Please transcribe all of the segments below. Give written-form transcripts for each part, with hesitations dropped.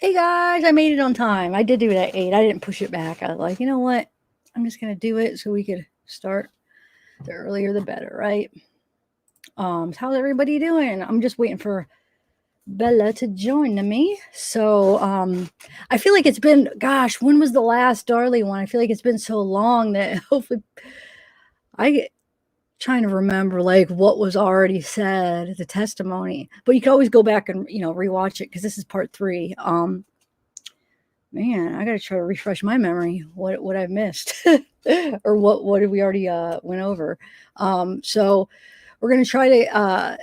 Hey guys, I made it on time. I did do it at 8. I didn't push it back. I was like, you know what? I'm just going to do it so we could start. The earlier the better, right? How's everybody doing? I'm just waiting for Bella to join me. So I feel like it's been, gosh, when was the last Darlie one? I feel like it's been so long that hopefully I get trying to remember like what was already said, the testimony. But you can always go back and rewatch it because this is part 3. Man, I gotta try to refresh my memory. What I missed, or what did we already went over? So we're gonna try to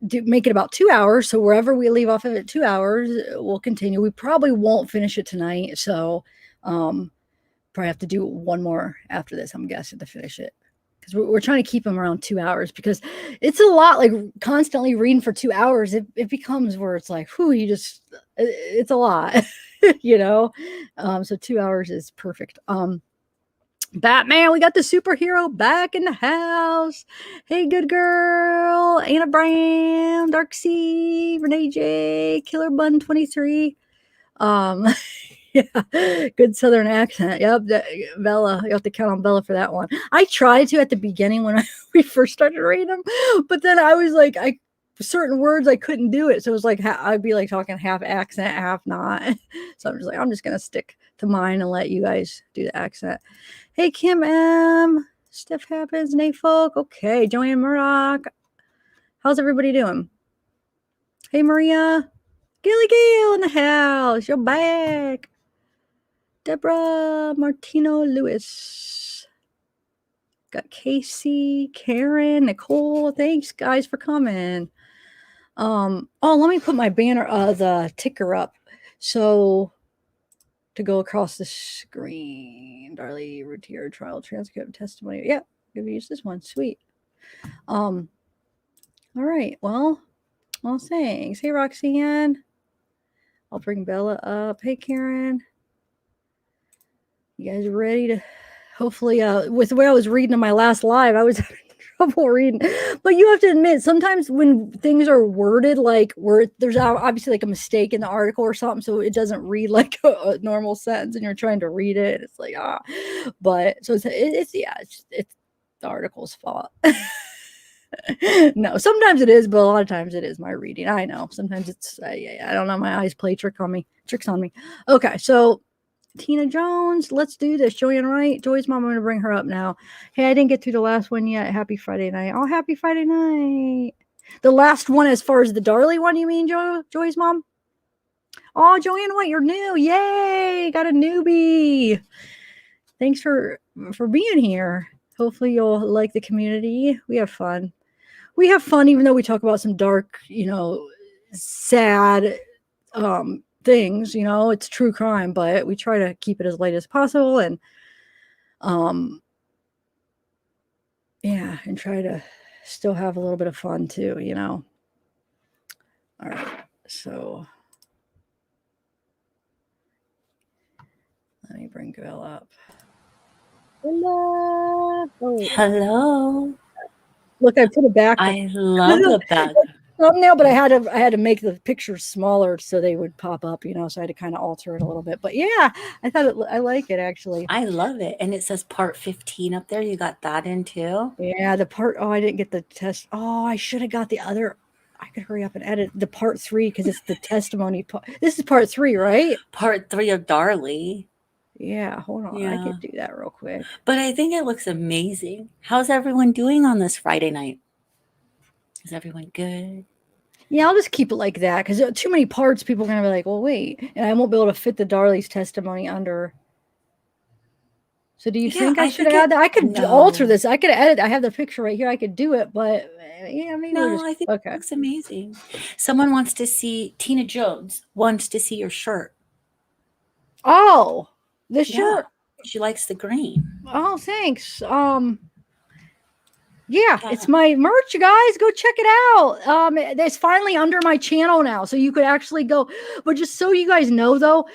make it about 2 hours. So wherever we leave off of it, 2 hours, we'll continue. We probably won't finish it tonight, so probably have to do one more after this. I'm guessing to finish it. Because we're trying to keep them around 2 hours because it's a lot, like constantly reading for 2 hours. It becomes where it's like, whew, it's a lot, so 2 hours is perfect. Batman, we got the superhero back in the house. Hey, good girl, Anna Brown, Dark Sea, Renee J, Killer Bun 23. Yeah, good Southern accent. Yep, Bella. You have to count on Bella for that one. I tried to at the beginning when we first started reading them, but then I was like, certain words I couldn't do it, so it was like I'd be like talking half accent, half not. So I'm just gonna stick to mine and let you guys do the accent. Hey, Kim M, Steph Happens, Nate Folk. Okay, Joanne Murdoch. How's everybody doing? Hey, Maria. Gilly Gill in the house. You're back. Deborah Martino Lewis. Got Casey, Karen, Nicole. Thanks, guys, for coming. Let me put my banner, the ticker up. So to go across the screen, Darlie Routier Trial Transcript Testimony. Yeah, I'm gonna use this one. Sweet. All right. Well, thanks. Hey, Roxanne. I'll bring Bella up. Hey, Karen. You guys ready to? Hopefully, with the way I was reading in my last live, I was having trouble reading. But you have to admit, sometimes when things are worded like where there's obviously like a mistake in the article or something, so it doesn't read like a normal sentence, and you're trying to read it, it's like But so it's the article's fault. No, sometimes it is, but a lot of times it is my reading. I know. Sometimes it's I don't know. My eyes play tricks on me. Okay, so Tina Jones, let's do this. Joanne Wright, Joy's mom. I'm going to bring her up now. Hey, I didn't get through the last one yet. Happy Friday night. Oh, happy Friday night. The last one as far as the Darlie one, you mean, Joy's mom? Oh, Joanne White, you're new. Yay, got a newbie. Thanks for being here. Hopefully you'll like the community. We have fun. Even though we talk about some dark, sad things. It's true crime, but we try to keep it as light as possible, and and try to still have a little bit of fun too. All right, so let me bring Gail up. Hello. Oh. Hello. Look, I put it back. I love the back thumbnail, but I had to make the pictures smaller so they would pop up, so I had to kind of alter it a little bit. But yeah, I like it actually. I love it. And it says part 15 up there. You got that in too? Yeah, I didn't get the test. Oh, I should have got the other. I could hurry up and edit the part 3 because it's the testimony part. This is part 3, right? Part 3 of Darlie. Yeah, hold on. Yeah. I could do that real quick. But I think it looks amazing. How's everyone doing on this Friday night? Is everyone good? Yeah, I'll just keep it like that because too many parts, people are going to be like, well, wait. And I won't be able to fit the Darlie's testimony under. So do you think I should add that? I could alter this. I could edit. I have the picture right here. I could do it, but yeah, maybe. No, I think it looks amazing. Someone wants to see, Tina Jones wants to see your shirt. Oh, this shirt. She likes the green. Oh, thanks. Yeah, it's my merch, you guys. Go check it out. It's finally under my channel now, so you could actually go. But just so you guys know, though,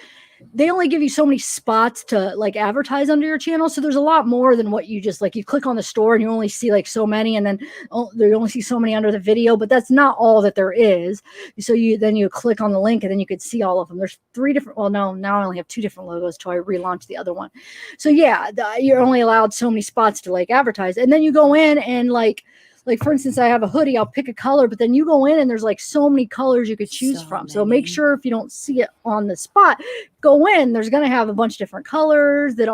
they only give you so many spots to like advertise under your channel. So there's a lot more than what you just like, you click on the store and you only see like so many, and then you only see so many under the video, but that's not all that there is. So you click on the link and then you could see all of them. There's 3 different, well, no, now I only have 2 different logos till I relaunch the other one. So yeah, you're only allowed so many spots to like advertise. And then you go in and like for instance, I have a hoodie, I'll pick a color, but then you go in and there's like so many colors you could choose from. So make sure if you don't see it on the spot, go in, there's going to have a bunch of different colors that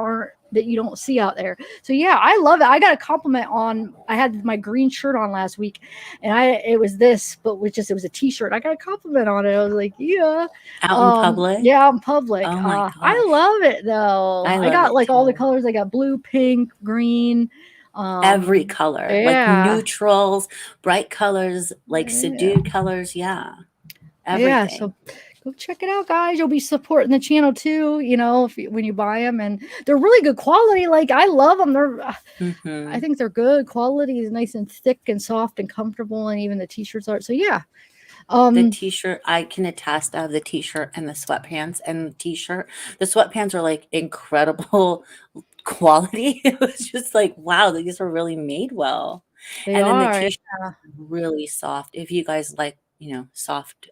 you don't see out there. So yeah, I love it. I got a compliment on, I had my green shirt on last week and it was this, but it was a t-shirt. I got a compliment on it. I was like, yeah. Out in public? Yeah, out in public. Oh my gosh. I love it though. I got like all the colors. I got blue, pink, green, every color, like neutrals, bright colors, like subdued colors. Yeah. Everything. Yeah. So go check it out, guys. You'll be supporting the channel too, when you buy them, and they're really good quality. Like I love them. I think they're good quality. Is nice and thick and soft and comfortable, and even the t-shirts are. So yeah. The t-shirt, I can attest of the t-shirt and the sweatpants. And the t-shirt, the sweatpants are like incredible quality. It was just like, wow, these are really made well. Then the t-shirt really soft. If you guys like, soft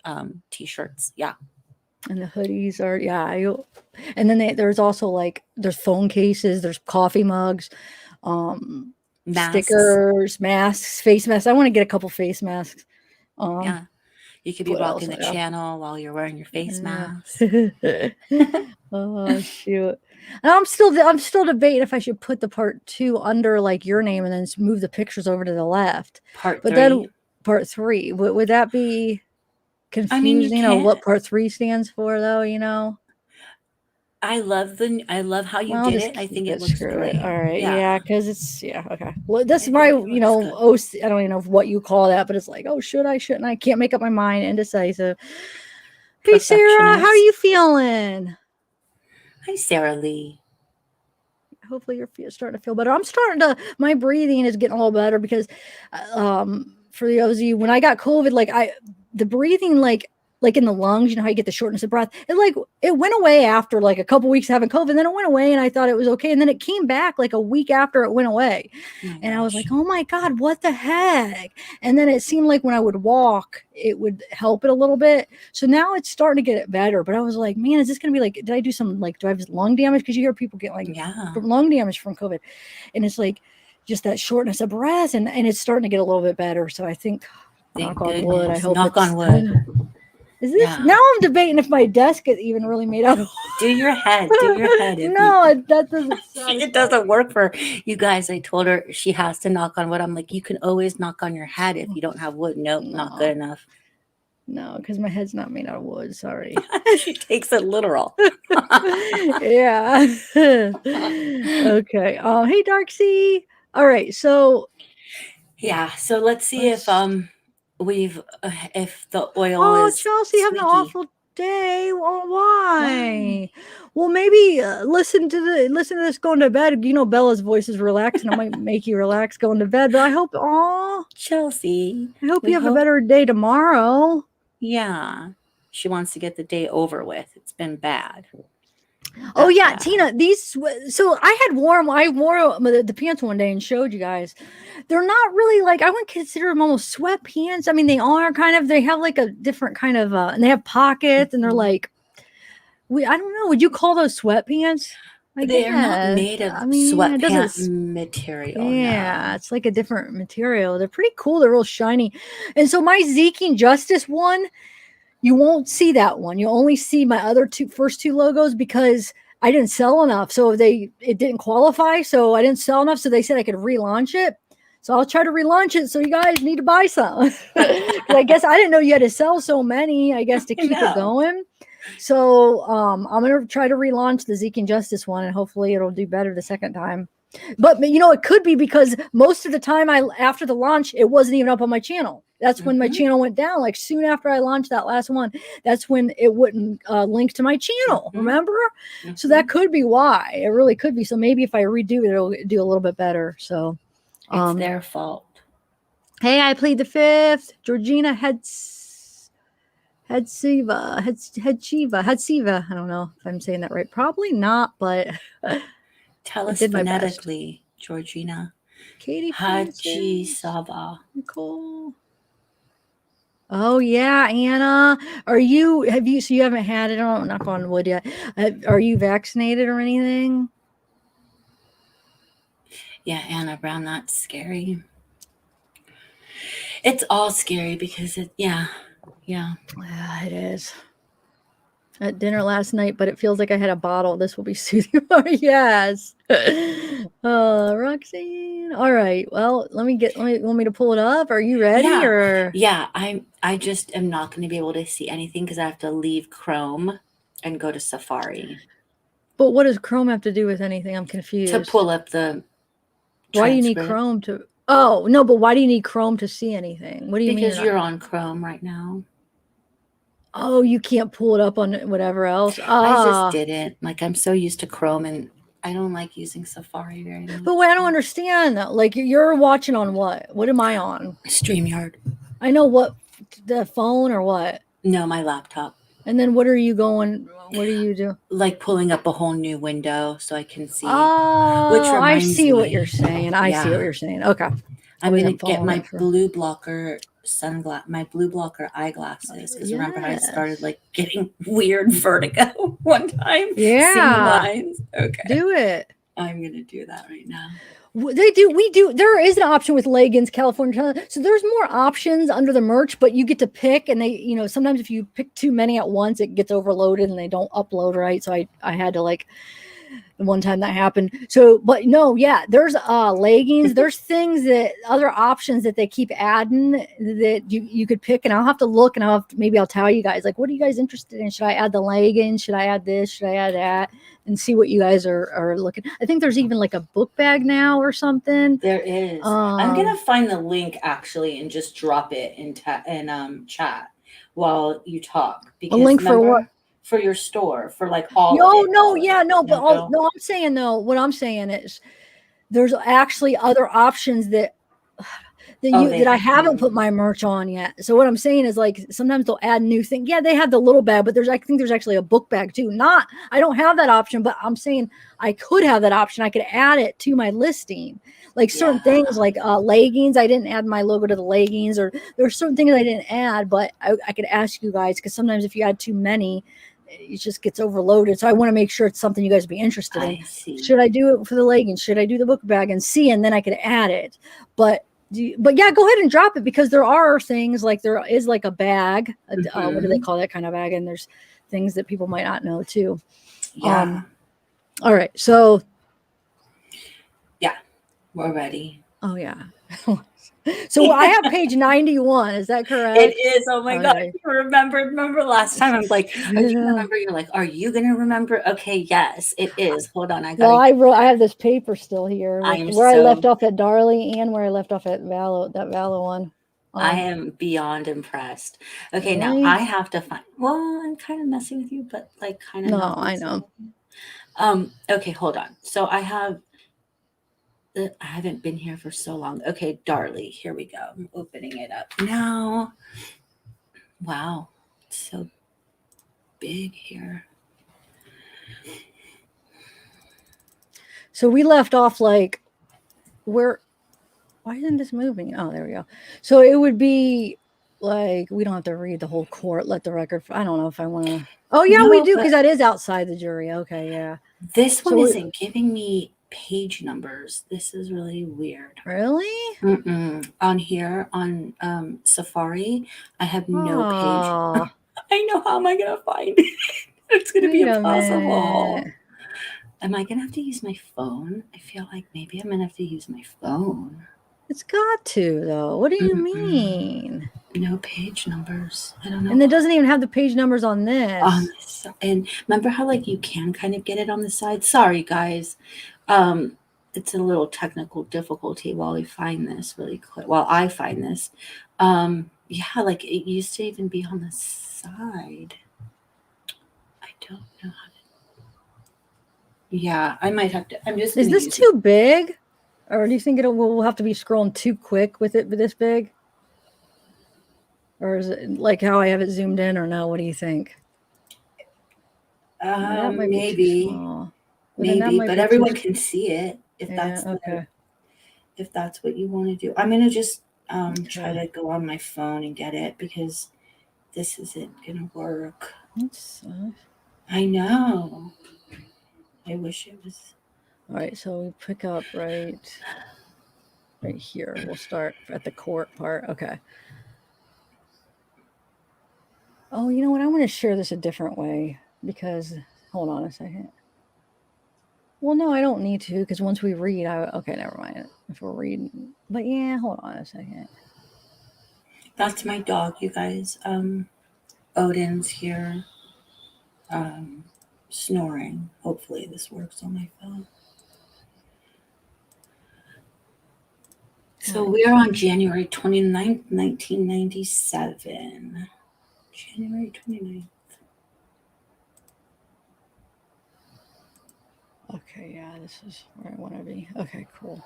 t-shirts, yeah. And the hoodies are, and then there's also like there's phone cases, there's coffee mugs, masks. Stickers, masks, face masks. I want to get a couple face masks. Yeah. You could be rocking the channel while you're wearing your face mask. Oh shoot! And I'm still debating if I should put the part 2 under like your name and then move the pictures over to the left. Part 3. But then part 3 would that be confusing? I mean, what part 3 stands for, though. I love how you did it. I think it looks great. All right, yeah, because it's okay. Well, this is my OC, I don't even know what you call that, but it's like, oh, should I, shouldn't I? Can't make up my mind. Indecisive. Hey, Sarah, how are you feeling? Hi, Sarah Lee. Hopefully you're starting to feel better. My breathing is getting a little better because for those of you, when I got COVID, the breathing like in the lungs, how you get the shortness of breath. It went away after like a couple weeks having COVID, and then it went away and I thought it was okay. And then it came back like a week after it went away. And I was like, oh my God, what the heck? And then it seemed like when I would walk, it would help it a little bit. So now it's starting to get it better. But I was like, man, is this going to be like, did I do some, do I have lung damage? Because you hear people get lung damage from COVID. And it's like just that shortness of breath. And it's starting to get a little bit better. So I think, knock on wood, I hope knock on wood. Is this now? I'm debating if my desk is even really made out of. Do your head. No, that doesn't. It doesn't work for you guys. I told her she has to knock on wood. I'm like, you can always knock on your head if you don't have wood. Nope, not good enough. No, because my head's not made out of wood. Sorry. She takes it literal. Yeah. Okay. Hey, Darksy. All right. So. Yeah. So let's see if if the oil is Chelsea having an awful day. Well, why? Well, maybe listen to this going to bed. Bella's voice is relaxing. It might make you relax going to bed. But I hope, Chelsea, I hope you have a better day tomorrow. Yeah, she wants to get the day over with. It's been bad. Oh yeah, Tina, so I wore the pants one day and showed you guys. They're not really like, I wouldn't consider them almost sweatpants. I mean, they are kind of, they have like a different kind of and they have pockets and they're like, I don't know, would you call those sweatpants? They're not made of sweatpants material. Yeah, it's like a different material. They're pretty cool. They're real shiny. And so my Seeking Justice one, you won't see that one. You only see my other first two logos because I didn't sell enough. So it didn't qualify. So I didn't sell enough. So they said I could relaunch it. So I'll try to relaunch it. So you guys need to buy some. I guess I didn't know you had to sell so many, I guess, to keep it going. So I'm going to try to relaunch the Seeking Justice one and hopefully it'll do better the second time. But it could be because most of the time after the launch, it wasn't even up on my channel. That's when my channel went down. Like soon after I launched that last one, that's when it wouldn't link to my channel. Remember? So that could be why. It really could be. So maybe if I redo it, it'll do a little bit better. So it's their fault. Hey, I plead the fifth. Georgina Hetsiva. I don't know if I'm saying that right. Probably not, but Tell I us did my best. phonetically, Georgina. Katie Hachi Francis, Sava. Nicole. Oh yeah, Anna. So you haven't had it, I don't knock on wood yet. Are you vaccinated or anything? Yeah, Anna Brown, that's scary. It's all scary because yeah. It is. At dinner last night, but it feels like I had a bottle. This will be soothing. Yes. Roxanne. All right. Well, want me to pull it up? Are you ready? Yeah. Or Yeah, I just am not going to be able to see anything because I have to leave Chrome and go to Safari. But what does Chrome have to do with anything? I'm confused. To pull up the Why do you need Chrome to? Oh no, but why do you need Chrome to see anything? What do you mean? Because you're on Chrome right now. Oh, you can't pull it up on whatever else. I just didn't. Like, I'm so used to Chrome, and I don't like using Safari very much. But wait, I don't understand that. Like, you're watching on what? What am I on? StreamYard. I know what, the phone or what? No, my laptop. And then what do you do? Like pulling up a whole new window so I can see. Oh, Which reminds I see me, what you're saying. I see what you're saying. Okay. I'm going to get my blue blocker my blue blocker eyeglasses. Because remember how I started like getting weird vertigo one time? Yeah. Seeing lines. Okay. Do it. I'm going to do that right now. We do. There is an option with leggings, California. So there's more options under the merch, but you get to pick, and they, sometimes if you pick too many at once, it gets overloaded and they don't upload right. So I had to the one time that happened. So, but no, yeah, there's leggings, there's other options that they keep adding that you could pick, and I'll have to look, and maybe I'll tell you guys, like, what are you guys interested in? Should I add the leggings? Should I add this? Should I add that? And see what you guys are looking. I think there's even like a book bag now or something. There is. I'm gonna find the link actually and just drop it in chat while you talk. Because a link for what? For your store, for like all. I'm saying though. What I'm saying is, there's actually other options that I haven't put my merch on yet. So what I'm saying is, like, sometimes they'll add new things. Yeah, they have the little bag, but I think there's actually a book bag too. I don't have that option, but I'm saying I could have that option. I could add it to my listing. Like certain things, like leggings. I didn't add my logo to the leggings, or there's certain things I didn't add, but I could ask you guys, because sometimes if you add too many, it just gets overloaded. So I want to make sure it's something you guys would be interested in. Should I do it for the leggings? Should I do the book bag and see, and then I could add it? But yeah, go ahead and drop it, because there are things, like there is like a bag, what do they call that kind of bag? And there's things that people might not know too. Yeah. All right. So yeah, we're ready. Oh yeah. So I have page 91. Is that correct? It is. Oh my God. I remember last time. I'm like, I remember. You're like, are you going to remember? Okay. Yes, it is. Hold on. I have this paper still here I left off at Darlie and where I left off at Vallow one. I am beyond impressed. Okay. Now I have to find, I'm kind of messing with you, but like kind of. No, I know. Okay. Hold on. So I haven't been here for so long. Okay, Darlie, here we go. I'm opening it up now. Wow, it's so big here. So we left off like why isn't this moving? Oh, there we go. So it would be like, we don't have to read the whole court. Let the record. I don't know if I want to. Oh yeah, we do, because that is outside the jury. Okay, yeah. This one isn't giving me page numbers. This is really weird. Really? On here on Safari, I have no page. I know. How am I gonna find it? It's gonna be impossible. Am I gonna have to use my phone? I feel like maybe I'm gonna have to use my phone. It's got to, though. What do you mean? No page numbers. I don't know. And it doesn't even have the page numbers on this. And remember how like you can kind of get it on the side? Sorry, guys. It's a little technical difficulty while we find this really quick. While I find this. Yeah, like it used to even be on the side. I don't know how to. Yeah, I might have to. I'm just. Is this too big? Or do you think we'll have to be scrolling too quick with it this big? Or is it like how I have it zoomed in, or no? What do you think? That might be too Maybe, small. Then that maybe, might but be too everyone can see it if Yeah, okay. if that's what you want to do. I'm gonna just try Okay. to go on my phone and get it because this isn't gonna work. That's, I know. I wish it was. all right, so we pick up right here. We'll start at the court part. Okay. Oh, you know what? I want to share this a different way because, hold on a second. Well, no, I don't need to because once we read, okay, never mind. If we're reading, but yeah, hold on a second. That's my dog, you guys. Odin's here, snoring. Hopefully this works on my phone. So we are on January 29th, 1997. January 29th. Okay, yeah, this is where I want to be. Okay, cool.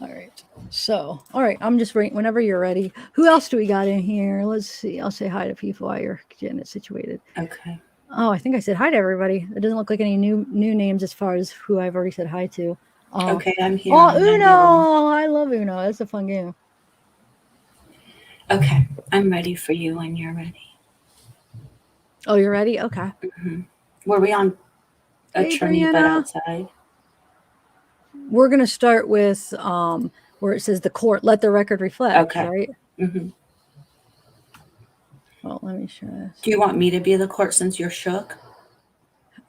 All right. So, all right, I'm just waiting whenever you're ready. Who else do we got in here? Let's see. I'll say hi to people while you're getting it situated. Okay. Oh, I think I said hi to everybody. It doesn't look like any new names as far as who I've already said hi to. Okay, I'm here. Oh, Uno! I love Uno. That's a fun game. Okay, I'm ready for you when you're ready. Oh, you're ready? Okay. Mm-hmm. Were we on attorney but outside? We're going to start with where it says the court, let the record reflect, okay. Right? Mm-hmm. Well, let me show this. Do you want me to be the court since you're shook?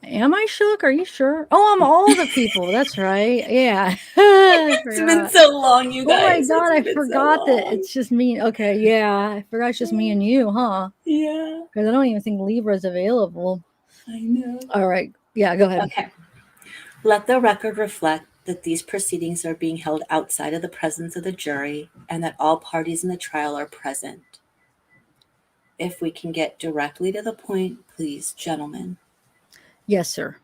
Am I shook? Are you sure? Oh, I'm all the people. That's right. Yeah. It's been so long, you guys. Oh my God, I forgot that it's just me. Okay, yeah. I forgot it's just me and you, huh? Yeah. Because I don't even think Libra's available. I know. All right. Yeah, go ahead. Okay. Let the record reflect that these proceedings are being held outside of the presence of the jury and that all parties in the trial are present. If we can get directly to the point, please, gentlemen. Yes, sir.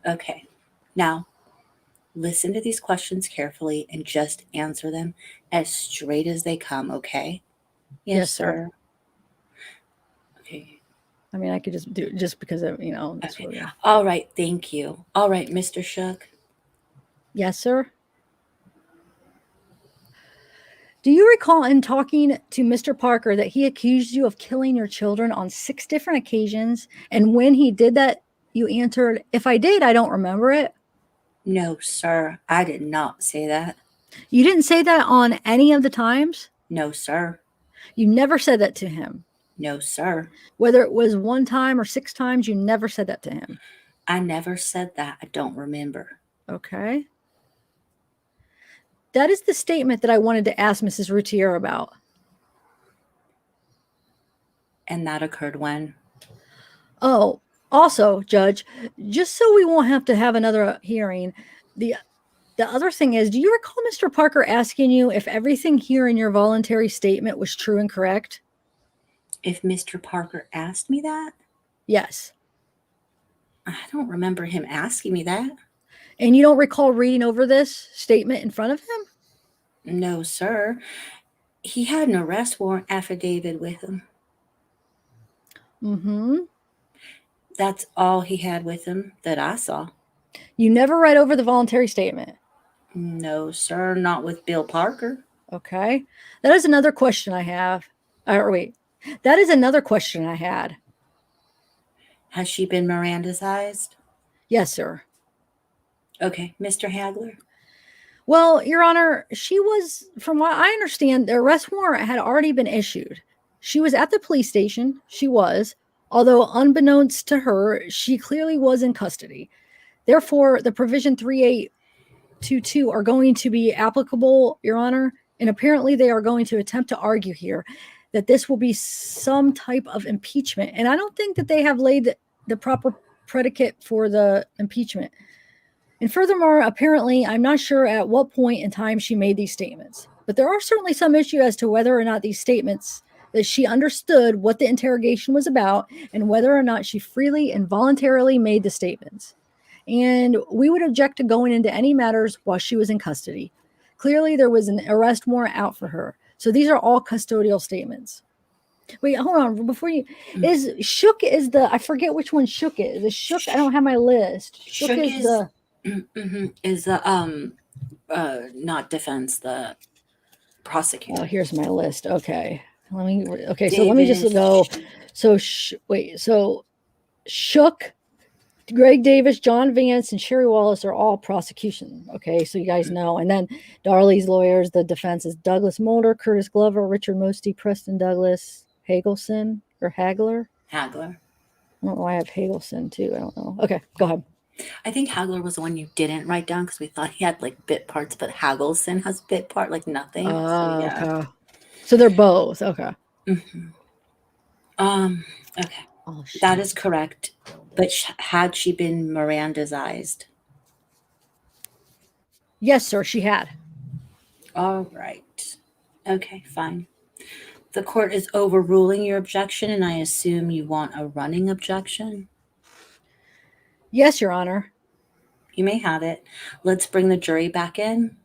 Okay. Now, listen to these questions carefully and just answer them as straight as they come, okay? Yes, sir. Okay. I mean, I could just do it just because of, that's okay. What all right, thank you. All right, Mr. Shook. Yes, sir. Do you recall in talking to Mr. Parker that he accused you of killing your children on 6 different occasions? And when he did that, you answered, if I did, I don't remember it. No, sir. I did not say that. You didn't say that on any of the times? No, sir. You never said that to him? No, sir. Whether it was 1 time or 6 times, you never said that to him? I never said that. I don't remember. Okay. That is the statement that I wanted to ask Mrs. Routier about. And that occurred when? Oh, also, Judge, just so we won't have to have another hearing, the other thing is, do you recall Mr. Parker asking you if everything here in your voluntary statement was true and correct? If Mr. Parker asked me that? Yes. I don't remember him asking me that. And you don't recall reading over this statement in front of him? No, sir. He had an arrest warrant affidavit with him. Mm-hmm. That's all he had with him that I saw. You never read over the voluntary statement? No, sir, not with Bill Parker. Okay. That is another question I have. Wait. That is another question I had. Has she been Mirandized? Yes, sir. Okay, Mr. Hagler? Well, Your Honor, she was, from what I understand, the arrest warrant had already been issued. She was at the police station. She was. Although unbeknownst to her, she clearly was in custody. Therefore, the provision 3822 are going to be applicable, Your Honor, and apparently they are going to attempt to argue here that this will be some type of impeachment. And I don't think that they have laid the proper predicate for the impeachment. And furthermore, apparently, I'm not sure at what point in time she made these statements, but there are certainly some issue as to whether or not these statements, that she understood what the interrogation was about and whether or not she freely and voluntarily made the statements. And we would object to going into any matters while she was in custody. Clearly, there was an arrest warrant out for her. So these are all custodial statements. Wait, hold on. Before you, is Shook is the, I forget which one Shook is. The Shook, I don't have my list. Shook is the, is the not defense, the prosecutor. oh, here's my list. Okay. Okay, so let me just go. So, so Shook, Greg Davis, John Vance, and Sherry Wallace are all prosecution. Okay, so you guys know. And then Darlie's lawyers, the defense is Douglas Mulder, Curtis Glover, Richard Mosty, Preston Douglas, Hagelson or Hagler. I don't know why I have Hagelson too. I don't know. Okay, go ahead. I think Hagler was the one you didn't write down because we thought he had like bit parts, but Hagelson has bit part, like nothing. So, yeah. Okay. So they're both. Okay. Okay. Oh, that is correct. But had she been Mirandized? Yes, sir, she had. All right. Okay, fine. The court is overruling your objection, and I assume you want a running objection? Yes, Your Honor. You may have it. Let's bring the jury back in.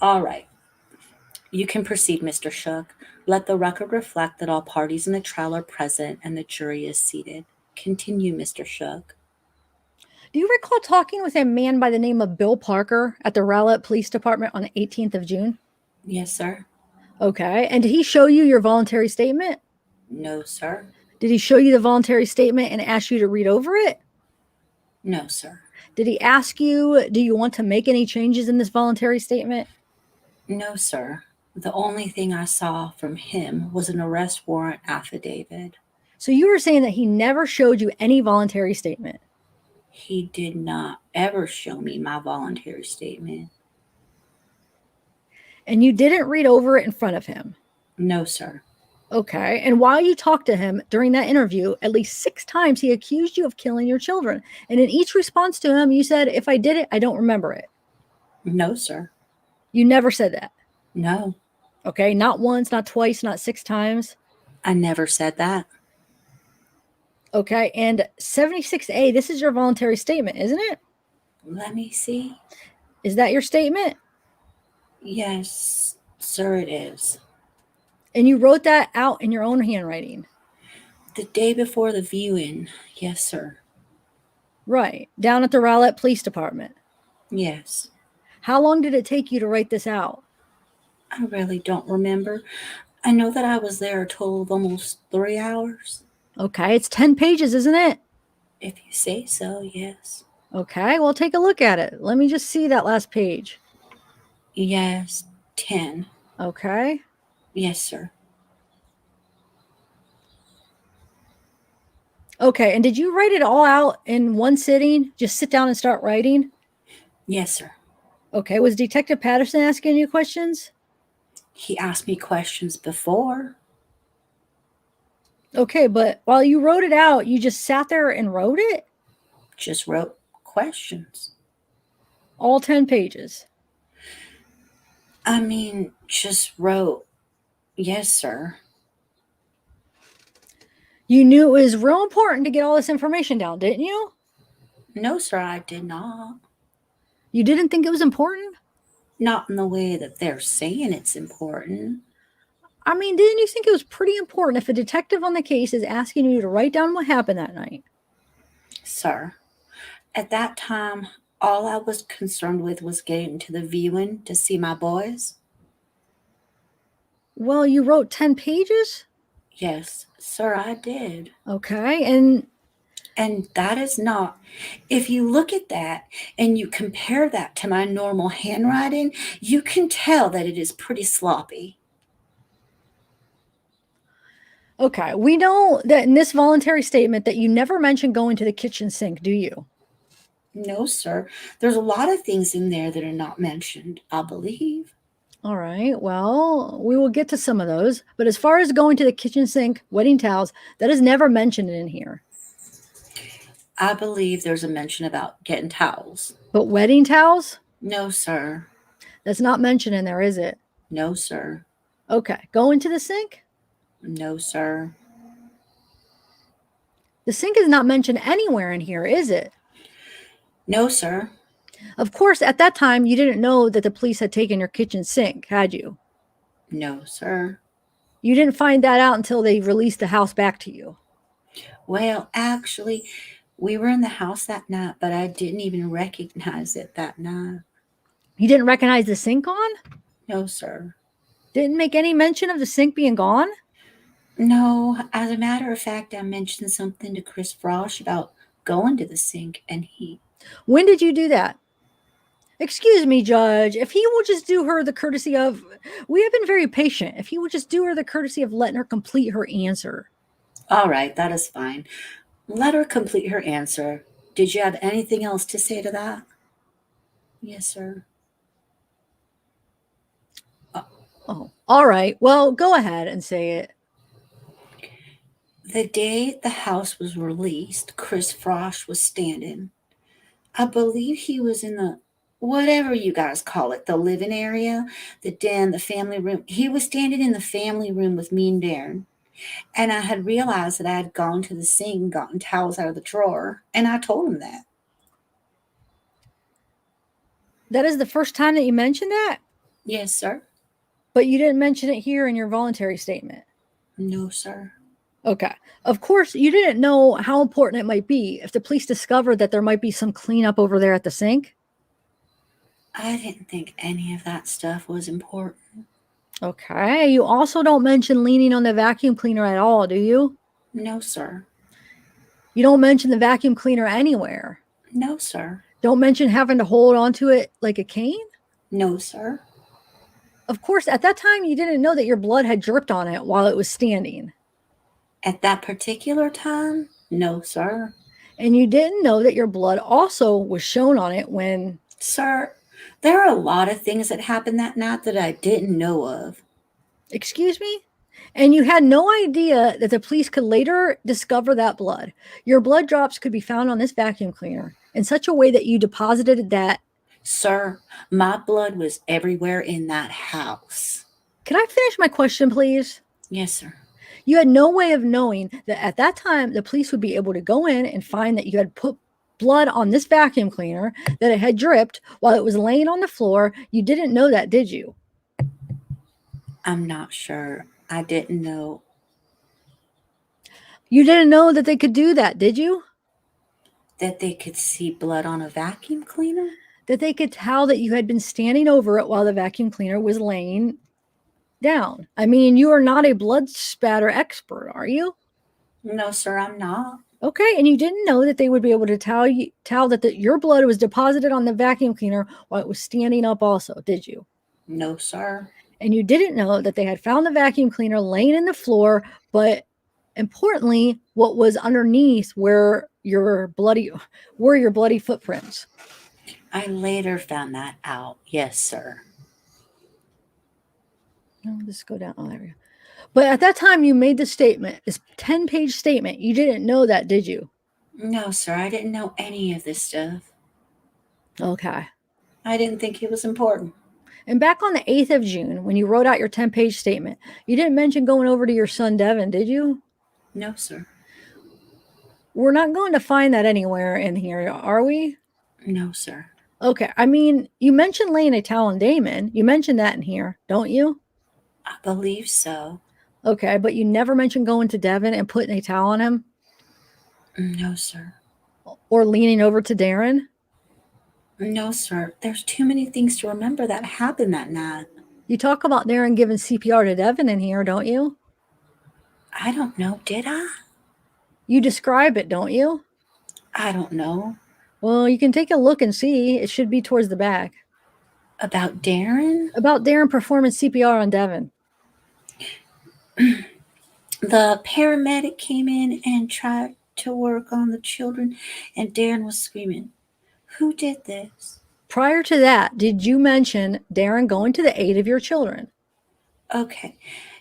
All right. You can proceed, Mr. Shook. Let the record reflect that all parties in the trial are present and the jury is seated. Continue, Mr. Shook. Do you recall talking with a man by the name of Bill Parker at the Rowlett Police Department on the 18th of June? Yes, sir. Okay. And did he show you your voluntary statement? No, sir. Did he show you the voluntary statement and ask you to read over it? No, sir. Did he ask you, do you want to make any changes in this voluntary statement? No, sir. The only thing I saw from him was an arrest warrant affidavit. So you were saying that he never showed you any voluntary statement? He did not ever show me my voluntary statement. And you didn't read over it in front of him? No, sir. Okay. And while you talked to him during that interview, at least 6 times he accused you of killing your children. And in each response to him, you said, if I did it, I don't remember it. No, sir. You never said that? No. Okay. Not once, not twice, not 6 times? I never said that. Okay. And 76A, this is your voluntary statement, isn't it? Let me see. Is that your statement? Yes, sir, it is. And you wrote that out in your own handwriting? The day before the viewing. Yes, sir. Right. Down at the Rowlett Police Department? Yes. How long did it take you to write this out? I really don't remember. I know that I was there a total of almost 3 hours. Okay. It's 10 pages, isn't it? If you say so, yes. Okay. Well, take a look at it. Let me just see that last page. Yes, 10. Okay. Yes, sir. Okay. And did you write it all out in one sitting? Just sit down and start writing? Yes, sir. Okay. Was Detective Patterson asking you questions? He asked me questions before. Okay. But while you wrote it out, you just sat there and wrote it? Just wrote questions. All 10 pages? I mean, just wrote, yes, sir. You knew it was real important to get all this information down, didn't you? No, sir, I did not. You didn't think it was important? Not in the way that they're saying it's important. I mean, didn't you think it was pretty important if a detective on the case is asking you to write down what happened that night? Sir, at that time, all I was concerned with was getting to the viewing to see my boys. Well, you wrote 10 pages? Yes, sir, I did. Okay, and that is not, if you look at that and you compare that to my normal handwriting, you can tell that it is pretty sloppy. Okay, we know that in this voluntary statement that you never mentioned going to the kitchen sink, do you? No, sir. There's a lot of things in there that are not mentioned, I believe. All right, well, we will get to some of those. But as far as going to the kitchen sink, wedding towels, that is never mentioned in here. I believe there's a mention about getting towels. But wedding towels? No, sir. That's not mentioned in there, is it? No, sir. Okay, going to the sink? No, sir. The sink is not mentioned anywhere in here, is it? No, sir. Of course, at that time, you didn't know that the police had taken your kitchen sink, had you? No, sir. You didn't find that out until they released the house back to you. Well, actually, we were in the house that night, but I didn't even recognize it that night. You didn't recognize the sink on? No, sir. Didn't make any mention of the sink being gone? No, as a matter of fact, I mentioned something to Chris Frosh about going to the sink, and he. When did you do that? Excuse me, Judge. If he will just do her the courtesy of, we have been very patient. If he will just do her the courtesy of letting her complete her answer. All right, that is fine. Let her complete her answer. Did you have anything else to say to that? Yes, sir. Oh, all right. Well, go ahead and say it. The day the house was released, Chris Frosh was standing. I believe he was in the, whatever you guys call it, the living area, the den, the family room. He was standing in the family room with me and Darren. And I had realized that I had gone to the sink and gotten towels out of the drawer. And I told him that. That is the first time that you mentioned that? Yes, sir. But you didn't mention it here in your voluntary statement. No, sir. Okay. Of course, you didn't know how important it might be if the police discovered that there might be some cleanup over there at the sink. I didn't think any of that stuff was important. Okay. You also don't mention leaning on the vacuum cleaner at all, do you? No, sir. You don't mention the vacuum cleaner anywhere. No, sir. Don't mention having to hold onto it like a cane. No, sir. Of course, at that time, you didn't know that your blood had dripped on it while it was standing. At that particular time? No, sir. And you didn't know that your blood also was shown on it when... Sir, there are a lot of things that happened that night that I didn't know of. Excuse me? And you had no idea that the police could later discover that blood. Your blood drops could be found on this vacuum cleaner in such a way that you deposited that. Sir, my blood was everywhere in that house. Can I finish my question, please? Yes, sir. You had no way of knowing that at that time the police would be able to go in and find that you had put blood on this vacuum cleaner, that it had dripped while it was laying on the floor. You didn't know that, did you? I'm not sure. I didn't know. You didn't know that they could do that, did you? That they could see blood on a vacuum cleaner? That they could tell that you had been standing over it while the vacuum cleaner was laying down. I mean, you are not a blood spatter expert, are you? No, sir, I'm not. Okay, and you didn't know that they would be able to tell that your blood was deposited on the vacuum cleaner while it was standing up also, did you? No, sir. And you didn't know that they had found the vacuum cleaner laying in the floor, but importantly, what was underneath were your bloody footprints. I later found that out. Yes, sir. No, let's go down. Oh, there we go. But at that time, you made the statement, this 10-page statement. You didn't know that, did you? No, sir, I didn't know any of this stuff. Okay. I didn't think it was important. And back on the 8th of June, when you wrote out your 10-page statement, you didn't mention going over to your son, Devin, did you? No, sir. We're not going to find that anywhere in here, are we? No, sir. Okay. I mean, you mentioned laying a towel on Damon. You mentioned that in here, don't you? I believe so. Okay, but you never mentioned going to Devin and putting a towel on him? No, sir. Or leaning over to Darren? No, sir. There's too many things to remember that happened that night. You talk about Darren giving CPR to Devin in here, don't you? I don't know. Did I? You describe it, don't you? I don't know. Well, you can take a look and see. It should be towards the back. About Darren? About Darren performing CPR on Devin. The paramedic came in and tried to work on the children, and Darren was screaming. Who did this? Prior to that, did you mention Darren going to the aid of your children? Okay.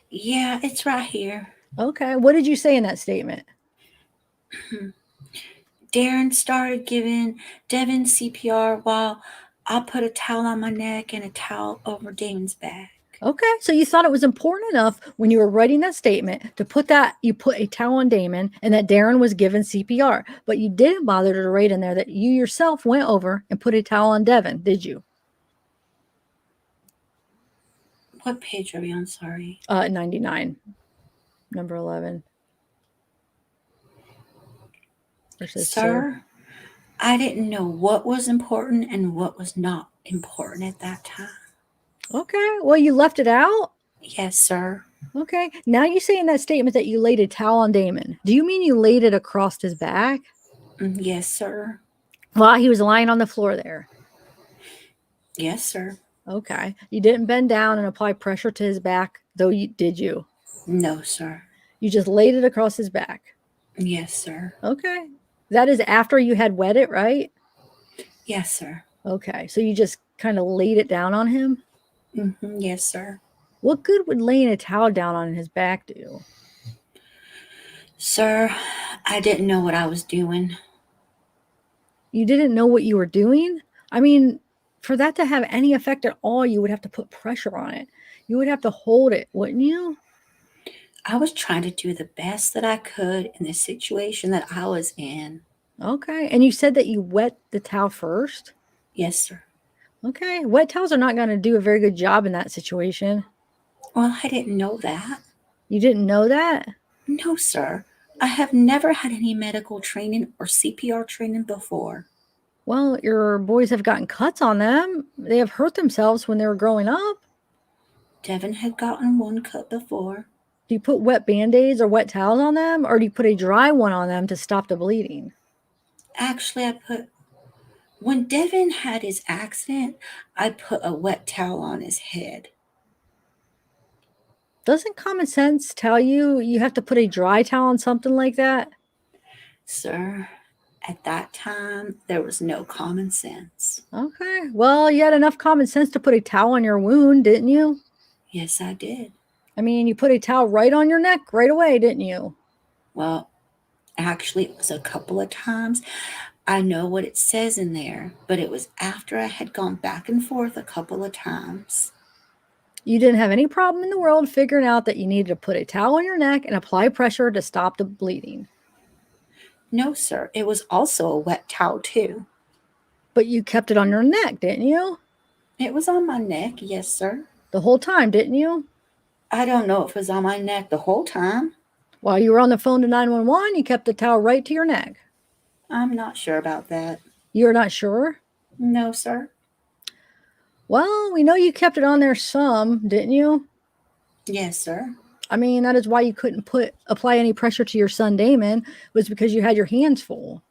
Yeah, it's right here. Okay. What did you say in that statement? Darren started giving Devin CPR while I put a towel on my neck and a towel over Damon's back. Okay, so you thought it was important enough when you were writing that statement to put that you put a towel on Damon and that Darren was given CPR, but you didn't bother to write in there that you yourself went over and put a towel on Devin, did you? What page are we on? Sorry. 99, number 11. Sir, I didn't know what was important and what was not important at that time. Okay, well, you left it out? Yes, sir. Okay, now you say in that statement that you laid a towel on Damon. Do you mean you laid it across his back? Yes, sir. While he was lying on the floor there? Yes, sir. Okay, you didn't bend down and apply pressure to his back, though did you? No, sir. You just laid it across his back? Yes, sir. Okay. That is after you had wet it, right? Yes, sir. Okay, so you just kind of laid it down on him? Yes, sir. What good would laying a towel down on his back do? Sir, I didn't know what I was doing. You didn't know what you were doing? I mean, for that to have any effect at all, you would have to put pressure on it. You would have to hold it, wouldn't you? I was trying to do the best that I could in the situation that I was in. Okay, and you said that you wet the towel first? Yes, sir. Okay, wet towels are not going to do a very good job in that situation. Well, I didn't know that. You didn't know that? No, sir. I have never had any medical training or CPR training before. Well, your boys have gotten cuts on them. They have hurt themselves when they were growing up. Devin had gotten one cut before. Do you put wet Band-Aids or wet towels on them, or do you put a dry one on them to stop the bleeding? Actually, when Devin had his accident, I put a wet towel on his head. Doesn't common sense tell you you have to put a dry towel on something like that? Sir, at that time, there was no common sense. Okay, well, you had enough common sense to put a towel on your wound, didn't you? Yes, I did. I mean, you put a towel right on your neck right away, didn't you? Well, actually, it was a couple of times. I know what it says in there, but it was after I had gone back and forth a couple of times. You didn't have any problem in the world figuring out that you needed to put a towel on your neck and apply pressure to stop the bleeding. No, sir. It was also a wet towel, too. But you kept it on your neck, didn't you? It was on my neck, yes, sir. The whole time, didn't you? I don't know if it was on my neck the whole time. While you were on the phone to 911, you kept the towel right to your neck. I'm not sure about that. You're not sure? No, sir. Well, we know you kept it on there some, didn't you? Yes, sir. I mean, that is why you couldn't apply any pressure to your son Damon, was because you had your hands full.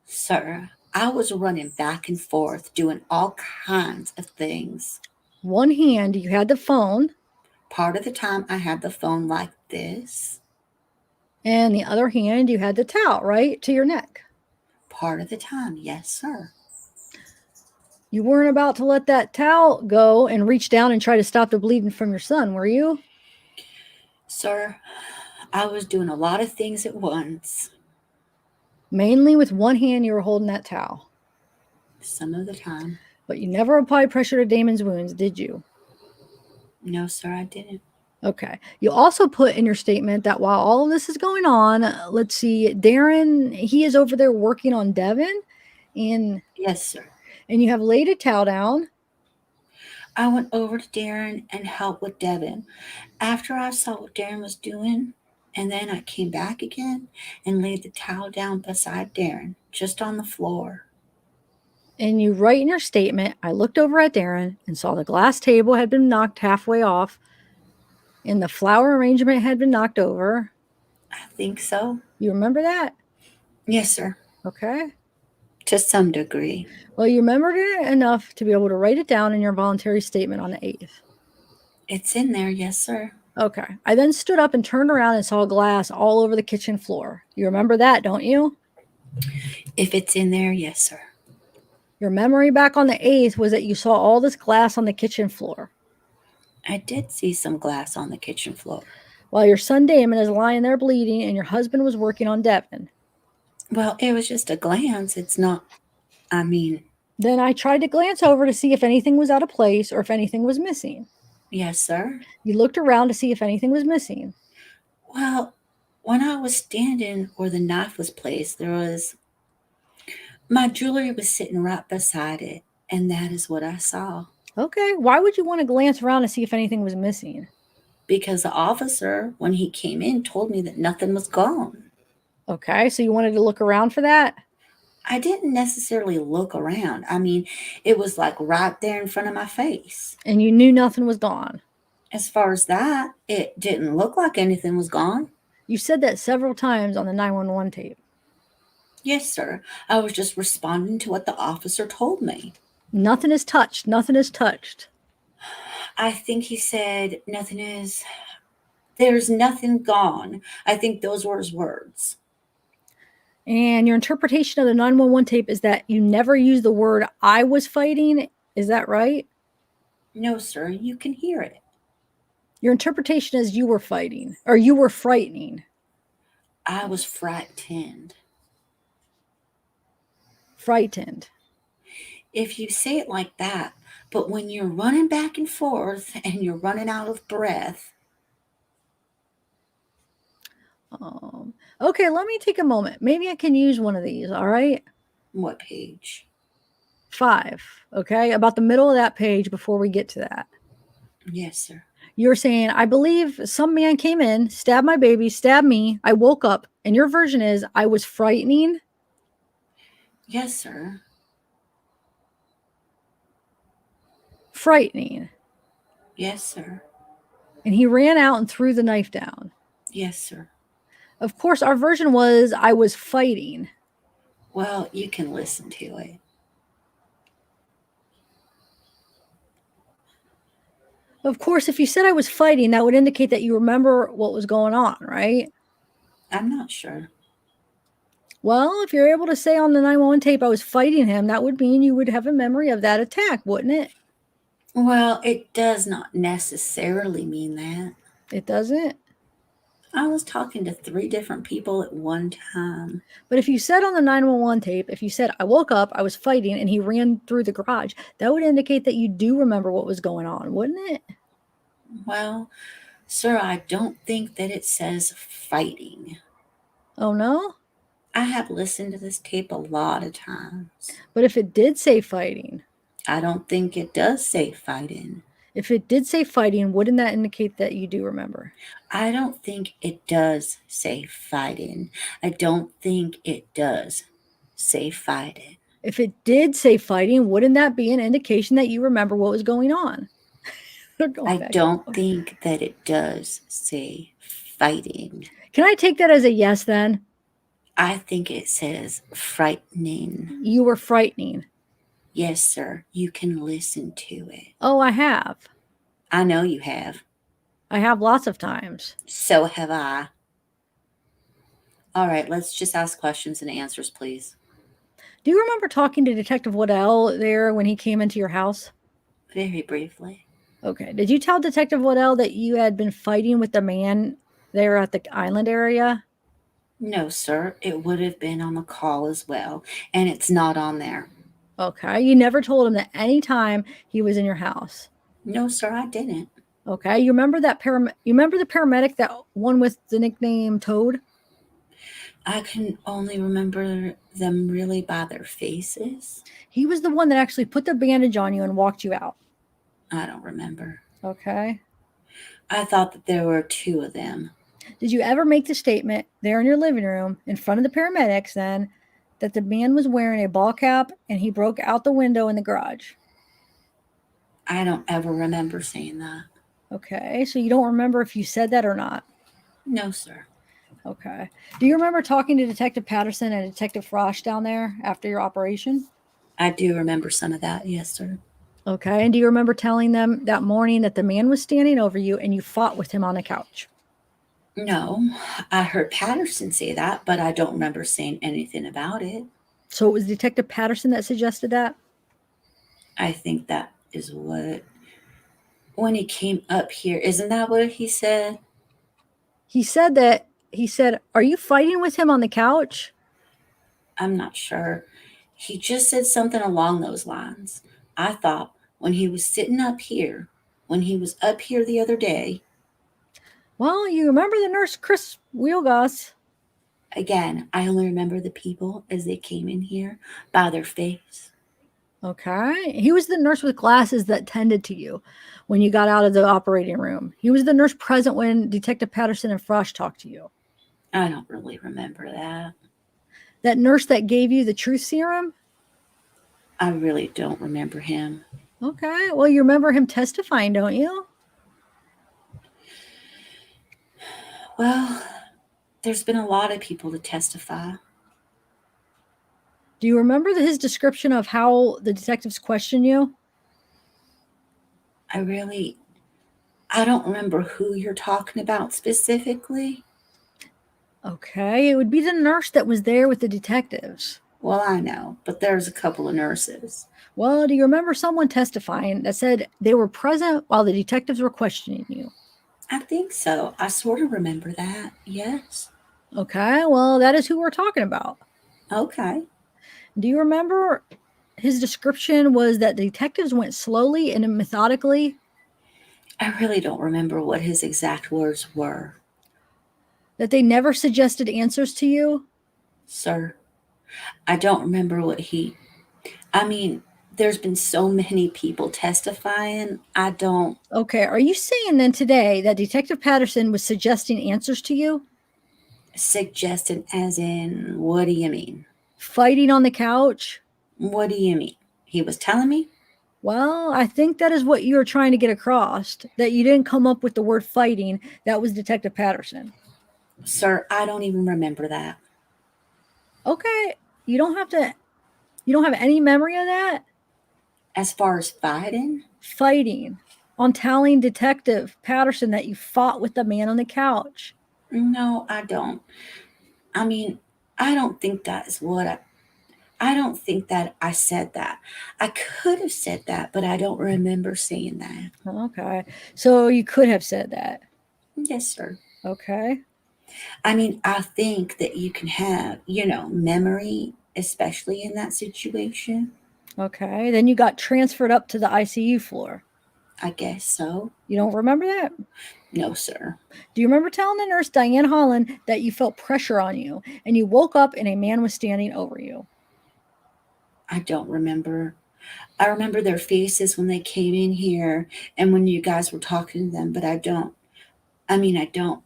Sir, I was running back and forth doing all kinds of things. One hand, you had the phone. Part of the time, I had the phone like this. And the other hand, you had the towel right to your neck. Part of the time, yes, sir. You weren't about to let that towel go and reach down and try to stop the bleeding from your son, were you? Sir, I was doing a lot of things at once. Mainly with one hand, you were holding that towel. Some of the time. But you never applied pressure to Damon's wounds, did you? No, sir, I didn't. Okay. You also put in your statement that while all of this is going on, let's see, Darren, he is over there working on Devin. And yes, sir. And you have laid a towel down. I went over to Darren and helped with Devin. After I saw what Darren was doing, and then I came back again and laid the towel down beside Darren, just on the floor. And you write in your statement, I looked over at Darren and saw the glass table had been knocked halfway off and the flower arrangement had been knocked over. I think so. You remember that? Yes, sir. Okay. To some degree. Well, you remembered it enough to be able to write it down in your voluntary statement on the 8th. It's in there, yes, sir. Okay. I then stood up and turned around and saw glass all over the kitchen floor. You remember that, don't you? If it's in there, yes, sir. Your memory back on the 8th was that you saw all this glass on the kitchen floor. I did see some glass on the kitchen floor. While your son Damon is lying there bleeding and your husband was working on Devin. Well, it was just a glance. It's not, Then I tried to glance over to see if anything was out of place or if anything was missing. Yes, sir. You looked around to see if anything was missing. Well, when I was standing where the knife was placed, my jewelry was sitting right beside it, and that is what I saw. Okay. Why would you want to glance around to see if anything was missing? Because the officer, when he came in, told me that nothing was gone. Okay. So you wanted to look around for that? I didn't necessarily look around. I mean, it was like right there in front of my face. And you knew nothing was gone. As far as that, it didn't look like anything was gone. You said that several times on the 911 tape. Yes, sir. I was just responding to what the officer told me. Nothing is touched. Nothing is touched. I think he said, there's nothing gone. I think those were his words. And your interpretation of the 911 tape is that you never used the word I was fighting. Is that right? No, sir, you can hear it. Your interpretation is you were fighting or you were frightening. I was frightened. Frightened. If you say it like that, but when you're running back and forth and you're running out of breath. Okay, let me take a moment. Maybe I can use one of these. All right. What page? 5. Okay. About the middle of that page before we get to that. Yes, sir. You're saying, I believe some man came in, stabbed my baby, stabbed me. I woke up. And your version is, I was frightening. Yes, sir. Frightening. Yes, sir. And he ran out and threw the knife down. Yes, sir. Of course, our version was, I was fighting. Well, you can listen to it. Of course, if you said I was fighting, that would indicate that you remember what was going on, right? I'm not sure. Well, if you're able to say on the 911 tape I was fighting him, that would mean you would have a memory of that attack, wouldn't it? Well, it does not necessarily mean that. It doesn't? I was talking to 3 different people at one time. But if you said on the 911 tape, if you said, I woke up, I was fighting, and he ran through the garage, that would indicate that you do remember what was going on, wouldn't it? Well, sir, I don't think that it says fighting. Oh, no? I have listened to this tape a lot of times. But if it did say fighting, I don't think it does say fighting. if it did say fighting, wouldn't that indicate that you do remember? I don't think it does say fighting. I don't think it does say fighting. If it did say fighting, wouldn't that be an indication that you remember what was going on? I don't think that it does say fighting. Can I take that as a yes then? I think it says frightening. You were frightening. Yes, sir. You can listen to it. Oh, I have. I know you have. I have lots of times. So have I. All right, let's just ask questions and answers, please. Do you remember talking to Detective Waddell there when he came into your house? Very briefly. Okay. Did you tell Detective Waddell that you had been fighting with the man there at the island area? No, sir. It would have been on the call as well, and it's not on there. Okay. You never told him that any time he was in your house? No, sir, I didn't. Okay. You remember that you remember the paramedic, that one with the nickname Toad? I can only remember them really by their faces. He was the one that actually put the bandage on you and walked you out. I don't remember. Okay. I thought that there were 2 of them. Did you ever make the statement there in your living room in front of the paramedics then that the man was wearing a ball cap and he broke out the window in the garage? I don't ever remember saying that. Okay. So you don't remember if you said that or not? No, sir. Okay. Do you remember talking to Detective Patterson and Detective Frosch down there after your operation? I do remember some of that. Yes, sir. Okay. And do you remember telling them that morning that the man was standing over you and you fought with him on the couch? No, I heard Patterson say that, but I don't remember saying anything about it. So it was Detective Patterson that suggested that? I think that is when he came up here, isn't that what he said? He said, are you fighting with him on the couch? I'm not sure. He just said something along those lines. I thought when he was sitting up here when he was up here the other day. Well, you remember the nurse, Chris Wheelgoss. Again, I only remember the people as they came in here by their face. Okay. He was the nurse with glasses that tended to you when you got out of the operating room. He was the nurse present when Detective Patterson and Frosch talked to you. I don't really remember that. That nurse that gave you the truth serum? I really don't remember him. Okay. Well, you remember him testifying, don't you? Well, there's been a lot of people to testify. Do you remember his description of how the detectives questioned you? I don't remember who you're talking about specifically. Okay. It would be the nurse that was there with the detectives. Well, I know, but there's a couple of nurses. Well, do you remember someone testifying that said they were present while the detectives were questioning you? I think so. I sort of remember that. Yes. Okay. Well, that is who we're talking about. Okay. Do you remember his description was that the detectives went slowly and methodically? I really don't remember what his exact words were. That they never suggested answers to you? Sir, I don't remember there's been so many people testifying. I don't. Okay. Are you saying then today that Detective Patterson was suggesting answers to you? Suggesting as in, what do you mean? Fighting on the couch? What do you mean? He was telling me? Well, I think that is what you were trying to get across, that you didn't come up with the word fighting. That was Detective Patterson. Sir, I don't even remember that. Okay. You don't have any memory of that? As far as fighting? Fighting on telling Detective Patterson that you fought with the man on the couch. No, I don't. I mean, I don't think that is what I don't think that I said that. I could have said that, but I don't remember saying that. Okay. So you could have said that. Yes, sir. Okay. I mean, I think that you can have, memory, especially in that situation. Okay. Then you got transferred up to the ICU floor. I guess so. You don't remember that? No, sir. Do you remember telling the nurse, Diane Holland, that you felt pressure on you and you woke up and a man was standing over you? I don't remember. I remember their faces when they came in here and when you guys were talking to them, but I don't. I don't.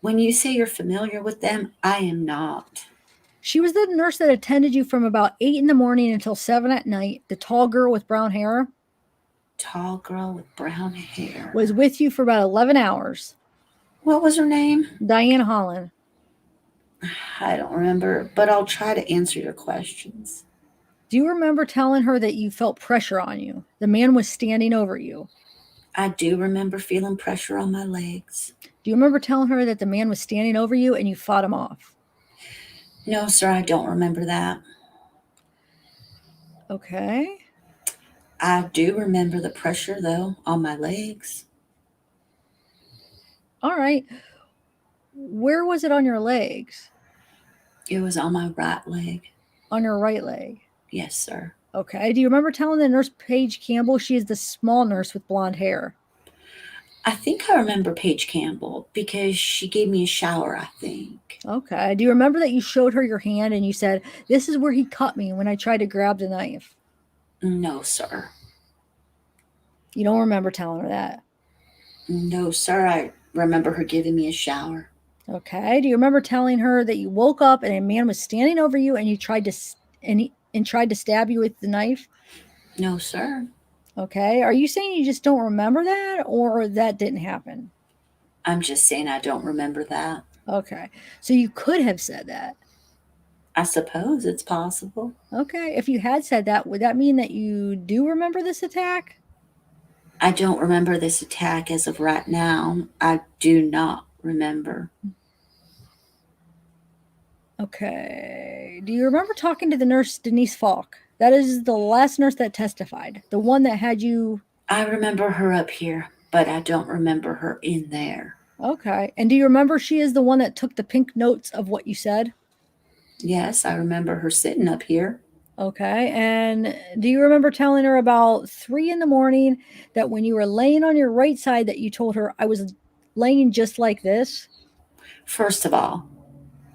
When you say you're familiar with them, I am not. She was the nurse that attended you from about 8 in the morning until 7 at night. The tall girl with brown hair Tall girl with brown hair. was with you for about 11 hours. What was her name? Diane Holland. I don't remember, but I'll try to answer your questions. Do you remember telling her that you felt pressure on you? The man was standing over you. I do remember feeling pressure on my legs. Do you remember telling her that the man was standing over you and you fought him off? No, sir, I don't remember that. Okay. I do remember the pressure, though, on my legs. All right. Where was it on your legs? It was on my right leg. On your right leg. Yes, sir. Okay. Do you remember telling the nurse Paige Campbell she is the small nurse with blonde hair? I think I remember Paige Campbell because she gave me a shower, I think. Okay. Do you remember that you showed her your hand and you said, "This is where he cut me when I tried to grab the knife"? No, sir. You don't remember telling her that? No, sir. I remember her giving me a shower. Okay. Do you remember telling her that you woke up and a man was standing over you and you tried to tried to stab you with the knife? No, sir. Okay. Are you saying you just don't remember that or that didn't happen? I'm just saying I don't remember that. Okay. So you could have said that. I suppose it's possible. Okay. If you had said that, would that mean that you do remember this attack? I don't remember this attack as of right now. I do not remember. Okay. Do you remember talking to the nurse, Denise Falk? That is the last nurse that testified. The one that had you. I remember her up here, but I don't remember her in there. Okay. And do you remember she is the one that took the pink notes of what you said? Yes, I remember her sitting up here. Okay. And do you remember telling her about 3 in the morning that when you were laying on your right side that you told her I was laying just like this? First of all,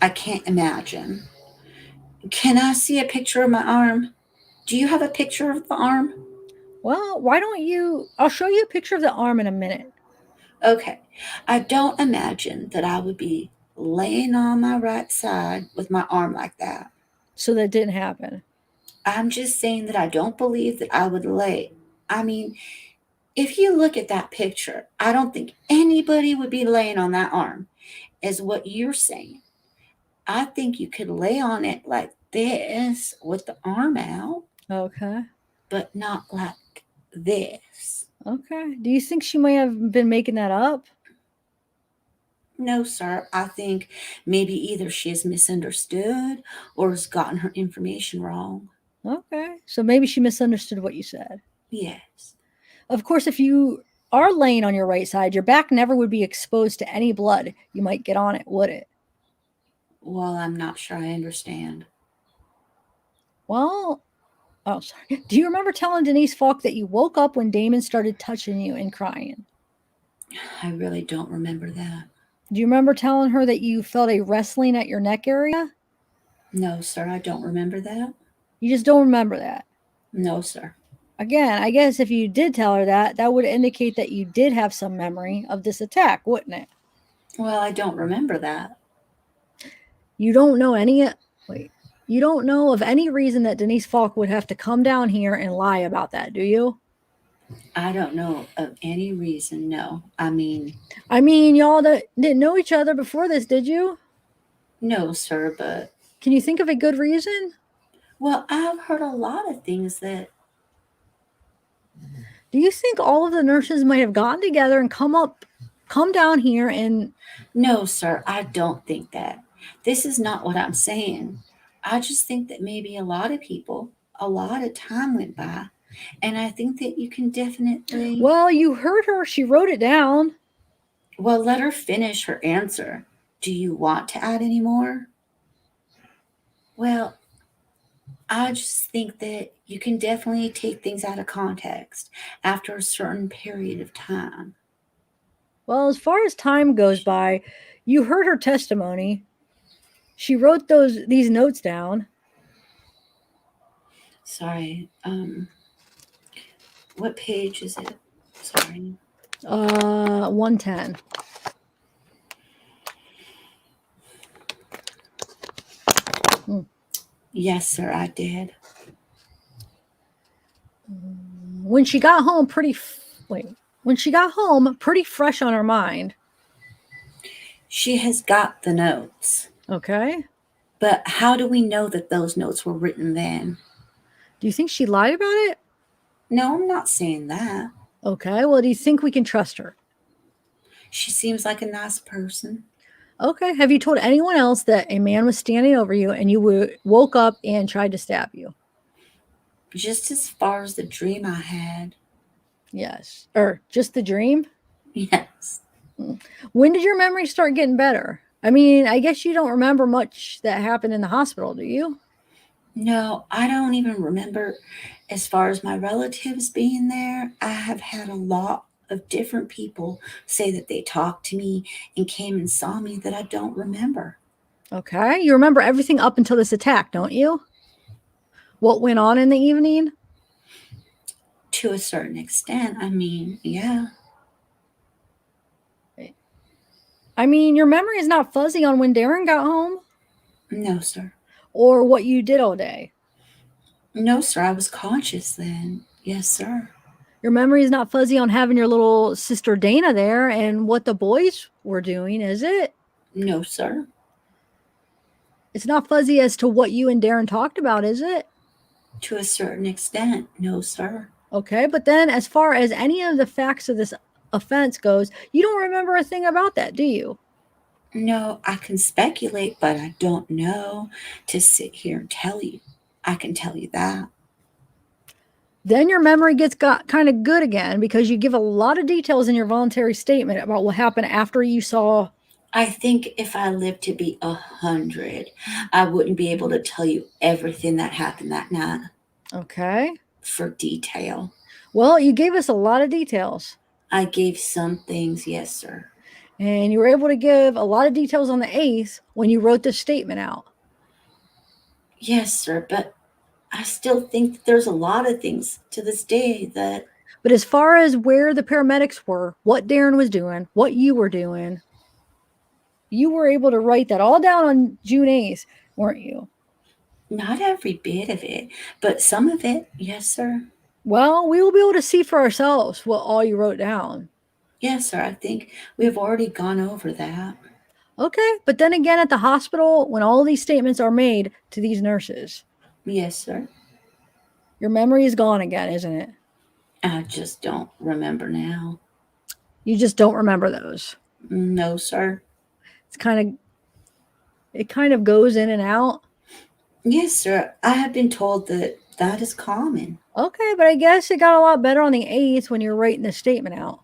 I can't imagine. Can I see a picture of my arm? Do you have a picture of the arm? Well, why don't you? I'll show you a picture of the arm in a minute. Okay. I don't imagine that I would be laying on my right side with my arm like that. So that didn't happen. I'm just saying that I don't believe that I would lay. I mean, if you look at that picture, I don't think anybody would be laying on that arm, is what you're saying. I think you could lay on it like this with the arm out, Okay. but not like this. Okay. Do you think she may have been making that up? No, sir. I think maybe either she has misunderstood or has gotten her information wrong. Okay. So maybe she misunderstood what you said. Yes. Of course, if you are laying on your right side, your back never would be exposed to any blood you might get on it, would it? Well, I'm not sure I understand. Well, oh, sorry. Do you remember telling Denise Falk that you woke up when Damon started touching you and crying? I really don't remember that. Do you remember telling her that you felt a wrestling at your neck area? No, sir. I don't remember that. You just don't remember that. No, sir. Again, I guess if you did tell her that, that would indicate that you did have some memory of this attack, wouldn't it? Well, I don't remember that. You don't know you don't know of any reason that Denise Falk would have to come down here and lie about that, do you? I don't know of any reason. No. Y'all didn't know each other before this, did you? No, sir, but Can you think of a good reason? well, I've heard a lot of things that Do you think all of the nurses might have gotten together and come down here and no, sir, I don't think that. This is not what I'm saying. I just think that maybe a lot of people, a lot of time went by, and I think that you can definitely. well, you heard her, she wrote it down. Well, let her finish her answer. Do you want to add any more? Well, I just think that you can definitely take things out of context after a certain period of time. Well, as far as time goes by, you heard her testimony. She wrote these notes down. Sorry. What page is it? Sorry. 110. Yes, sir, I did. When she got home pretty fresh on her mind. She has got the notes. Okay. But how do we know that those notes were written then? Do you think she lied about it? No, I'm not saying that. Okay. Well, do you think we can trust her? She seems like a nice person. Okay. Have you told anyone else that a man was standing over you and you woke up and tried to stab you? Just as far as the dream I had. Yes. Or just the dream? Yes. When did your memory start getting better? I mean, I guess you don't remember much that happened in the hospital, do you? No, I don't even remember. As far as my relatives being there, I have had a lot of different people say that they talked to me and came and saw me that I don't remember. Okay. You remember everything up until this attack, don't you? What went on in the evening? To a certain extent, yeah. I mean, your memory is not fuzzy on when Darren got home No, sir. or what you did all day. No, sir. I was conscious then. Yes, sir. Your memory is not fuzzy on having your little sister Dana there and what the boys were doing, is it? No, sir. It's not fuzzy as to what you and Darren talked about, is it? To a certain extent, no, sir. Okay, but then as far as any of the facts of this offense goes, you don't remember a thing about that, do you? No, I can speculate, but I don't know to sit here and tell you. I can tell you that. Then your memory got kind of good again because you give a lot of details in your voluntary statement about what happened after you saw I think if I lived to be 100, I wouldn't be able to tell you everything that happened that night Okay. for detail. Well, you gave us a lot of details. I gave some things, yes, sir. And you were able to give a lot of details on the 8th when you wrote this statement out. Yes, sir, but I still think that there's a lot of things to this day that. But as far as where the paramedics were, what Darren was doing, what you were doing, you were able to write that all down on June 8th, weren't you? Not every bit of it, but some of it, yes, sir. Well, we will be able to see for ourselves what all you wrote down. Yes, sir. I think we've already gone over that. Okay, but then again, at the hospital, when all these statements are made to these nurses, Yes, sir. your memory is gone again, isn't it? I just don't remember now. You just don't remember those. No, sir. It kind of goes in and out. Yes, sir. I have been told that that is common. Okay, but I guess it got a lot better on the 8th when you're writing the statement out.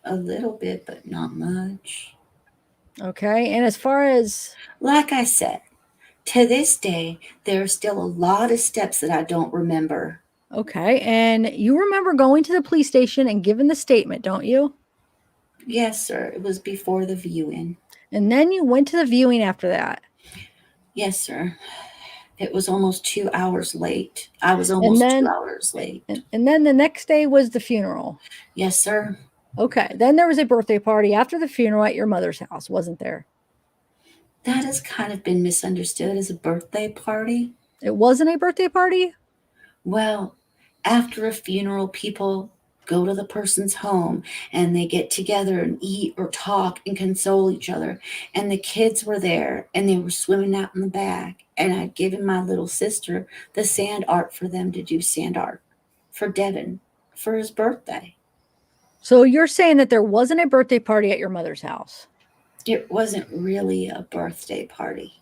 A little bit, but not much. Okay, and as far as. Like I said, to this day, there are still a lot of steps that I don't remember. Okay, and you remember going to the police station and giving the statement, don't you? Yes, sir. It was before the viewing. And then you went to the viewing after that. Yes, sir. It was almost 2 hours late. I was almost 2 hours late. And then the next day was the funeral. Yes, sir. Okay, then there was a birthday party after the funeral at your mother's house, wasn't there? That has kind of been misunderstood as a birthday party. It wasn't a birthday party? Well, after a funeral, people go to the person's home and they get together and eat or talk and console each other. And the kids were there and they were swimming out in the back. And I'd given my little sister the sand art for them to do sand art for Devin for his birthday. So you're saying that there wasn't a birthday party at your mother's house? It wasn't really a birthday party.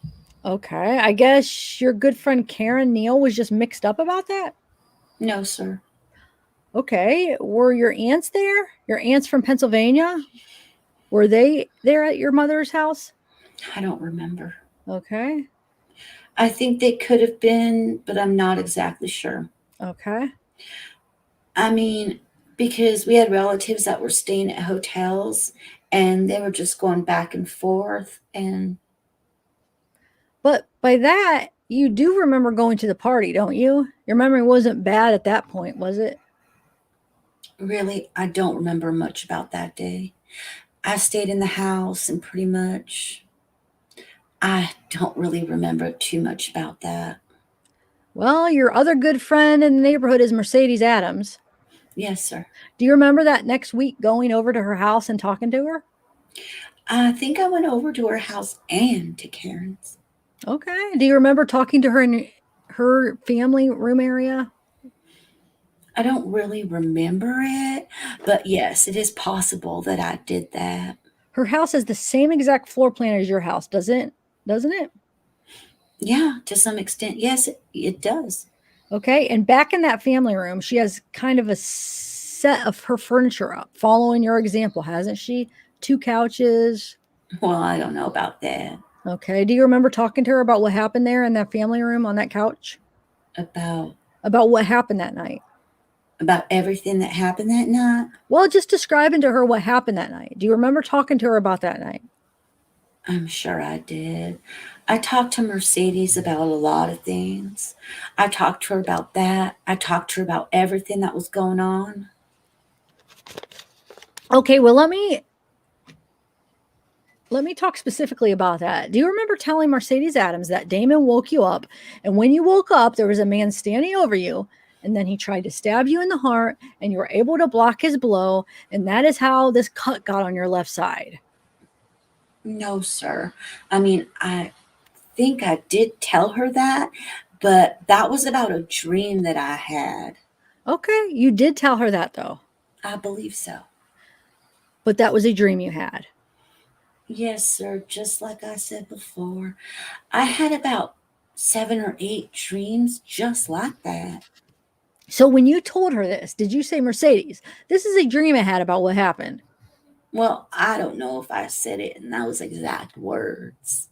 Okay, I guess your good friend Karen Neal was just mixed up about that? No, sir. Okay, were your aunts there? Your aunts from Pennsylvania? Were they there at your mother's house? I don't remember. Okay. I think they could have been, but I'm not exactly sure. Okay. I mean, because we had relatives that were staying at hotels and they were just going back and forth. And But by that, you do remember going to the party, don't you? Your memory wasn't bad at that point, was it? really, I don't remember much about that day. I stayed in the house and pretty much I don't really remember too much about that. Well, your other good friend in the neighborhood is Mercedes Adams. Yes, sir. Do you remember that next week going over to her house and talking to her? I think I went over to her house and to Karen's. Okay. Do you remember talking to her in her family room area? I don't really remember it, but yes, it is possible that I did that. Her house has the same exact floor plan as your house, doesn't it? Yeah, to some extent, yes, it does. Okay. And back in that family room, she has kind of a set of her furniture up, following your example, hasn't she? 2 couches. Well, I don't know about that. Okay. Do you remember talking to her about what happened there in that family room on that couch? About what happened that night? About everything that happened that night? Well, just describing to her what happened that night. Do you remember talking to her about that night? I'm sure I did. I talked to Mercedes about a lot of things. I talked to her about that. I talked to her about everything that was going on. Okay, well, let me talk specifically about that. Do you remember telling Mercedes Adams that Damon woke you up, and when you woke up, there was a man standing over you, and then he tried to stab you in the heart, and you were able to block his blow, and that is how this cut got on your left side? No, sir. I mean, I think I did tell her that, but that was about a dream that I had. Okay, you did tell her that, though. I believe so. But that was a dream you had. Yes, sir. Just like I said before, I had about 7 or 8 dreams just like that. So when you told her this, did you say, Mercedes, this is a dream I had about what happened? Well, I don't know if I said it in those exact words.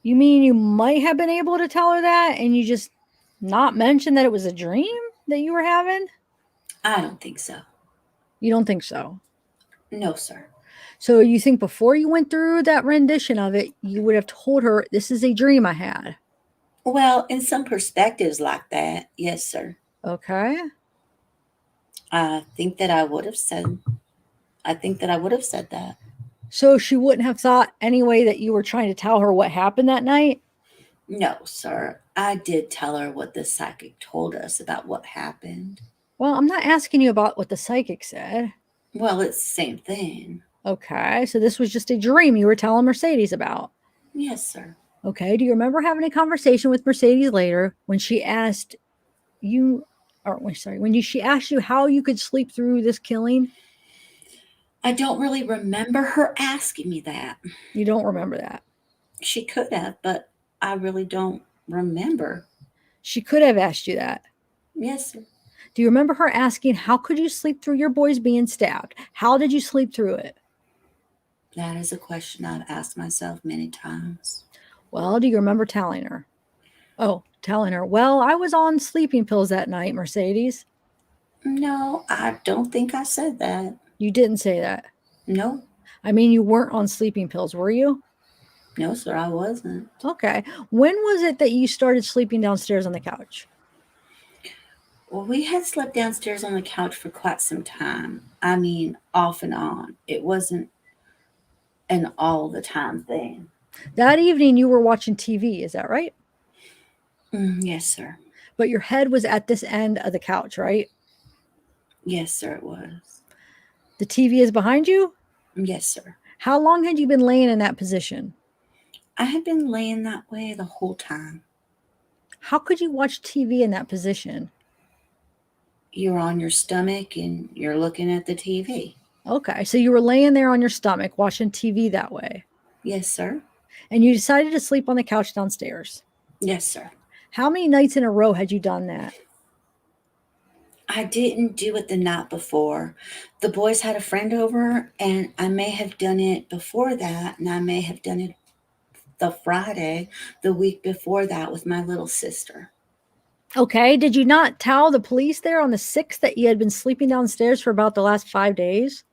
You mean you might have been able to tell her that and you just not mention that it was a dream that you were having? I don't think so. You don't think so? No, sir. So you think before you went through that rendition of it, you would have told her, this is a dream I had? Well, in some perspectives like that, yes, sir. Okay. I think that I would have said that. So she wouldn't have thought anyway that you were trying to tell her what happened that night? No, sir. I did tell her what the psychic told us about what happened. Well, I'm not asking you about what the psychic said. Well, it's the same thing. Okay, so this was just a dream you were telling Mercedes about. Yes, sir. Okay, do you remember having a conversation with Mercedes later when she asked you, she asked you how you could sleep through this killing? I don't really remember her asking me that. You don't remember that? She could have, but I really don't remember. She could have asked you that. Yes, sir. Do you remember her asking, how could you sleep through your boys being stabbed? How did you sleep through it? That is a question I've asked myself many times. Well, do you remember telling her? Oh, telling her, well, I was on sleeping pills that night, Mercedes. No, I don't think I said that. You didn't say that. No. I mean, you weren't on sleeping pills, were you? No, sir, I wasn't. Okay. When was it that you started sleeping downstairs on the couch? Well, we had slept downstairs on the couch for quite some time. I mean, off and on. It wasn't an all the time thing. That evening you were watching TV, is that right? Yes, sir. But your head was at this end of the couch, right? Yes, sir, it was. The TV is behind you? Yes, sir. How long had you been laying in that position? I had been laying that way the whole time. How could you watch TV in that position? You're on your stomach and you're looking at the TV. Okay, so you were laying there on your stomach watching TV that way. Yes, sir. And you decided to sleep on the couch downstairs. Yes, sir. How many nights in a row had you done that? I didn't do it the night before. The boys had a friend over, and I may have done it before that, and I may have done it the Friday, the week before that, with my little sister. Okay, did you not tell the police there on the 6th that you had been sleeping downstairs for about the last 5 days?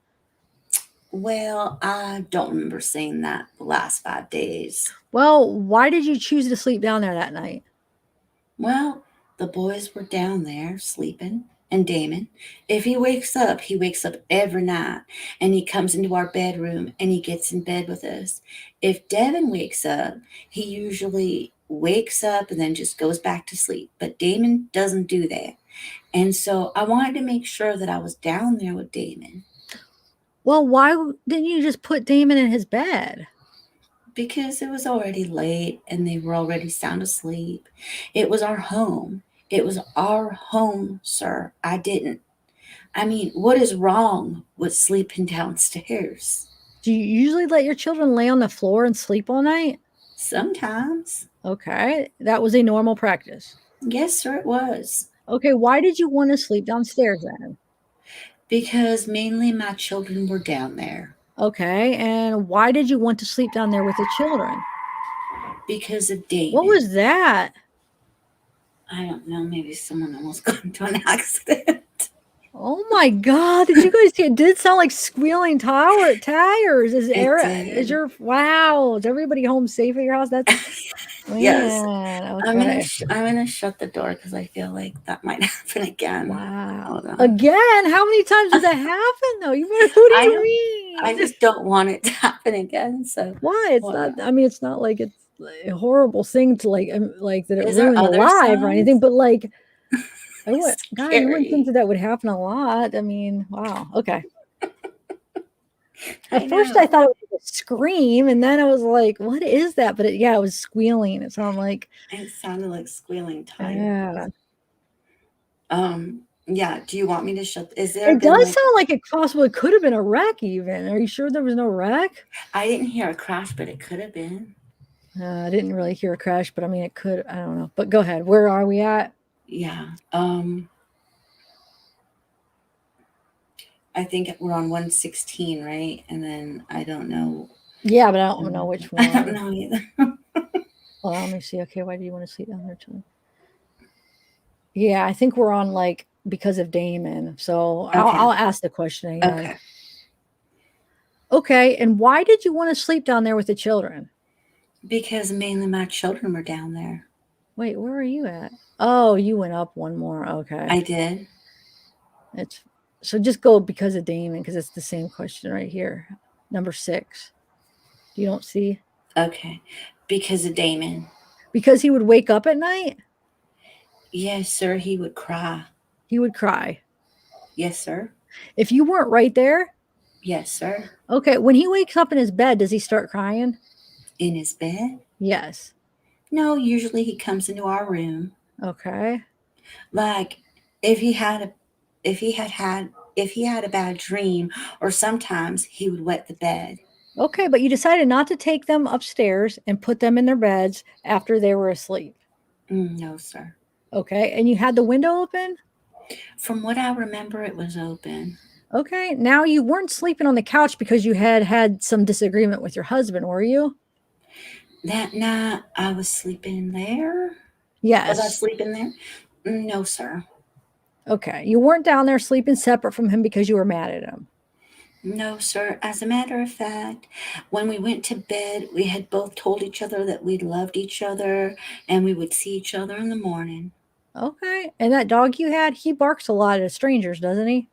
Well, I don't remember saying that the last 5 days. Well, why did you choose to sleep down there that night? Well, the boys were down there sleeping, and Damon, if he wakes up every night, and he comes into our bedroom and he gets in bed with us. If Devin wakes up, he usually wakes up and then just goes back to sleep. But Damon doesn't do that. And so I wanted to make sure that I was down there with Damon. Well, why didn't you just put Damon in his bed? Because it was already late and they were already sound asleep. It was our home. It was our home, sir. I mean, what is wrong with sleeping downstairs? Do you usually let your children lay on the floor and sleep all night? Sometimes. Okay, that was a normal practice. Yes, sir, it was. Okay, why did you want to sleep downstairs then? Because mainly my children were down there. Okay, and why did you want to sleep down there with the children? Because of Damon. What was that? I don't know. Maybe someone almost got into an accident. Oh my God! Did you guys see? It did sound like squealing tires. Is wow? Is everybody home safe at your house? That's Yes. Okay. I'm gonna shut the door because I feel like that might happen again. Wow. Again? How many times does that happen though? What do you mean? I just don't want it to happen again. So why? It's not. I mean, it's not like it's a horrible thing to like that it ruined the live or anything, but like. I wouldn't think that would happen a lot. I mean, wow. Okay. At first, I thought it was a scream, and then I was like, "What is that?" But it was squealing. It sounded like squealing tires. Yeah. Yeah. Do you want me to shut? It does sound like it possibly could have been a wreck. Even, are you sure there was no wreck? I didn't hear a crash, but it could have been. I didn't really hear a crash, but I mean, it could. I don't know. But go ahead. Where are we at? Yeah. I think we're on 116, right? And then I don't know. Yeah, but I don't know which one. I don't know either. Oh, let me see. Okay, why do you want to sleep down there too? Yeah, I think we're on like because of Damon. So Okay. I'll ask the question again. Okay. Okay, and why did you want to sleep down there with the children? Because mainly my children were down there. Wait, where are you at? Oh, you went up one more. Okay. I did. It's so just go because of Damon, because it's the same question right here. Number 6. You don't see? Okay. Because of Damon. Because he would wake up at night? Yes, sir. He would cry. He would cry. Yes, sir. If you weren't right there? Yes, sir. Okay. When he wakes up in his bed, does he start crying? In his bed? Yes. No, usually he comes into our room. Okay. Like if he had a bad dream, or sometimes he would wet the bed. Okay, but you decided not to take them upstairs and put them in their beds after they were asleep. No, sir. Okay, and you had the window open? From what I remember, it was open. Okay, now you weren't sleeping on the couch because you had some disagreement with your husband, were you? That night, I was sleeping there. Yes. Was I sleeping there? No, sir. Okay, you weren't down there sleeping separate from him because you were mad at him. No, sir. As a matter of fact, when we went to bed, we had both told each other that we loved each other and we would see each other in the morning. Okay, and that dog you had, he barks a lot at strangers, doesn't he?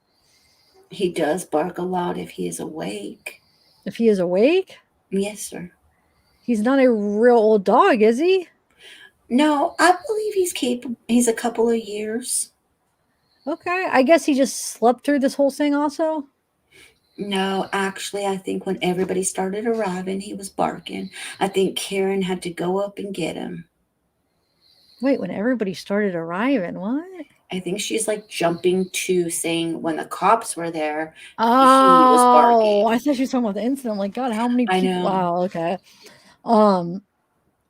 He does bark a lot if he is awake. If he is awake? Yes, sir. He's not a real old dog, is he? No, I believe he's capable. He's a couple of years. Okay, I guess he just slept through this whole thing also? No, actually, I think when everybody started arriving, he was barking. I think Karen had to go up and get him. Wait, when everybody started arriving, what? I think she's like jumping to saying when the cops were there, he was Oh, barking. I thought she was talking about the incident. Like, God, how many I people? know. Wow, okay.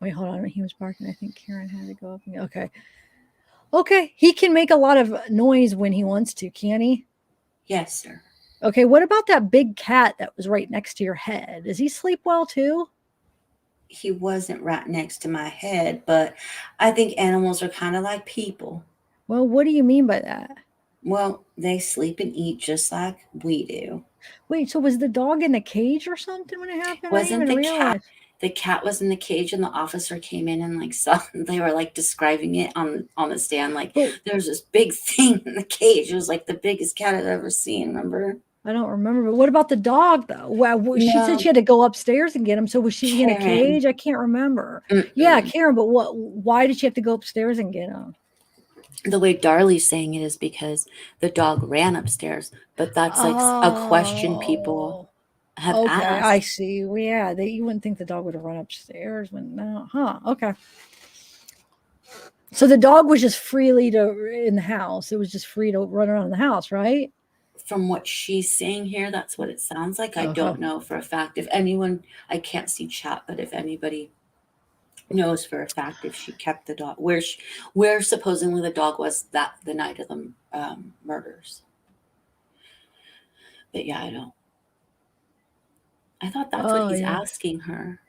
Wait, hold on. He was barking. I think Karen had to go up. Okay. Okay. He can make a lot of noise when he wants to, can he? Yes, sir. Okay. What about that big cat that was right next to your head? Does he sleep well too? He wasn't right next to my head, but I think animals are kind of like people. Well, what do you mean by that? Well, they sleep and eat just like we do. Wait, so was the dog in a cage or something when it happened? Wasn't the cat? The cat was in the cage, and the officer came in and like saw. They were like describing it on the stand. Like there's this big thing in the cage. It was like the biggest cat I'd ever seen. Remember? I don't remember. But what about the dog though? Well, she said she had to go upstairs and get him. So was she in a cage? I can't remember. Yeah, Karen. But why did she have to go upstairs and get him? The way Darlie's saying it is because the dog ran upstairs, but that's like a question people have asked. I see. Well, yeah, you wouldn't think the dog would have run upstairs when no, huh? Okay. So the dog was just freely in the house. It was just free to run around the house, right? From what she's saying here, that's what it sounds like. I don't know for a fact. If anyone, I can't see chat, but if anybody knows for a fact if she kept the dog where supposedly the dog was the night of the murders. But yeah, I thought that's what he's asking her.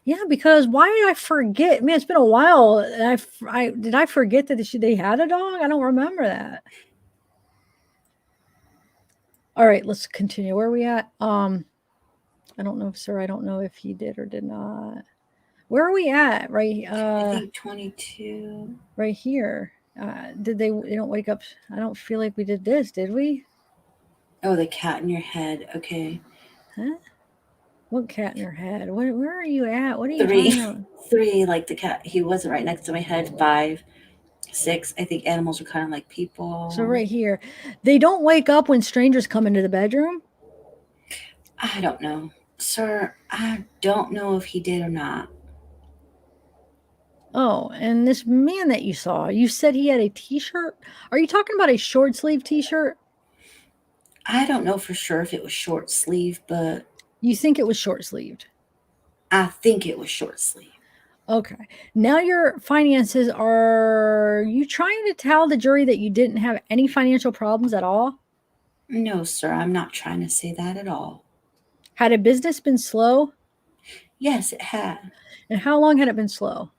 Yeah, because why did I forget? Man, it's been a while. Did I forget that they had a dog? I don't remember that. All right, let's continue. Where are we at? I don't know, sir. I don't know if he did or did not. Where are we at? Right. I think 22. Right here. Did they don't wake up? I don't feel like we did this, did we? Oh, the cat in your head. Okay. Huh? What cat in your head? Where are you at? What are you talking about? 3, like the cat. He wasn't right next to my head. 5, 6. I think animals are kind of like people. So right here, they don't wake up when strangers come into the bedroom? I don't know. Sir, I don't know if he did or not. Oh, and this man that you saw, you said he had a t-shirt? Are you talking about a short sleeve t-shirt? I don't know for sure if it was short sleeve, but... You think it was short sleeved? I think it was short sleeve. Okay. Now your finances, are you trying to tell the jury that you didn't have any financial problems at all? No, sir, I'm not trying to say that at all. Had a business been slow? Yes, it had. And how long had it been slow?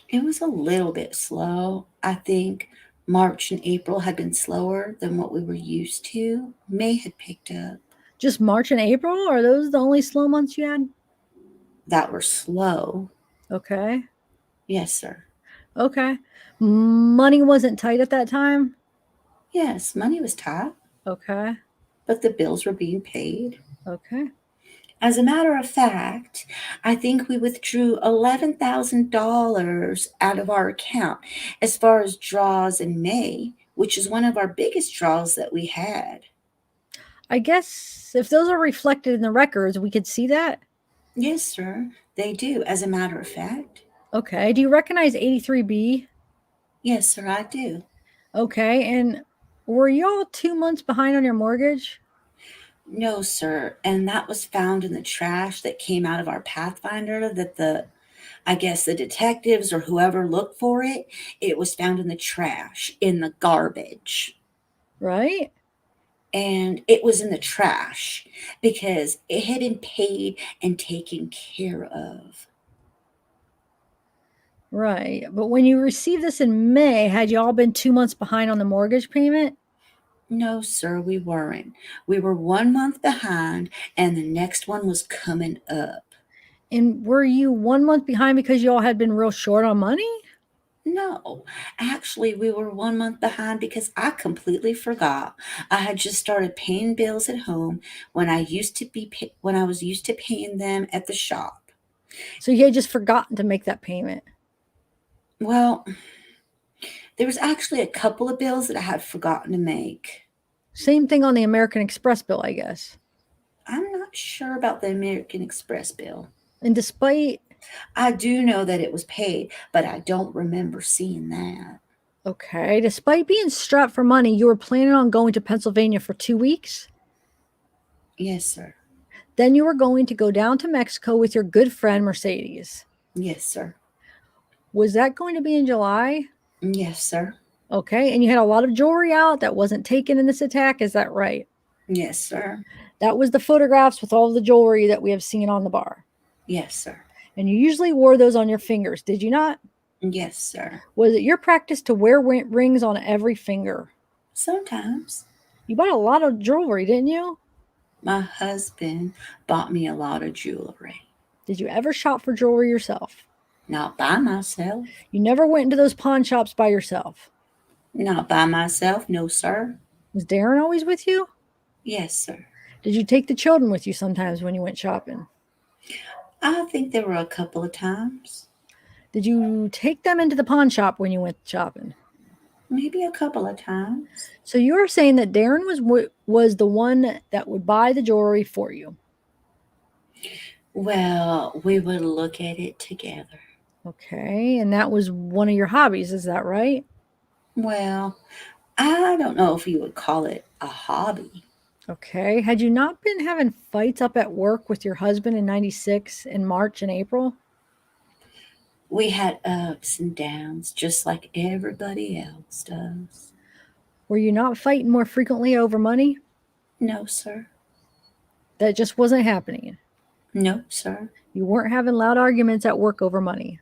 It was a little bit slow. I think March and April had been slower than what we were used to. May had picked up. Just March and April? Are those the only slow months you had? That were slow. Okay. Yes, sir. Okay. Money wasn't tight at that time? Yes, money was tight, Okay. but the bills were being paid. Okay. As a matter of fact, I think we withdrew $11,000 out of our account as far as draws in May, which is one of our biggest draws that we had. I guess if those are reflected in the records, we could see that. Yes, sir, they do, as a matter of fact. Okay. Do you recognize 83B? Yes, sir, I do. Okay. And were y'all 2 months behind on your mortgage? No, sir, and that was found in the trash that came out of our Pathfinder that I guess the detectives or whoever looked for it, it was found in the trash, in the garbage. Right? And it was in the trash because it had been paid and taken care of. Right. But when you received this in May, had y'all been 2 months behind on the mortgage payment? No, sir, we weren't. We were 1 month behind, and the next one was coming up. And were you 1 month behind because y'all had been real short on money? No, actually, we were 1 month behind because I completely forgot. I had just started paying bills at home when I was used to paying them at the shop. So you had just forgotten to make that payment. Well, there was actually a couple of bills that I had forgotten to make. Same thing on the American Express bill, I guess. I'm not sure about the American Express bill. And despite, I do know that it was paid, but I don't remember seeing that. okay, despite being strapped for money, you were planning on going to Pennsylvania for 2 weeks. Yes, sir. Then you were going to go down to Mexico with your good friend Mercedes. Yes, sir. Was that going to be in July? Yes, sir. Okay. And you had a lot of jewelry out that wasn't taken in this attack. Is that right? Yes, sir. That was the photographs with all the jewelry that we have seen on the bar. Yes, sir. And you usually wore those on your fingers, did you not? Yes, sir. Was it your practice to wear rings on every finger? Sometimes. You bought a lot of jewelry, didn't you? My husband bought me a lot of jewelry. Did you ever shop for jewelry yourself? Not by myself. You never went into those pawn shops by yourself. Not by myself, no, sir. Was Darren always with you? Yes, sir. Did you take the children with you sometimes when you went shopping? I think there were a couple of times. Did you take them into the pawn shop when you went shopping? Maybe a couple of times. So you are saying that Darren was the one that would buy the jewelry for you. Well, we would look at it together. Okay, and that was one of your hobbies, is that right? Well, I don't know if you would call it a hobby. Okay. Had you not been having fights up at work with your husband in 96 in March and April? We had ups and downs just like everybody else does. Were you not fighting more frequently over money? No, sir. That just wasn't happening. No, sir. You weren't having loud arguments at work over money.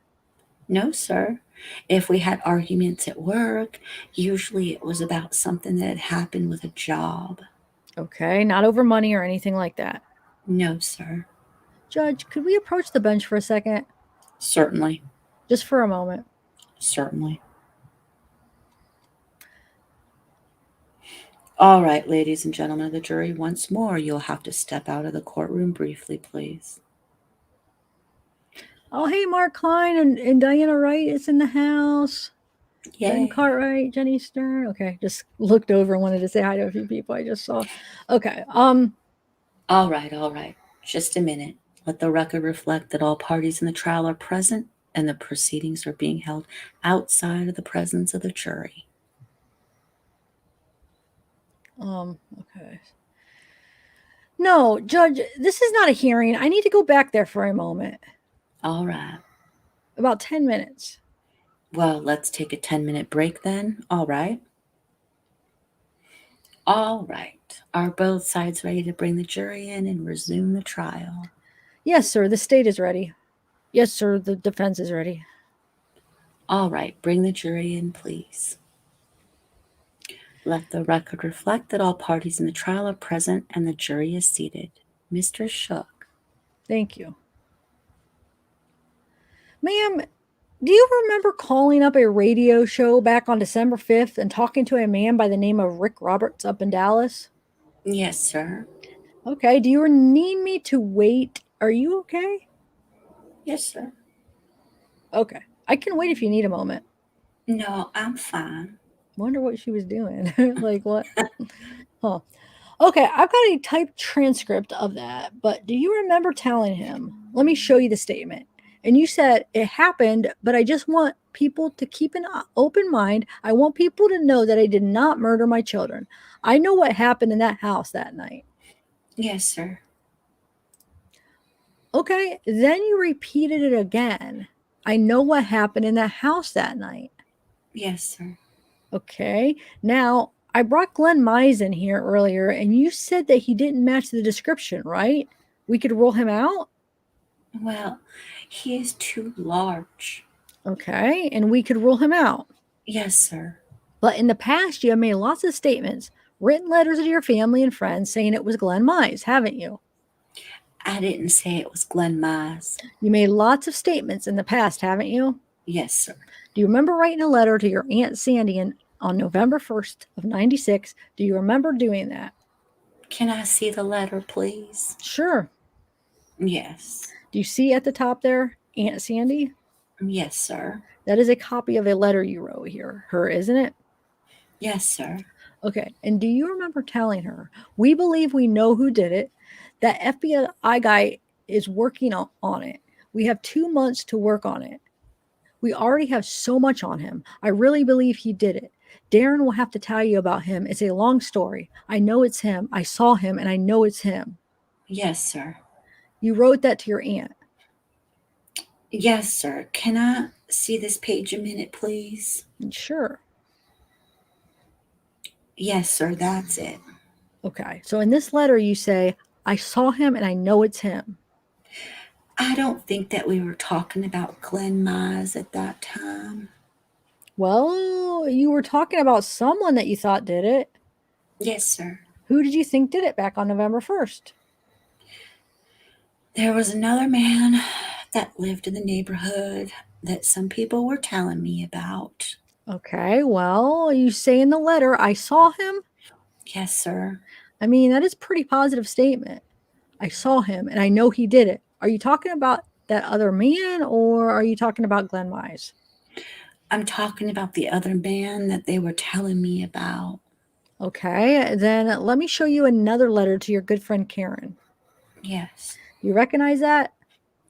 No, sir. If we had arguments at work, usually it was about something that had happened with a job. Okay, not over money or anything like that. No, sir. Judge, could we approach the bench for a second? Certainly. Just for a moment. Certainly. All right, ladies and gentlemen of the jury, once more, you'll have to step out of the courtroom briefly, please. Oh, hey, Mark Klein and Diana Wright is in the house. Ben Yay. Cartwright, Jenny Stern. Okay, just looked over and wanted to say hi to a few people I just saw. Okay. All right. Just a minute. Let the record reflect that all parties in the trial are present and the proceedings are being held outside of the presence of the jury. Okay. No, Judge, this is not a hearing. I need to go back there for a moment. All right. About 10 minutes. Well, let's take a 10-minute break then. All right. All right. Are both sides ready to bring the jury in and resume the trial? Yes, sir. The state is ready. Yes, sir. The defense is ready. All right. Bring the jury in, please. Let the record reflect that all parties in the trial are present and the jury is seated. Mr. Shook. Thank you. Ma'am, do you remember calling up a radio show back on December 5th and talking to a man by the name of Rick Roberts up in Dallas? Yes, sir. Okay. Do you need me to wait? Are you okay? Yes, sir. Okay. I can wait if you need a moment. No, I'm fine. Wonder what she was doing. Like what? Huh. Okay, I've got a typed transcript of that, but do you remember telling him, let me show you the statement? And you said, it happened, but I just want people to keep an open mind. I want people to know that I did not murder my children. I know what happened in that house that night. Yes, sir. Okay, then you repeated it again. I know what happened in that house that night. Yes, sir. Okay, now I brought Glenn Mize in here earlier, and you said that he didn't match the description, right? We could rule him out? Well, he is too large. Okay, and we could rule him out. Yes, sir. But in the past, you have made lots of statements, written letters to your family and friends saying it was Glenn Mize, haven't you? I didn't say it was Glenn Mize. You made lots of statements in the past, haven't you? Yes, sir. Do you remember writing a letter to your Aunt Sandy on November 1st of 96? Do you remember doing that? Can I see the letter, please? Sure. Yes. Do you see at the top there, Aunt Sandy? Yes, sir. That is a copy of a letter you wrote her, isn't it? Yes, sir. Okay, and do you remember telling her, we believe we know who did it, that FBI guy is working on it. We have 2 months to work on it. We already have so much on him. I really believe he did it. Darren will have to tell you about him. It's a long story. I know it's him. I saw him and I know it's him. Yes, sir. You wrote that to your aunt. Yes, sir. Can I see this page a minute, please? Sure. Yes, sir. That's it. Okay. So in this letter, you say, I saw him and I know it's him. I don't think that we were talking about Glenn Mize at that time. Well, you were talking about someone that you thought did it. Yes, sir. Who did you think did it back on November 1st? There was another man that lived in the neighborhood that some people were telling me about. Okay, well, you say in the letter, I saw him. Yes, sir. I mean, that is a pretty positive statement. I saw him and I know he did it. Are you talking about that other man or are you talking about Glenn Mize? I'm talking about the other man that they were telling me about. Okay, then let me show you another letter to your good friend Karen. Yes. You recognize that?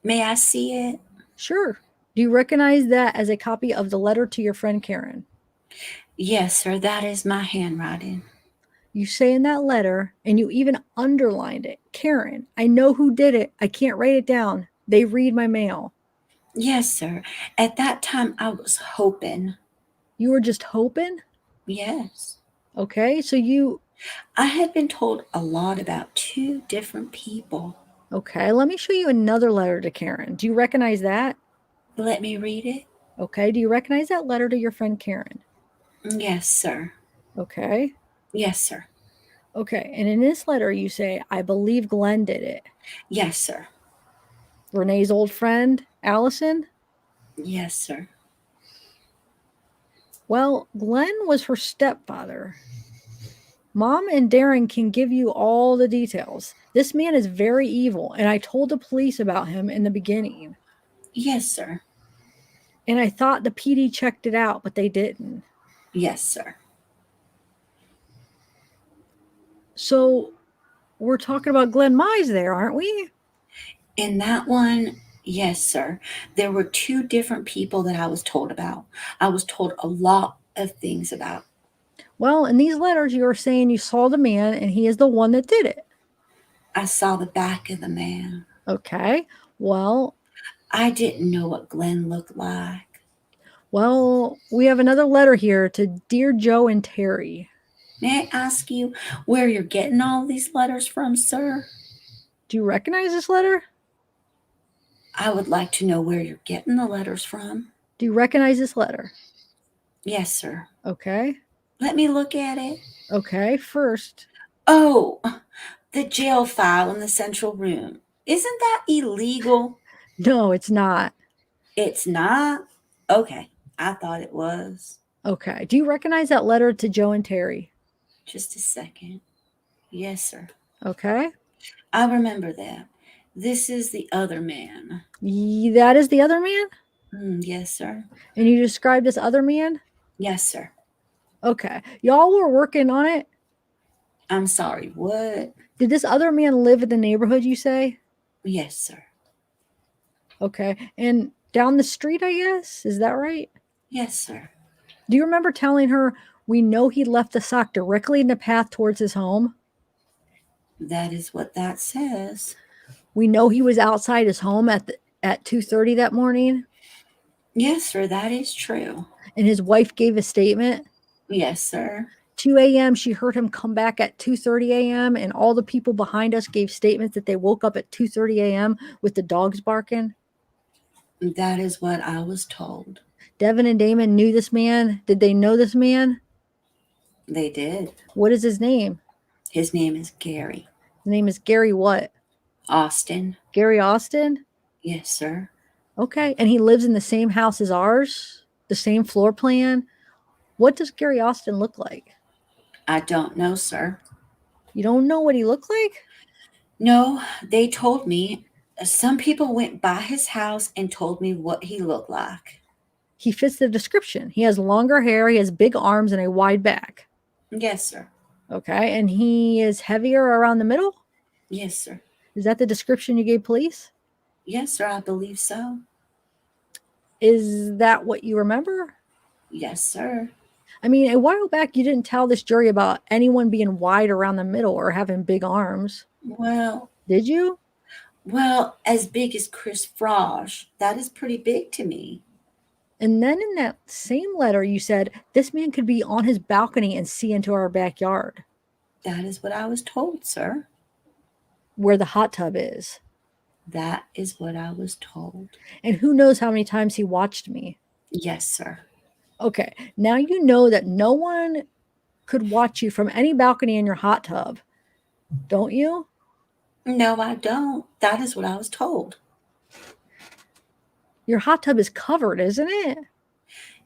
May I see it? Sure. Do you recognize that as a copy of the letter to your friend Karen? Yes, sir. That is my handwriting. You say in that letter, and you even underlined it, Karen, I know who did it. I can't write it down. They read my mail. Yes, sir. At that time, I was hoping. You were just hoping? Yes. Okay, so you. I had been told a lot about 2 different people. Okay, let me show you another letter to Karen. Do you recognize that? Let me read it. Okay, do you recognize that letter to your friend Karen? Yes, sir. Okay. Yes, sir. Okay, and in this letter you say, I believe Glenn did it. Yes, sir. Renee's old friend, Allison? Yes, sir. Well, Glenn was her stepfather. Mom and Darren can give you all the details. This man is very evil, and I told the police about him in the beginning. Yes, sir. And I thought the PD checked it out, but they didn't. Yes, sir. So we're talking about Glenn Mize there, aren't we? In that one, yes, sir. There were 2 different people that I was told about. I was told a lot of things about. Well, in these letters, you are saying you saw the man and he is the one that did it. I saw the back of the man. Okay. Well, I didn't know what Glenn looked like. we have another letter here to Dear Joe and Terry. May I ask you where you're getting all these letters from, sir? Do you recognize this letter? I would like to know where you're getting the letters from. Do you recognize this letter? Yes, sir. Okay. Let me look at it. Okay. First, Oh, the jail file in the central room. Isn't that illegal? no, it's not. It's not? Okay. I thought it was. Okay. Do you recognize that letter to Joe and Terry? Just a second. Yes, sir. Okay. I remember that. This is the other man. That is the other man? Yes, sir. And you described this other man? Yes, sir. Okay. Y'all were working on it? I'm sorry, what? Did this other man live in the neighborhood, you say? Yes, sir. Okay. And down the street, I guess? Is that right? Yes, sir. Do you remember telling her, we know he left the sock directly in the path towards his home? That is what that says. We know he was outside his home at 2:30 that morning, Yes, sir, that is true. and his wife gave a statement. Yes, sir. 2 a.m., she heard him come back at 2:30 a.m., and all the people behind us gave statements that they woke up at 2:30 a.m. with the dogs barking. That is what I was told. Devin and Damon knew this man. Did they know this man? They did. What is his name? His name is Gary. His name is Gary what? Austin. Gary Austin? Yes, sir. Okay. And he lives in the same house as ours? The same floor plan? What does Gary Austin look like? I don't know, sir. You don't know what he looked like? No, they told me. Some people went by his house and told me what he looked like. He fits the description. He has longer hair, he has big arms, and a wide back. Yes, sir. Okay. And he is heavier around the middle? Yes, sir. Is that the description you gave police? Yes, sir, I believe so. Is that what you remember? Yes, sir. I mean, a while back, you didn't tell this jury about anyone being wide around the middle or having big arms. Well, Did you? as big as Chris Frosh. That is pretty big to me. And then in that same letter, you said this man could be on his balcony and see into our backyard That is what I was told, sir. where the hot tub is. That is what I was told. And who knows how many times he watched me. Yes, sir. Okay, now you know that no one could watch you from any balcony in your hot tub, don't you? No, I don't. That is what I was told. Your hot tub is covered, isn't it?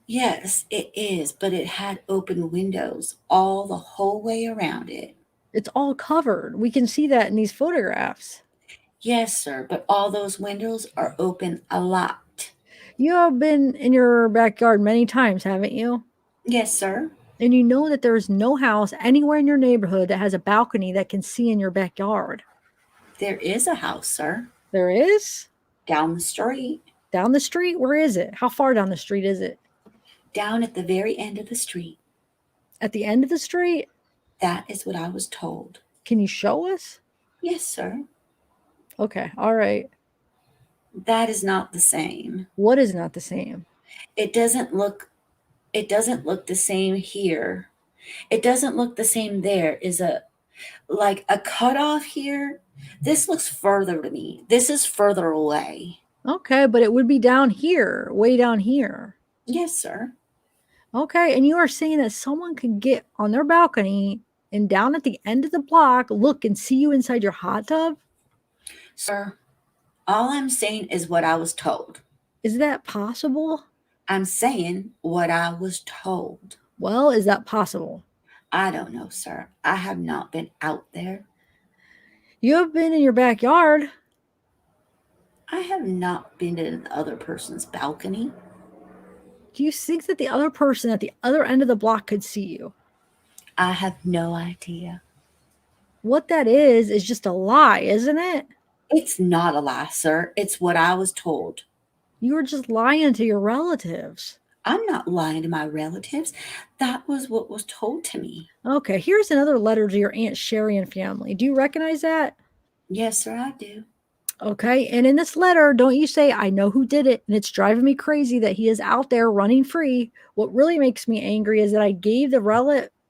Yes, it is, but it had open windows all the whole way around it. It's all covered. We can see that in these photographs. Yes, sir, but all those windows are open a lot. You have been in your backyard many times, haven't you? Yes, sir. And you know that there is no house anywhere in your neighborhood that has a balcony that can see in your backyard. There is a house, sir. There is? Down the street. Down the street? Where is it? How far down the street is it? Down at the very end of the street. At the end of the street? That is what I was told. Can you show us? Yes, sir. Okay, all right. That is not the same. What is not the same? It doesn't look the same here. It doesn't look the same there. Is a cutoff here. This looks further to me. This is further away. Okay, but it would be down here, way down here. Yes, sir. Okay, and you are saying that someone could get on their balcony and down at the end of the block, look and see you inside your hot tub? Sir, all I'm saying is what I was told. Is that possible? I'm saying what I was told. Well, is that possible? I don't know, sir. I have not been out there. You have been in your backyard. I have not been to the other person's balcony. Do you think that the other person at the other end of the block could see you? I have no idea. What that is just a lie, isn't it? It's not a lie, sir. It's what I was told. You were just lying to your relatives. I'm not lying to my relatives. That was what was told to me. Okay, here's another letter to your Aunt Sherry and family. Do you recognize that? Yes, sir, I do. Okay, and in this letter, don't you say, I know who did it, and it's driving me crazy that he is out there running free. What really makes me angry is that I gave the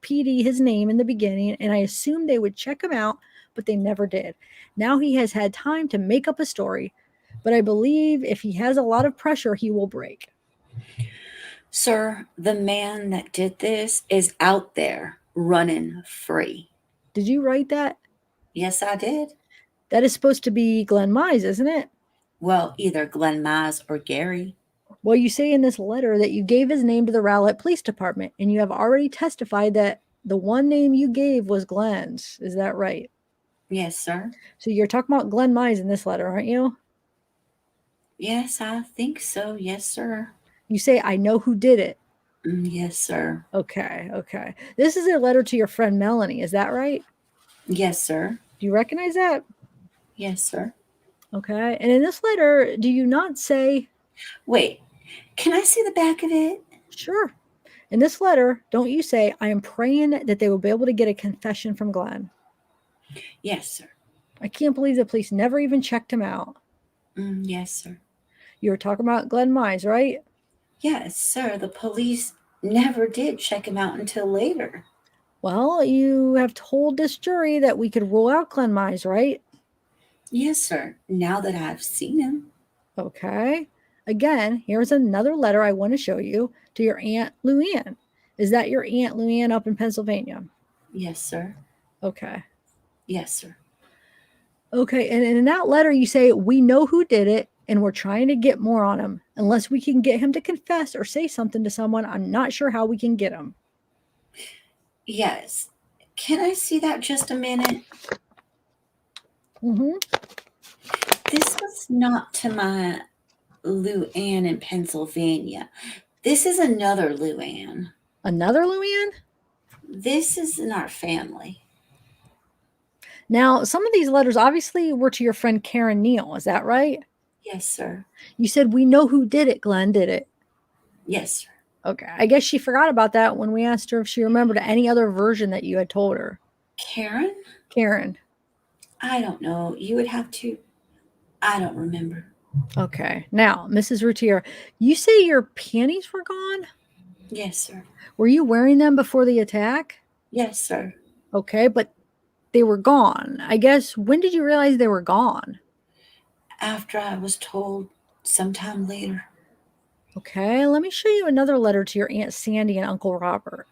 PD his name in the beginning, and I assumed they would check him out, but they never did. Now he has had time to make up a story, but I believe if he has a lot of pressure, he will break. Sir, the man that did this is out there running free. Did you write that? Yes, I did. That is supposed to be Glenn Mize, isn't it? Well, either Glenn Mize or Gary. Well, you say in this letter that you gave his name to the Rowlett Police Department, and you have already testified that the one name you gave was Glenn's. Is that right? Yes, sir. So you're talking about Glenn Mize in this letter, aren't you? Yes, I think so. Yes, sir. You say, I know who did it. Yes, sir. Okay. This is a letter to your friend Melanie. Is that right? Yes, sir. Do you recognize that? Yes, sir. Okay. And in this letter, do you not say... Wait, can I see the back of it? Sure. In this letter, don't you say, I am praying that they will be able to get a confession from Glenn? Yes, sir. I can't believe the police never even checked him out. Yes, sir. You were talking about Glenn Mize, right? Yes, sir. The police never did check him out until later. Well, you have told this jury that we could rule out Glenn Mize, right? Yes, sir. Now that I've seen him. Okay. Again, here's another letter I want to show you to your Aunt Luann. Is that your Aunt Luann up in Pennsylvania? Yes, sir. Okay. Yes, sir. Okay. And in that letter, you say, we know who did it, and we're trying to get more on him. Unless we can get him to confess or say something to someone, I'm not sure how we can get him. Yes. Can I see that just a minute? Mm-hmm. This was not to my Luann in Pennsylvania. This is another Luann. Another Luann? This is in our family. Now, some of these letters obviously were to your friend Karen Neal. Is that right? Yes, sir. You said, we know who did it. Glenn did it. Yes, sir. Okay. I guess she forgot about that when we asked her if she remembered any other version that you had told her. Karen? Karen. I don't know. You would have to. I don't remember. Okay. Now, Mrs. Routier, you say your panties were gone? Yes, sir. Were you wearing them before the attack? Yes, sir. Okay, but they were gone. I guess, when did you realize they were gone? After I was told sometime later. Okay, let me show you another letter to your Aunt Sandy and Uncle Robert.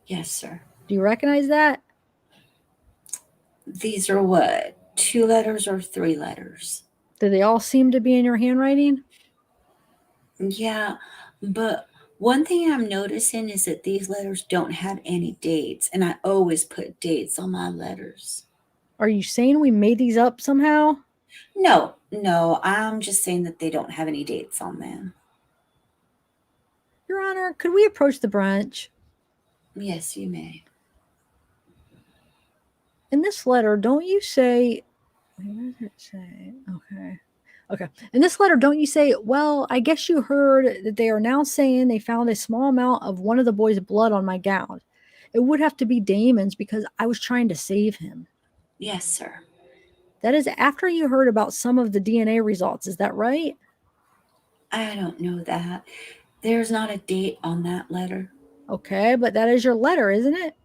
Yes, sir. Do you recognize that? These are what? 2 letters or 3 letters? Do they all seem to be in your handwriting? Yeah, but one thing I'm noticing is that these letters don't have any dates, and I always put dates on my letters. Are you saying we made these up somehow? No, I'm just saying that they don't have any dates on them. Your Honor, could we approach the branch? Yes, you may. In this letter, don't you say... Wait, what does it say? Okay. In this letter, don't you say, well, I guess you heard that they are now saying they found a small amount of one of the boys' blood on my gown. It would have to be Damon's because I was trying to save him. Yes, sir. That is after you heard about some of the DNA results. Is that right? I don't know that. There's not a date on that letter. Okay, but that is your letter, isn't it?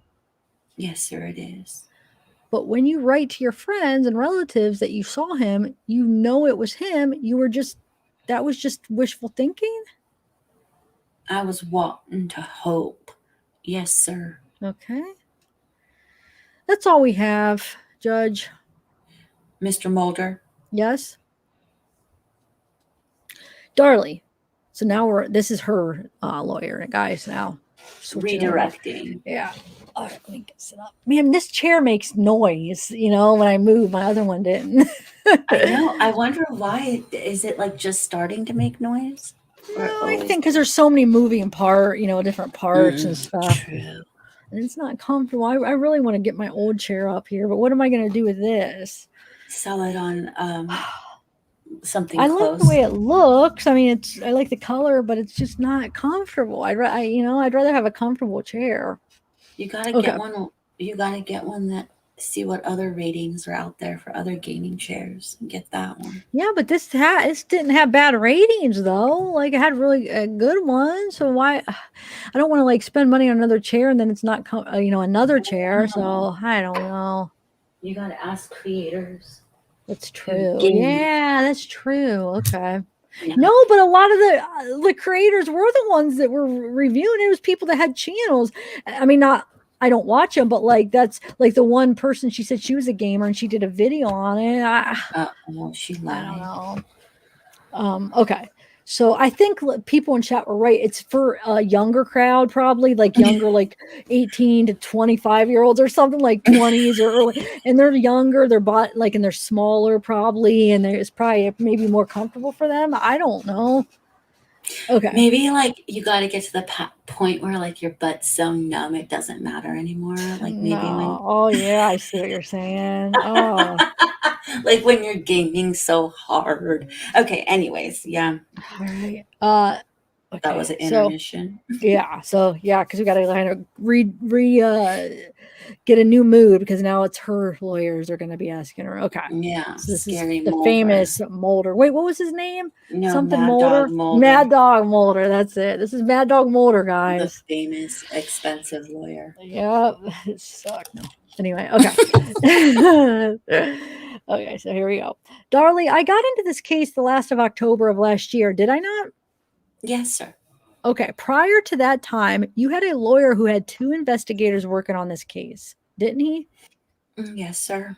Yes, sir, it is. But when you write to your friends and relatives that you saw him, you know it was him. That was just wishful thinking? I was wanting to hope. Yes, sir. Okay. That's all we have, Judge. Mr. Mulder? Yes? Darlie. So now this is her lawyer, guys, now. Redirecting. Yeah. All right, let me get set up. Man, this chair makes noise, when I move. My other one didn't. I know. I wonder why. Is it like just starting to make noise? No, I think because there's so many moving different parts and stuff. True. And it's not comfortable. I really want to get my old chair up here, but what am I going to do with this? Sell it on something I close. like the way it looks. I mean, I like the color, but it's just not comfortable. I'd rather have a comfortable chair. You gotta get one. You gotta get one that see what other ratings are out there for other gaming chairs and get that one. Yeah, but this didn't have bad ratings though. Like it had really a good one. So why? I don't want to like spend money on another chair and then it's not another chair. So I don't know. You gotta ask creators. That's true. Game. Yeah, that's true. Okay. Yeah. No, but a lot of the creators were the ones that were reviewing. It was people that had channels. I mean, not I don't watch them, but like that's like the one person, she said she was a gamer and she did a video on it. She lied. I don't know. Okay. So I think people in chat were right. It's for a younger crowd, probably like younger, like 18 to 25-year-olds or something, like 20s or early. And they're younger, they're bought like, and they're smaller probably. And it's probably maybe more comfortable for them. I don't know. Okay. Maybe like you got to get to the point where like your butt's so numb it doesn't matter anymore. Like maybe when. Oh yeah, I see what you're saying. Oh. Like when you're gaming so hard. Okay. Anyways, yeah. All right. Okay, that was an intermission. So because we got to kind of get a new mood because now it's her lawyers are going to be asking her. Okay. Yeah. So this scary is the Mulder. Famous Mulder. Wait, what was his name? No, something Mad Mulder? Dog Mulder. Mad Dog Mulder. That's it. This is Mad Dog Mulder, guys. The famous expensive lawyer. Yeah, it sucked. No. Anyway, okay. Okay, so here we go. Darlie, I got into this case the last of October of last year. Did I not? Yes, sir. Okay. Prior to that time, you had a lawyer who had 2 investigators working on this case, didn't he? Yes, sir.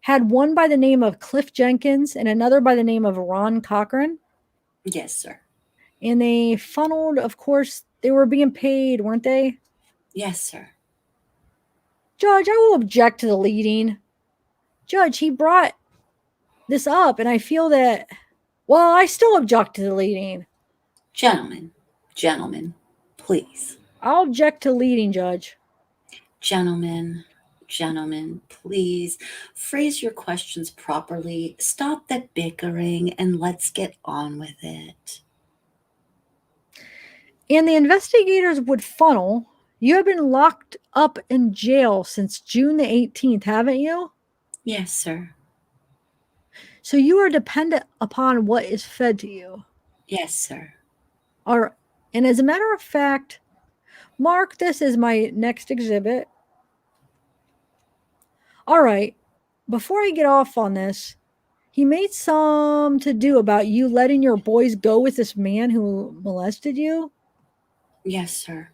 Had one by the name of Cliff Jenkins and another by the name of Ron Cochran? Yes, sir. And they funneled, of course, they were being paid, weren't they? Yes, sir. Judge, I will object to the leading. Judge, he brought this up, and I feel that, well, I still object to the leading. Gentlemen, please. I'll object to leading, Judge. Gentlemen, please phrase your questions properly. Stop the bickering and let's get on with it. And the investigators would funnel. You have been locked up in jail since June the 18th, haven't you? Yes, sir. So you are dependent upon what is fed to you. Yes, sir. All right. And as a matter of fact, mark this as my next exhibit. All right. Before I get off on this, he made some to do about you letting your boys go with this man who molested you. Yes, sir.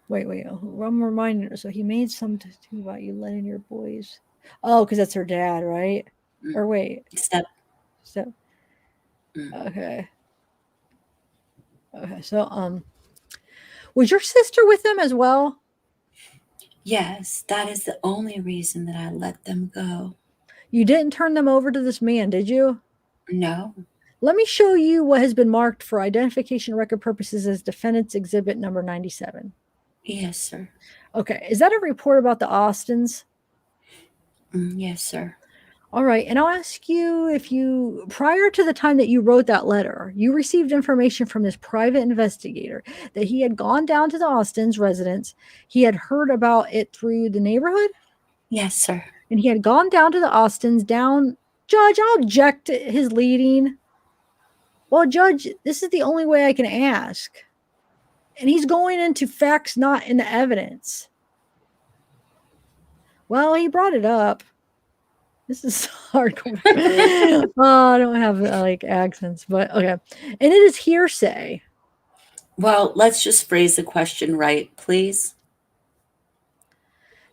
Wait. I'm reminding her. So he made some to do about you letting your boys. Oh, because that's her dad, right? Or wait. Step. Okay. So, was your sister with them as well? Yes, that is the only reason that I let them go. You didn't turn them over to this man, did you? No. Let me show you what has been marked for identification record purposes as defendant's exhibit number 97. Yes, sir. Okay. Is that a report about the Austins? Yes, sir. All right. And I'll ask you if you, prior to the time that you wrote that letter, you received information from this private investigator that he had gone down to the Austins' residence. He had heard about it through the neighborhood? Yes, sir. And he had gone down to the Austins Judge, I'll object to his leading. Well, Judge, this is the only way I can ask. And he's going into facts not in the evidence. Well, he brought it up. This is hardcore. I don't have like accents, but okay. And it is hearsay. Well, let's just phrase the question right, please.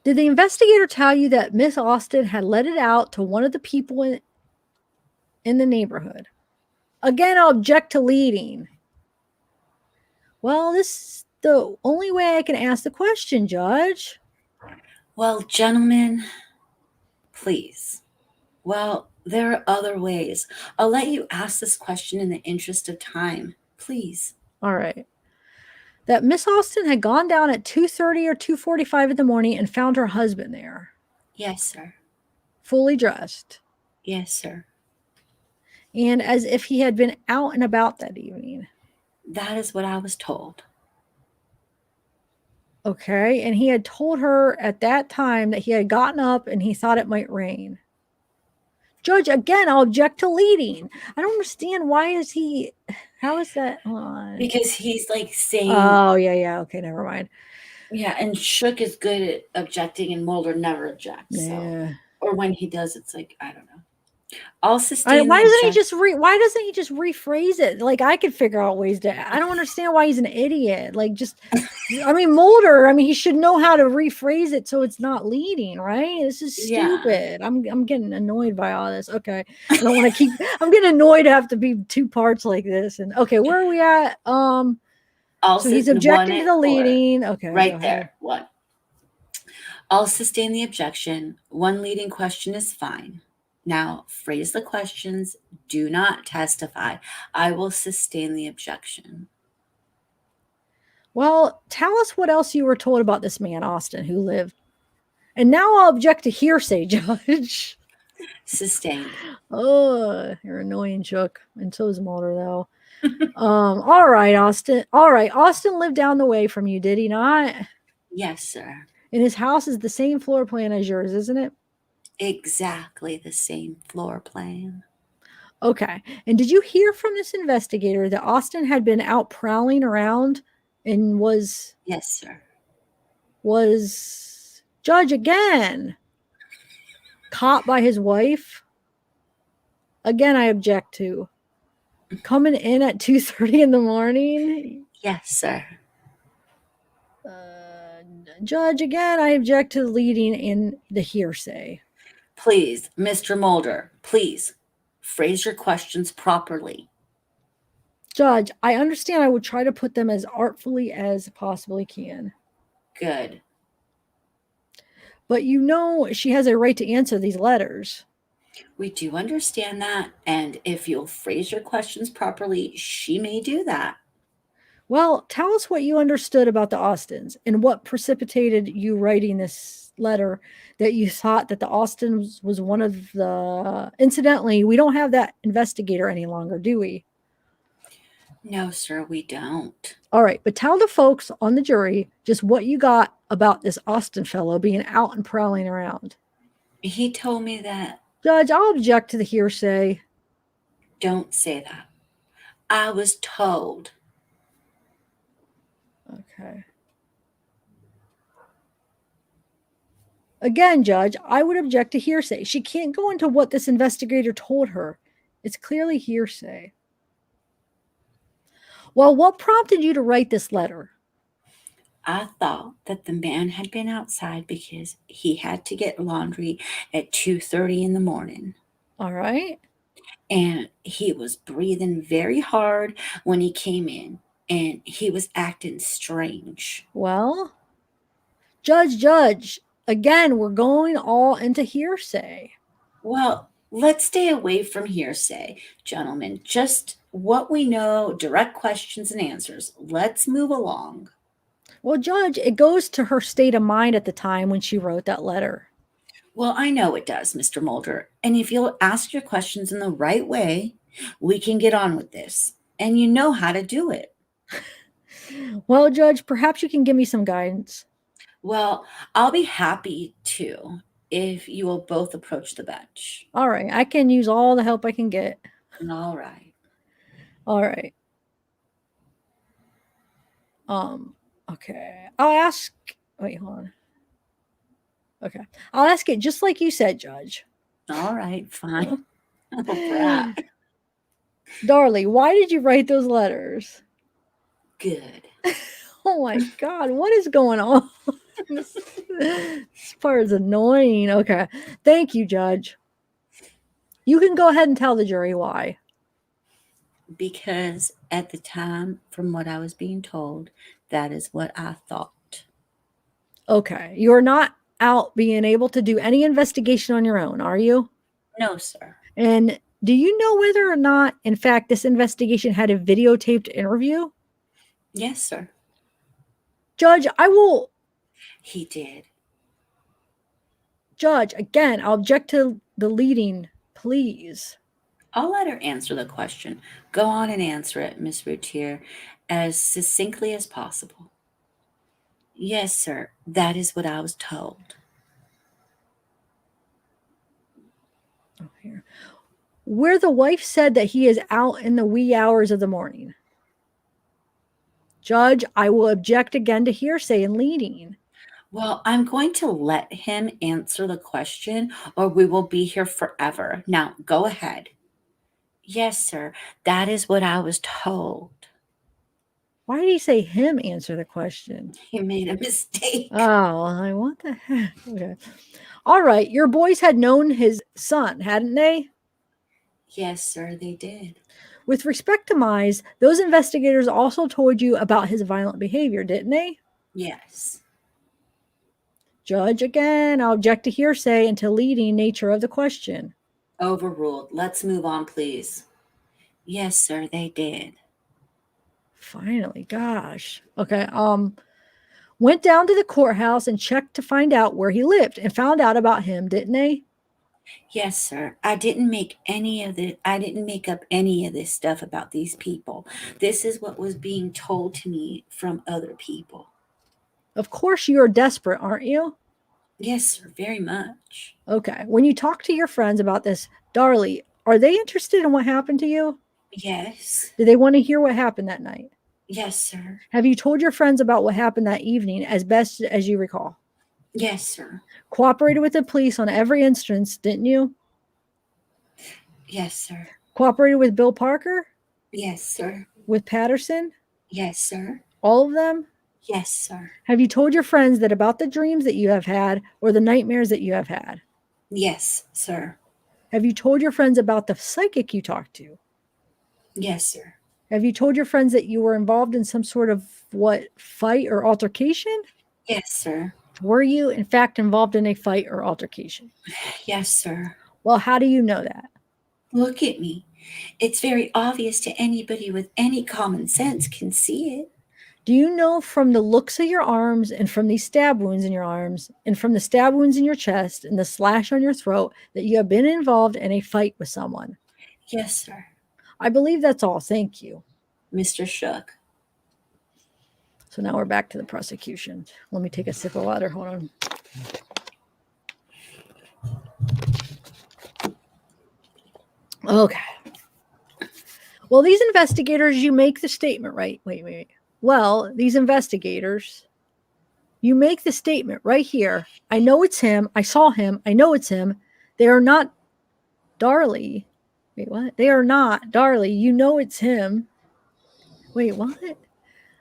Did the investigator tell you that Miss Austin had let it out to one of the people in the neighborhood? Again, I'll object to leading. Well, this is the only way I can ask the question, Judge. Well, gentlemen, please. Well, there are other ways. I'll let you ask this question in the interest of time, please. All right. That Miss Austin had gone down at 2:30 or 2:45 in the morning and found her husband there. Yes, sir. Fully dressed. Yes, sir. And as if he had been out and about that evening. That is what I was told. Okay. And he had told her at that time that he had gotten up and he thought it might rain. Judge, again, I'll object to leading. I don't understand. Why is he, how is that on? Because he's like saying, oh, yeah. Okay, never mind. Yeah, and Shook is good at objecting, and Mulder never objects. Yeah. So, or when he does, it's like, I don't know. I'll sustain. Why doesn't he just why doesn't he just rephrase it? Like, I could figure out ways to. I don't understand why he's an idiot. Like, just, I mean, Mulder. I mean, he should know how to rephrase it so it's not leading, right? This is stupid. Yeah. I'm getting annoyed by all this. Okay, I don't want to keep. I'm getting annoyed to have to be two parts like this. And okay, where are we at? So he's objecting to the leading. Okay, right there. What? I'll sustain the objection. One leading question is fine. Now, phrase the questions. Do not testify. I will sustain the objection. Well, tell us what else you were told about this man, Austin, who lived. And now I'll object to hearsay, Judge. Sustained. Oh, you're annoying, Chuck. And so is Mulder, though. All right, Austin. All right, Austin lived down the way from you, did he not? Yes, sir. And his house is the same floor plan as yours, isn't it? Exactly the same floor plan. Okay. And did you hear from this investigator that Austin had been out prowling around and was... Yes, sir. Was Judge again caught by his wife? Again, I object to. Coming in at 2:30 in the morning? Yes, sir. Judge, again, I object to leading in the hearsay. Please, Mr. Mulder, please phrase your questions properly. Judge, I understand. I would try to put them as artfully as possibly can. Good. But you know she has a right to answer these letters. We do understand that, and if you'll phrase your questions properly, she may do that. Well, tell us what you understood about the Austins and what precipitated you writing this letter that you thought that the Austins was one of the... Incidentally, we don't have that investigator any longer, do we? No, sir, we don't. All right, but tell the folks on the jury just what you got about this Austin fellow being out and prowling around. He told me that... Judge, I'll object to the hearsay. Don't say that. I was told. Okay. Again, Judge, I would object to hearsay. She can't go into what this investigator told her. It's clearly hearsay. Well, what prompted you to write this letter? I thought that the man had been outside because he had to get laundry at 2:30 in the morning. All right. And he was breathing very hard when he came in, and he was acting strange. Well, Judge, again, we're going all into hearsay. Well, let's stay away from hearsay, gentlemen. Just what we know, direct questions and answers. Let's move along. Well, Judge, it goes to her state of mind at the time when she wrote that letter. Well, I know it does, Mr. Mulder. And if you'll ask your questions in the right way, we can get on with this. And you know how to do it. Well, Judge, perhaps you can give me some guidance. Well, I'll be happy to if you will both approach the bench. All right. I can use all the help I can get. All right. All right. Okay. I'll ask... Wait, hold on. Okay. I'll ask it just like you said, Judge. All right, fine. Oh, brat. Darlie, why did you write those letters? Good. Oh my God, what is going on? This part is annoying. Okay. Thank you, Judge. You can go ahead and tell the jury why. Because at the time, from what I was being told, that is what I thought. Okay. You're not out being able to do any investigation on your own, are you? No, sir. And do you know whether or not, in fact, this investigation had a videotaped interview? Yes, sir. Judge, I will... He did. Judge, again, I'll object to the leading, please. I'll let her answer the question. Go on and answer it, Miss Routier, as succinctly as possible. Yes, sir. That is what I was told. Oh, here. Where the wife said that he is out in the wee hours of the morning. Judge, I will object again to hearsay and leading. Well, I'm going to let him answer the question or we will be here forever. Now, go ahead. Yes, sir. That is what I was told. Why did he say him answer the question? He made a mistake. Oh, I what the heck? Okay. All right, your boys had known his son, hadn't they? Yes, sir, they did. With respect to Mize, those investigators also told you about his violent behavior, didn't they? Yes. Judge, again, I'll object to hearsay and to leading nature of the question. Overruled. Let's move on, please. Yes, sir, they did. Finally, gosh. Okay, went down to the courthouse and checked to find out where he lived and found out about him, didn't they? Yes, sir. I didn't make up any of this stuff about these people. This is what was being told to me from other people. Of course you are desperate, aren't you? Yes, sir, very much. Okay. When you talk to your friends about this, Darlie, are they interested in what happened to you? Yes. Do they want to hear what happened that night? Yes, sir. Have you told your friends about what happened that evening as best as you recall? Yes, sir. Cooperated with the police on every instance, didn't you? Yes, sir. Cooperated with Bill Parker? Yes, sir. With Patterson? Yes, sir. All of them? Yes, sir. Have you told your friends that about the dreams that you have had or the nightmares that you have had? Yes, sir. Have you told your friends about the psychic you talked to? Yes, sir. Have you told your friends that you were involved in some sort of fight or altercation? Yes, sir. Were you, in fact, involved in a fight or altercation? Yes, sir. Well, how do you know that? Look at me. It's very obvious to anybody with any common sense can see it. Do you know from the looks of your arms and from these stab wounds in your arms and from the stab wounds in your chest and the slash on your throat that you have been involved in a fight with someone? Yes, sir. I believe that's all. Thank you. Mr. Shook. So now we're back to the prosecution. Let me take a sip of water. Hold on. Okay. Well, these investigators, you make the statement, right? Wait. Well, these investigators, you make the statement right here. I know it's him. I saw him. I know it's him. They are not Darlie. Wait, what? They are not Darlie. You know it's him. Wait, what?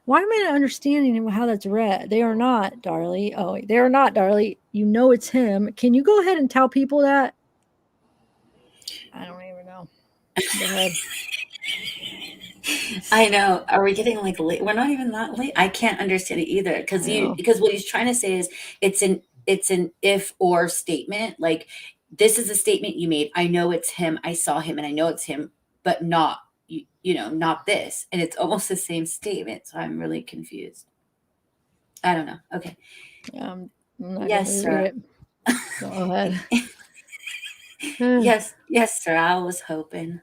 Why am I not understanding how that's read? They are not Darlie. Oh, wait, they are not Darlie. You know it's him. Can you go ahead and tell people that? I don't even know. Go ahead. I know. Are we getting like late? We're not even that late. I can't understand it either because No. because what he's trying to say is it's an if or statement. Like this is a statement you made. I know it's him. I saw him, and I know it's him, but not not this. And it's almost the same statement. So I'm really confused. I don't know. Okay. I'm not Yes, gonna read sir. it. Go ahead. Yes, sir. I was hoping.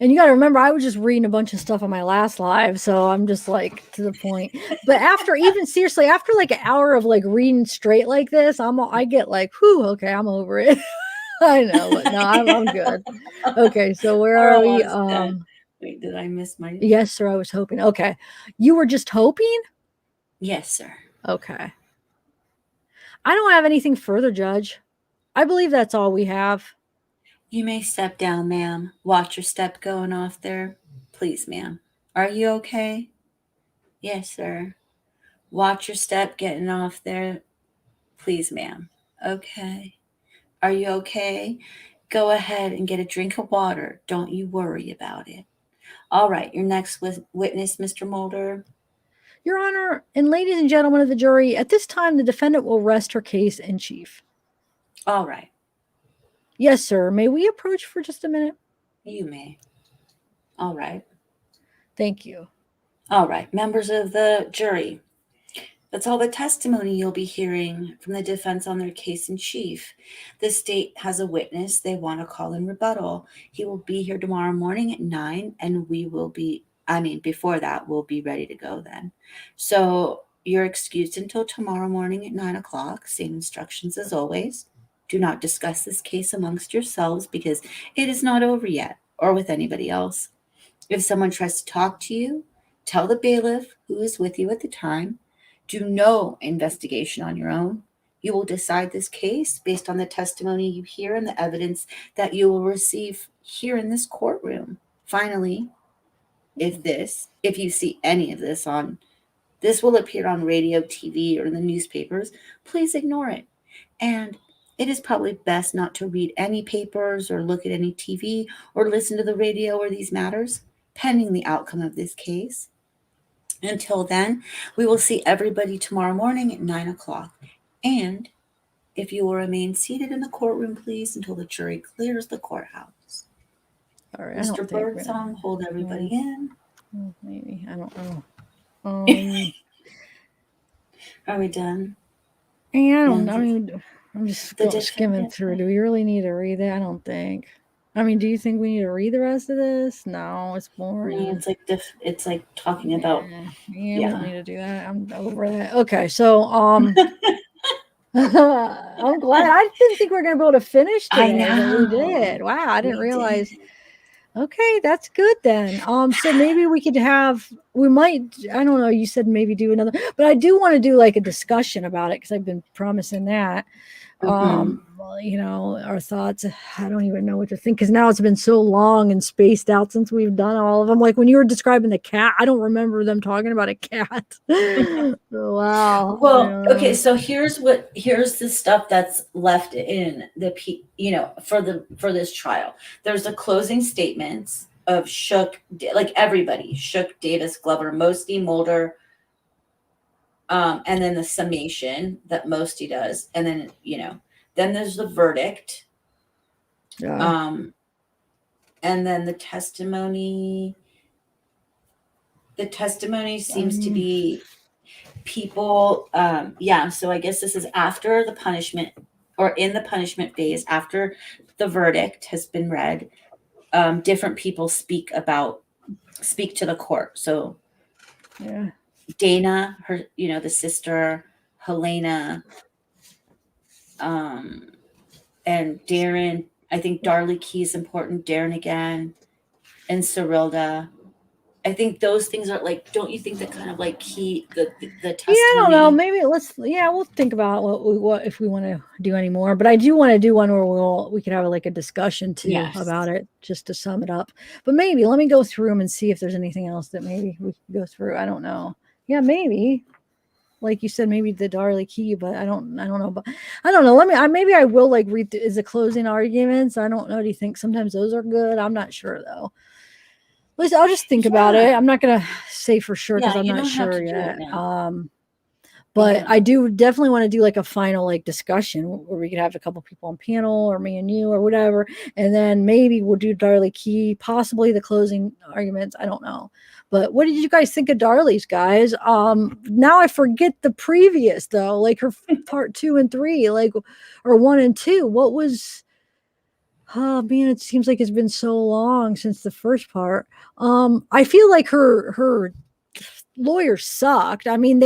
And you got to remember, I was just reading a bunch of stuff on my last live, so I'm just like to the point. But after, even seriously, after like an hour of like reading straight like this, I get like, whew, okay, I'm over it. I know, but no, I'm good. Okay, so where We're are we? almost done. Wait, did I miss my? Yes, sir. I was hoping. Okay, you were just hoping. Yes, sir. Okay. I don't have anything further, Judge. I believe that's all we have. You may step down, ma'am. Watch your step going off there. Please, ma'am. Are you okay? Yes, sir. Watch your step getting off there. Please, ma'am. Okay. Are you okay? Go ahead and get a drink of water. Don't you worry about it. All right. Your next witness, Mr. Mulder. Your Honor, and ladies and gentlemen of the jury, at this time, the defendant will rest her case in chief. All right. Yes, sir. May we approach for just a minute? You may. All right. Thank you. All right. Members of the jury. That's all the testimony you'll be hearing from the defense on their case in chief. The state has a witness they want to call in rebuttal. He will be here tomorrow morning at 9, and before that, we'll be ready to go then. So You're excused until tomorrow morning at 9 o'clock. Same instructions as always. Do not discuss this case amongst yourselves because it is not over yet or with anybody else. If someone tries to talk to you, tell the bailiff who is with you at the time. Do no investigation on your own. You will decide this case based on the testimony you hear and the evidence that you will receive here in this courtroom. Finally, if you see any of this will appear on radio, TV, or in the newspapers, please ignore it. And it is probably best not to read any papers or look at any TV or listen to the radio or these matters, pending the outcome of this case. Until then, we will see everybody tomorrow morning at 9 o'clock. And if you will remain seated in the courtroom, please, until the jury clears the courthouse. All right, Mr. Birdsong, hold everybody in. Maybe. I don't know. Are we done? Yeah, I don't know. I mean, I'm just skimming through. Do we really need to read it? I don't think. I mean, do you think we need to read the rest of this? No, it's boring. No, it's like talking about. We don't need to do that. I'm over that. Okay, so I'm glad. I didn't think we were gonna be able to finish today, I know. but we did. Wow, I didn't realize. Okay, that's good then. So maybe we could have. We might. I don't know. You said maybe do another, but I do want to do like a discussion about it because I've been promising that. Well, you know, our thoughts. I don't even know what to think because now it's been so long and spaced out since we've done all of them. Like when you were describing the cat, I don't remember them talking about a cat. Wow. Well, okay, so here's the stuff that's left in the for this trial. There's the closing statements of Shook, like everybody, Shook, Davis, Glover, Mosty, Mulder, and then the summation that Mosty does, and then then there's the verdict, and then the testimony. The testimony seems to be people. So I guess this is after the punishment, or in the punishment phase, after the verdict has been read. Different people speak to the court. So Dana, her, the sister, Helena, and Darren. I think Darlie Key is important. Darren again, and Cyrilda. I think those things are like, don't you think that kind of like key the testimony? Yeah, I don't know. Maybe we'll think about what if we want to do any more. But I do want to do one where we could have like a discussion too about it, just to sum it up. But maybe let me go through them and see if there's anything else that maybe we could go through. I don't know. Yeah, maybe. Like you said, maybe the Darlie Key, but I don't know. But I don't know. Maybe I will like read the closing arguments. I don't know. Do you think sometimes those are good? I'm not sure though. Listen, I'll just think about it. I'm not gonna say for sure because I'm not sure yet. But I do definitely want to do like a final like discussion where we could have a couple people on panel or me and you or whatever, and then maybe we'll do Darlie Key, possibly the closing arguments. I don't know. But what did you guys think of Darlie's, guys? Now I forget the previous though, like her part 2 and 3, like or 1 and 2. What was? Oh man, it seems like it's been so long since the first part. I feel like her lawyer sucked. I mean,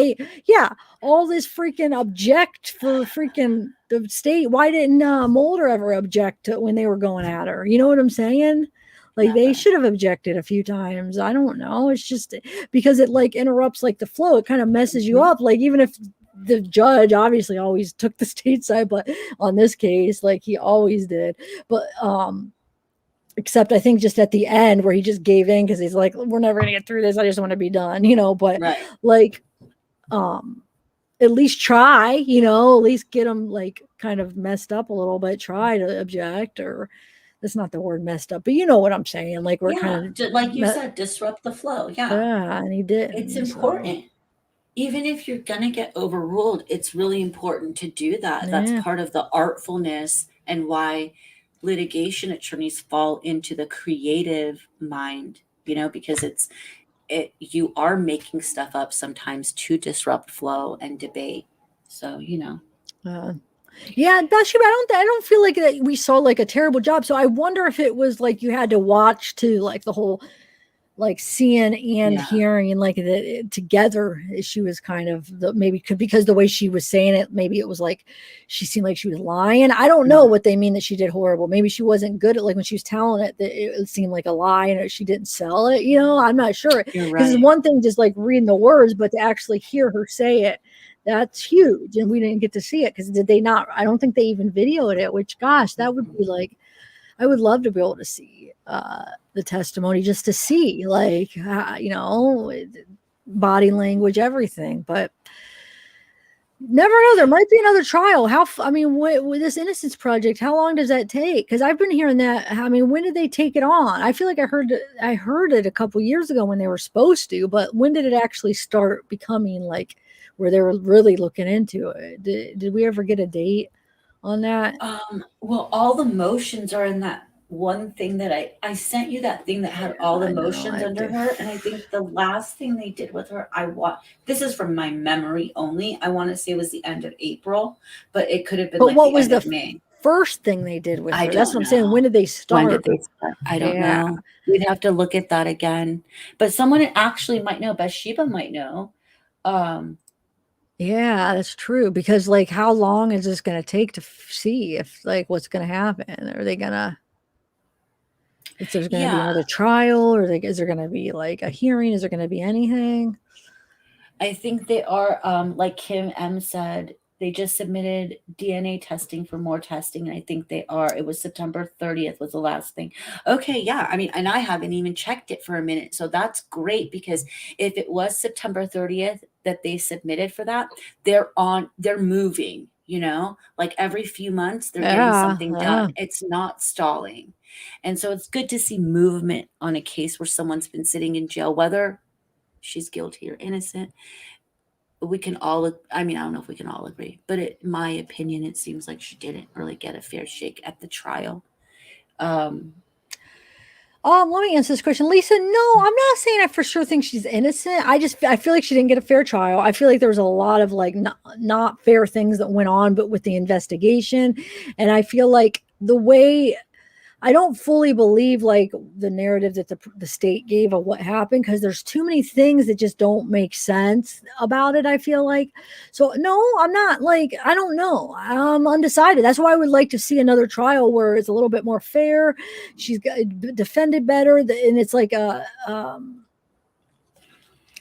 all this freaking object for freaking the state. Why didn't Mulder ever object to when they were going at her? You know what I'm saying? Like they should have objected a few times. I don't know. It's just because it like interrupts like the flow. It kind of messes you up. Like even if the judge obviously always took the state side, but on this case, like he always did. But except I think just at the end where he just gave in because he's like, we're never gonna get through this. I just want to be done, But like, at least try, at least get them like kind of messed up a little bit. Try to object, or that's not the word messed up, but you know what I'm saying. Like we're kind of like you said, disrupt the flow. Yeah, and he did. It's important. Even if you're going to get overruled, it's really important to do that. That's part of the artfulness and why litigation attorneys fall into the creative mind, because you are making stuff up sometimes to disrupt flow and debate. So, yeah, Bathsheba, I don't feel like that we saw like a terrible job. So I wonder if it was like you had to watch to like the whole like seeing and Yeah. hearing, and like together. She was kind of maybe because the way she was saying it, maybe it was like she seemed like she was lying. I don't know what they mean that she did horrible. Maybe she wasn't good at, like when she was telling it, that it seemed like a lie and she didn't sell it. I'm not sure, because it's one thing just like reading the words, but to actually hear her say it, that's huge. And we didn't get to see it because did they not? I don't think they even videoed it. Which, gosh, that would be like, I would love to be able to see the testimony, just to see, like, body language, everything. But never know. There might be another trial. With this Innocence Project, how long does that take? Because I've been hearing that. I mean, when did they take it on? I feel like I heard it a couple years ago when they were supposed to, but when did it actually start becoming like where they were really looking into it? Did we ever get a date on that? Well, all the motions are in that one thing that I sent you, that thing that had all the motions under her. And I think the last thing they did with her, this is from my memory only, I want to say it was the end of April, but it could have been, but like what was the May. First thing they did with her? That's what I'm saying. When did they start? I don't know. We'd have to look at that again. But someone actually might know. Bathsheba might know. Yeah, that's true. Because like, how long is this going to take to see if like what's going to happen? Are they going to, if there's going to be another trial, or like, is there going to be like a hearing? Is there going to be anything? I think they are, like Kim M said, they just submitted DNA testing for more testing. And I think they are. It was September 30th was the last thing. Okay, yeah. I mean, and I haven't even checked it for a minute. So that's great, because if it was September 30th that they submitted for that, they're moving, like every few months they're getting something done. It's not stalling. And so it's good to see movement on a case where someone's been sitting in jail, whether she's guilty or innocent. We can all, I mean, I don't know if we can all agree, but in my opinion, it seems like she didn't really get a fair shake at the trial. Let me answer this question. Lisa, no, I'm not saying I for sure think she's innocent. I feel like she didn't get a fair trial. I feel like there was a lot of like not fair things that went on, but with the investigation. And I feel like the way, I don't fully believe like the narrative that the state gave of what happened, because there's too many things that just don't make sense about it, I feel like. So no, I'm not, like, I don't know. I'm undecided. That's why I would like to see another trial where it's a little bit more fair. She's got defended better, and it's like I don't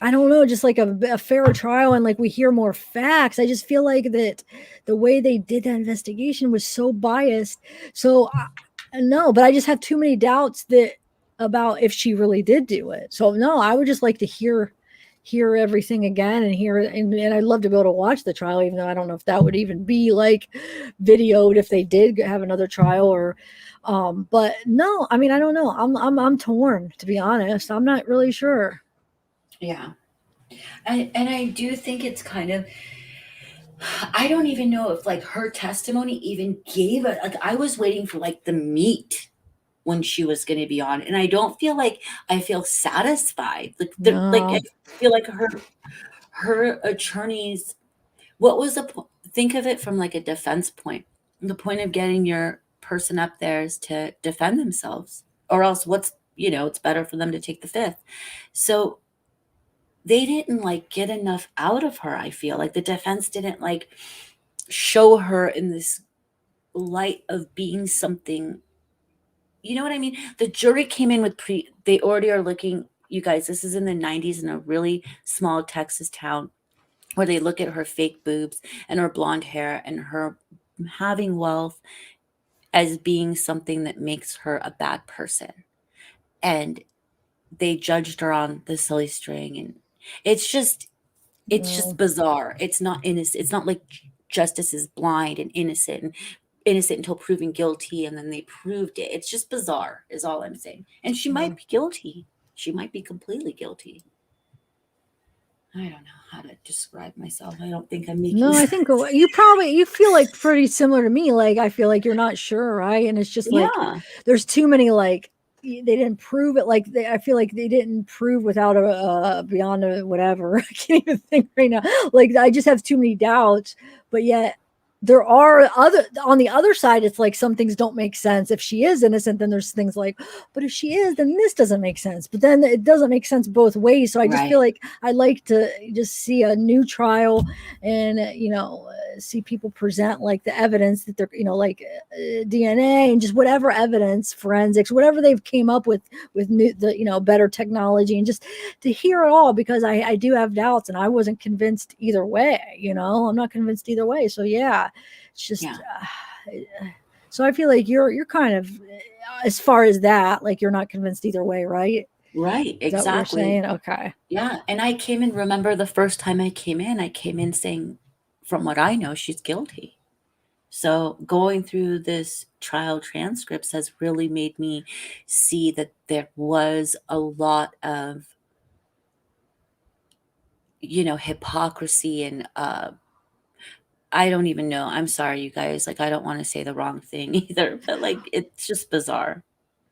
know, just like a fairer trial, and like we hear more facts. I just feel like that the way they did that investigation was so biased. So no, but I just have too many doubts about if she really did do it. So no, I would just like to hear everything again and hear it. And I'd love to be able to watch the trial, even though I don't know if that would even be like videoed if they did have another trial, or, but no, I mean, I don't know. I'm torn, to be honest. I'm not really sure. Yeah. And I do think it's kind of, I don't even know if like her testimony even gave it. Like, I was waiting for like the meat when she was going to be on, and I don't feel like I feel satisfied. Like, like I feel like her attorneys. What was the point? Think of it from like a defense point. The point of getting your person up there is to defend themselves, or else it's better for them to take the fifth. So they didn't like get enough out of her. I feel like the defense didn't like show her in this light of being something. You know what I mean? The jury came in with they already are looking, you guys, this is in the 90s in a really small Texas town, where they look at her fake boobs and her blonde hair and her having wealth as being something that makes her a bad person. And they judged her on the silly string, and it's just bizarre. It's not innocent. It's not like justice is blind and innocent until proven guilty, and then they proved it. It's just bizarre, is all I'm saying. And she might be guilty. She might be completely guilty. I don't know how to describe myself. I don't think I'm making sense. I think you feel like pretty similar to me. Like, I feel like you're not sure, right? And it's just like there's too many, like, they didn't prove it. Like, I feel like they didn't prove without a beyond a whatever. I can't even think right now. Like, I just have too many doubts. But yet, there are on the other side, it's like some things don't make sense. If she is innocent, then there's things like, but if she is, then this doesn't make sense. But then it doesn't make sense both ways. So I just feel Right. like I'd like to just see a new trial and, see people present like the evidence that they're, like DNA and just whatever evidence, forensics, whatever they've came up with new, better technology, and just to hear it all, because I do have doubts and I wasn't convinced either way. I'm not convinced either way. So yeah, it's just Yeah. so I feel like you're kind of, as far as that, like you're not convinced either way, right? Right. Is that what you're Exactly. saying? Okay. Yeah. And I came in, remember the first time I came in saying, from what I know, she's guilty. So going through this trial transcripts has really made me see that there was a lot of, hypocrisy and I don't even know. I'm sorry, you guys. Like, I don't want to say the wrong thing either, but like, it's just bizarre.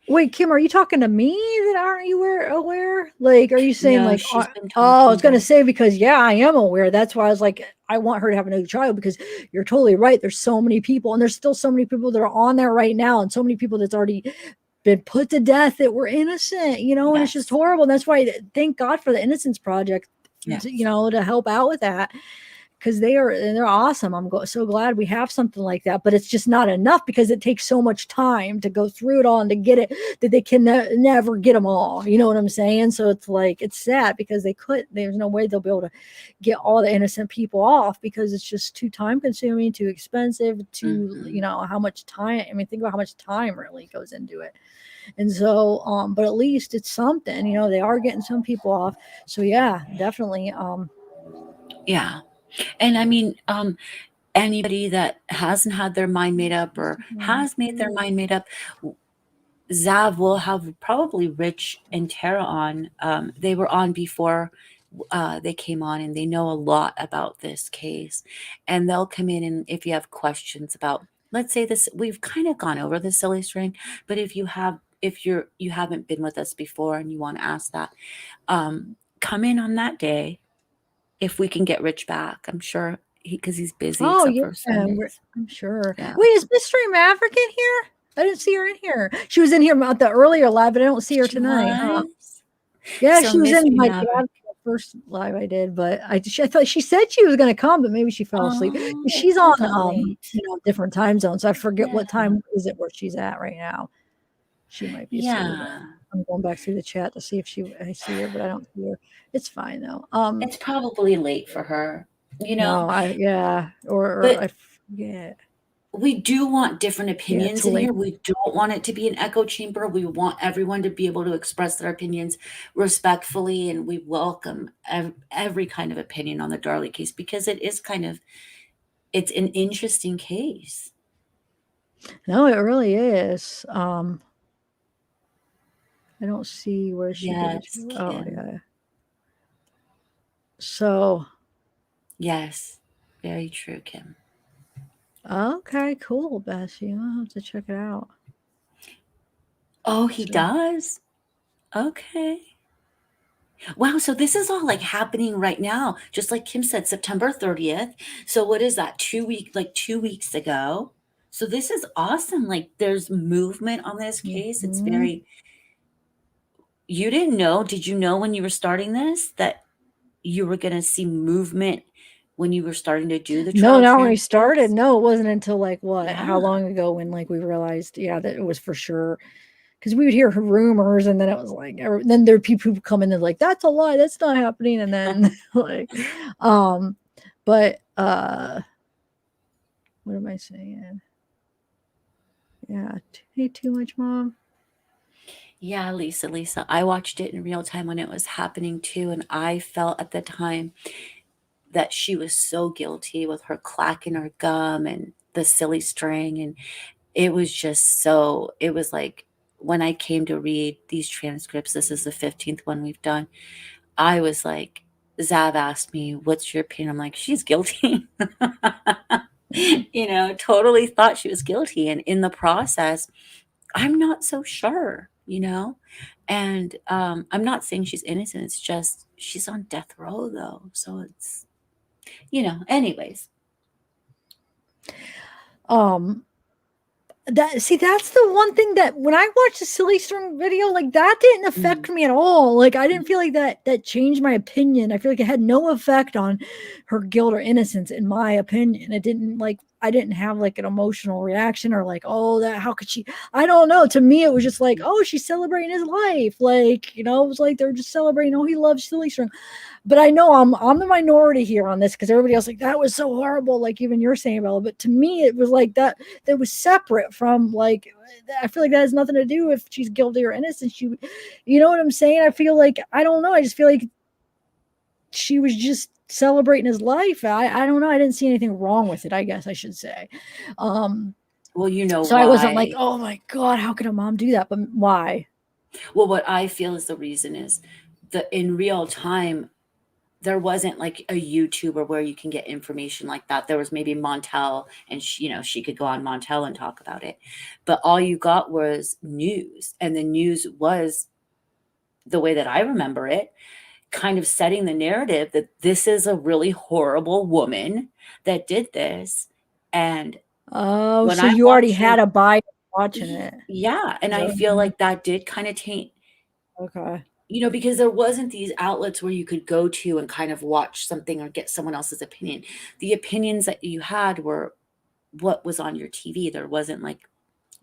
Wait, Kim, are you talking to me that aren't you aware? Like, are you saying No, like, she's been oh, I was talking going to about, say, because yeah, I am aware. That's why I was like, I want her to have another trial, because you're totally right. There's so many people, and there's still so many people that are on there right now, and so many people that's already been put to death that were innocent, and it's just yes, horrible. And that's why, thank God for the Innocence Project, yes, to help out with that, because they're awesome. I'm so glad we have something like that, but it's just not enough, because it takes so much time to go through it all and to get it, that they can never get them all. You know what I'm saying? So it's like, it's sad, because there's no way they'll be able to get all the innocent people off, because it's just too time consuming, too expensive, hmm how much time. I mean, think about how much time really goes into it. And so, but at least it's something, they are getting some people off. So yeah, definitely. yeah. And I mean, anybody that hasn't had their mind made up or has made their mind made up, Zav will have probably Rich and Tara on. They were on before they came on, and they know a lot about this case. And they'll come in, and if you have questions about, let's say this, we've kind of gone over the silly string, but if you haven't been with us before and you want to ask that, come in on that day. If we can get Rich back, I'm sure because he's busy Oh except yeah, for Sundays. I'm sure. Yeah. Wait, is Mystery Maverick in here? I didn't see her in here. She was in here about the earlier live, but I don't see her She tonight, huh? was. Yeah, So she was in Mystery my Maverick. dad's first live I did, but I thought she said she was going to come, but maybe she fell asleep. Oh, it She's on got late. different time zones. So I forget Yeah. what time is it where she's at right now. She might be asleep. Yeah. I'm going back through the chat to see if I see her, but I don't see her. It's fine though. It's probably late for her, No, or I but forget. we do want different Yeah, it's opinions in late. here. We don't want it to be an echo chamber. We want everyone to be able to express their opinions respectfully, and we welcome every kind of opinion on the Darlie case because it's an interesting case. No, it really is. I don't see where she did it. Yes, Oh Kim. yeah. So Yes, very true, Kim. okay, cool, Bessie. I'll have to check it out. Oh, he So, does? Okay. Wow, so this is all like happening right now. Just like Kim said, September 30th. So what is that? 2 weeks ago. So this is awesome. Like there's movement on this case. It's mhm. very you didn't know, did you know when you were starting this that you were gonna see movement when you were starting to do the No, trial not when we started. transcripts? No, it wasn't until like what? How Yeah. long ago when like we realized, yeah, that it was for sure. Because we would hear rumors, and then it was like, then there are people who come in and like, that's a lie, that's not happening, and then like, um, but what am I saying? Yeah, hey, too much, mom. Yeah, Lisa. I watched it in real time when it was happening too, and I felt at the time that she was so guilty with her clacking her gum and the silly string. And it was like when I came to read these transcripts, this is the 15th one we've done. I was like, Zav asked me, what's your opinion? I'm like, she's guilty. Totally thought she was guilty. And in the process, I'm not so sure, And I'm not saying she's innocent. It's just she's on death row, though. So it's, anyways. That's the one thing that when I watched the Silly String video, like that didn't affect me at all. Like I didn't feel like that changed my opinion. I feel like it had no effect on her guilt or innocence, in my opinion. It didn't, like, I didn't have like an emotional reaction or like, oh, that, how could she? I don't know. To me, it was just like, oh, she's celebrating his life. Like, it was like they're just celebrating. Oh, he loves Silly String. But I know I'm the minority here on this, because everybody else like that was so horrible, like even you're saying, Bella. But to me, it was like that was separate from, like, I feel like that has nothing to do if she's guilty or innocent. You know what I'm saying? I feel like, I don't know. I just feel like she was just celebrating his life. I don't know. I didn't see anything wrong with it, I guess I should say. Well, so why? I wasn't like, oh my God, how could a mom do that? But why? Well, what I feel is the reason is that in real time, there wasn't like a YouTuber where you can get information like that. There was maybe Montel, and she could go on Montel and talk about it. But all you got was news. And the news was, the way that I remember it, kind of setting the narrative that this is a really horrible woman that did this. And oh, when so I'm you already had a bias watching it. Yeah. And I feel like that did kind of taint. Okay. Because there wasn't these outlets where you could go to and kind of watch something or get someone else's opinion. The opinions that you had were what was on your TV. There wasn't like,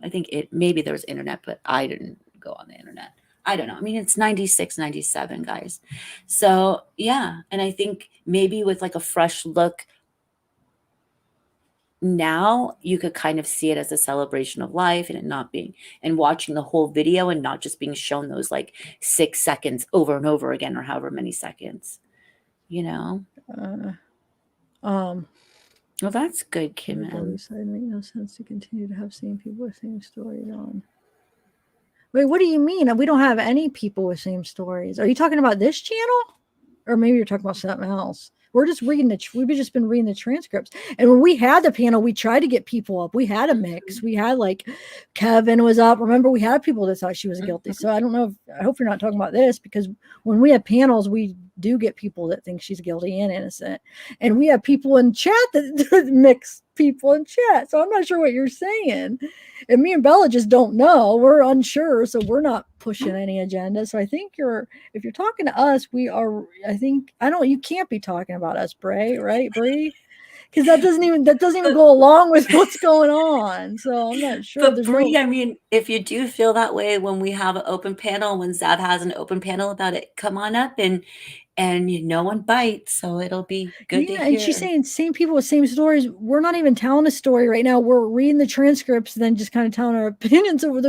I think maybe there was internet, but I didn't go on the internet. I don't know. I mean, it's 96, 97, guys. So yeah. And I think maybe with like a fresh look now, you could kind of see it as a celebration of life, and it not being, and watching the whole video and not just being shown those like 6 seconds over and over again, or however many seconds, Well, that's good, Kim. It make no sense to continue to have same people with same stories on. Wait, what do you mean? We don't have any people with same stories. Are you talking about this channel? Or maybe you're talking about something else. We're just reading we've just been reading the transcripts. And when we had the panel, we tried to get people up. We had a mix. We had like Kevin was up. Remember, we had people that thought she was guilty. So I don't know I hope you're not talking about this, because when we have panels, we do get people that think she's guilty and innocent. And we have people in chat that mix people in chat. So I'm not sure what you're saying. And me and Bella just don't know. We're unsure. So we're not pushing any agenda. So I think if you're talking to us, you can't be talking about us, Bray, right, Bree? Because that doesn't even go along with what's going on. So I'm not sure. But Bree, I mean, if you do feel that way when we have an open panel, when Zav has an open panel about it, come on up and no one bites, so it'll be good to hear. And she's saying same people with same stories. We're not even telling a story right now. We're reading the transcripts and then just kind of telling our opinions. So it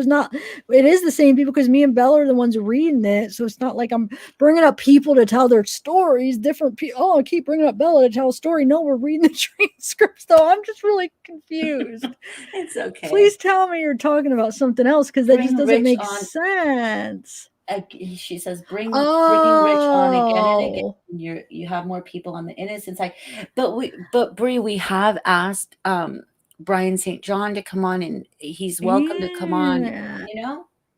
is the same people, because me and Bella are the ones reading it. So it's not like I'm bringing up people to tell their stories. Different people. Oh, I keep bringing up Bella to tell a story. No, we're reading the transcripts though. I'm just really confused. It's okay. Please tell me you're talking about something else, because that just doesn't make sense. She says, bringing Rich on again and again. You have more people on the innocent side. But Bree, we have asked Brian St. John to come on, and he's welcome to come on,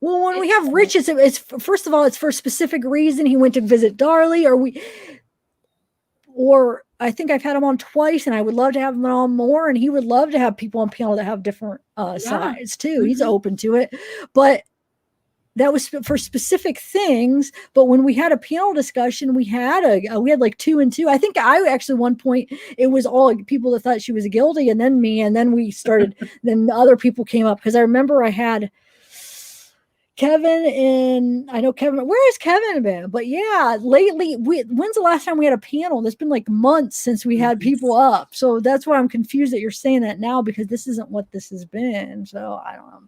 Well, when we have Rich, it's first of all, it's for a specific reason. He went to visit Darlie, or I think I've had him on twice, and I would love to have him on more. And he would love to have people on panel that have different sides too. He's open to it, but that was for specific things. But when we had a panel discussion, we had like 2 and 2. I think I actually, one point, it was all people that thought she was guilty, and then me, and then we started, then other people came up. Because I remember I had Kevin, and I know Kevin, where has Kevin been? But yeah, lately, when's the last time we had a panel? It's been like months since we had people up. So that's why I'm confused that you're saying that now, because this isn't what this has been. So I don't know.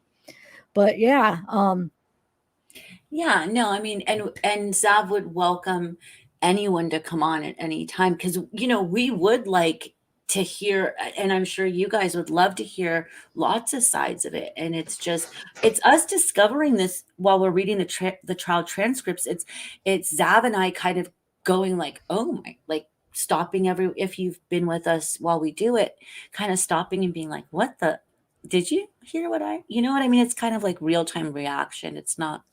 But yeah, yeah, no, I mean, and Zav would welcome anyone to come on at any time, because we would like to hear, and I'm sure you guys would love to hear lots of sides of it. And it's us discovering this while we're reading the trial transcripts. It's Zav and I kind of going like, oh my, like stopping if you've been with us while we do it, kind of stopping and being like, what the, did you hear what you know what I mean? It's kind of like real-time reaction. It's not,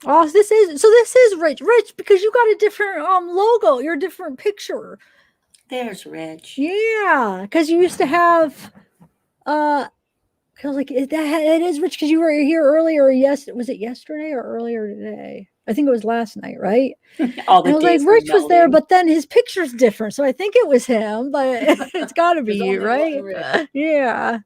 Oh, this is Rich, because you got a different logo, your different picture. There's Rich. Yeah, because you used to have, because like it is Rich because you were here earlier. Yes, was it yesterday or earlier today? I think it was last night, right? All the And I was like, days are Rich was there, melding. but then his picture's different, so I think it was him. But it's got to be There's you, only one right? Rich. Yeah.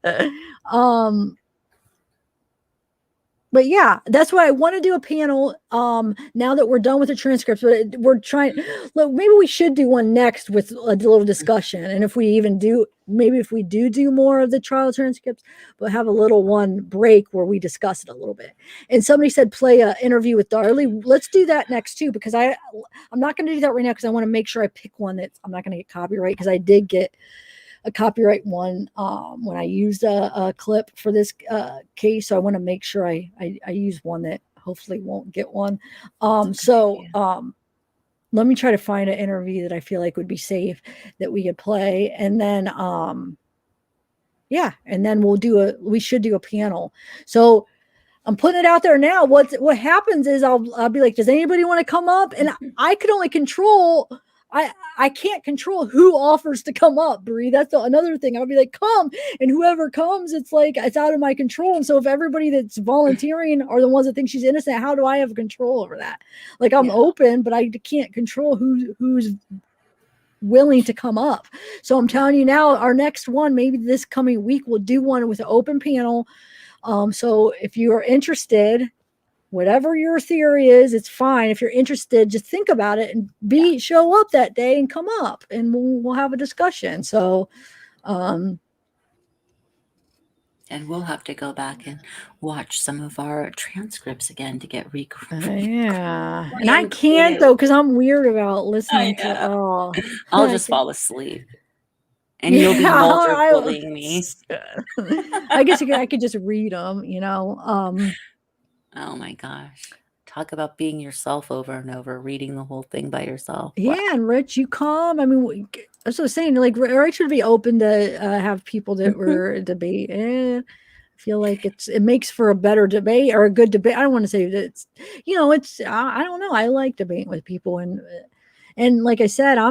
But yeah, that's why I want to do a panel now that we're done with the transcripts. But we're trying, look, maybe we should do one next with a little discussion. And if we even do, maybe if we do more of the trial transcripts, we'll have a little one break where we discuss it a little bit. And somebody said play an interview with Darlie. Let's do that next too, because I'm not going to do that right now because I want to make sure I pick one that I'm not going to get copyright, because I did get a copyright one when I used a clip for this case. So I want to make sure I use one that hopefully won't get one. Let me try to find an interview that I feel like would be safe that we could play. And then, yeah, and then we should do a panel. So I'm putting it out there now. What happens is I'll be like, does anybody want to come up? And I could only control, I can't control who offers to come up, Bree. That's another thing. I'll be like, come, and whoever comes, it's like it's out of my control. And so if everybody that's volunteering are the ones that think she's innocent, how do I have control over that? Like I'm open, but I can't control who's willing to come up. So I'm telling you now, our next one, maybe this coming week, we'll do one with an open panel. So if you are interested, whatever your theory is, it's fine. If you're interested, just think about it and show up that day and come up, and we'll have a discussion. So, and we'll have to go back and watch some of our transcripts again to get yeah. And I can't though, because I'm weird about listening to. Oh, I'll just fall asleep. And you'll be Mulder bullying me. I guess I could just read them, Oh my gosh. Talk about being yourself over and over, reading the whole thing by yourself. Yeah, wow. And Rich, you come. I mean, that's what I was saying. Like, Rich should be open to have people that were debate. I feel like it makes for a better debate or a good debate. I don't want to say that it's, I don't know. I like debating with people, and like I said, I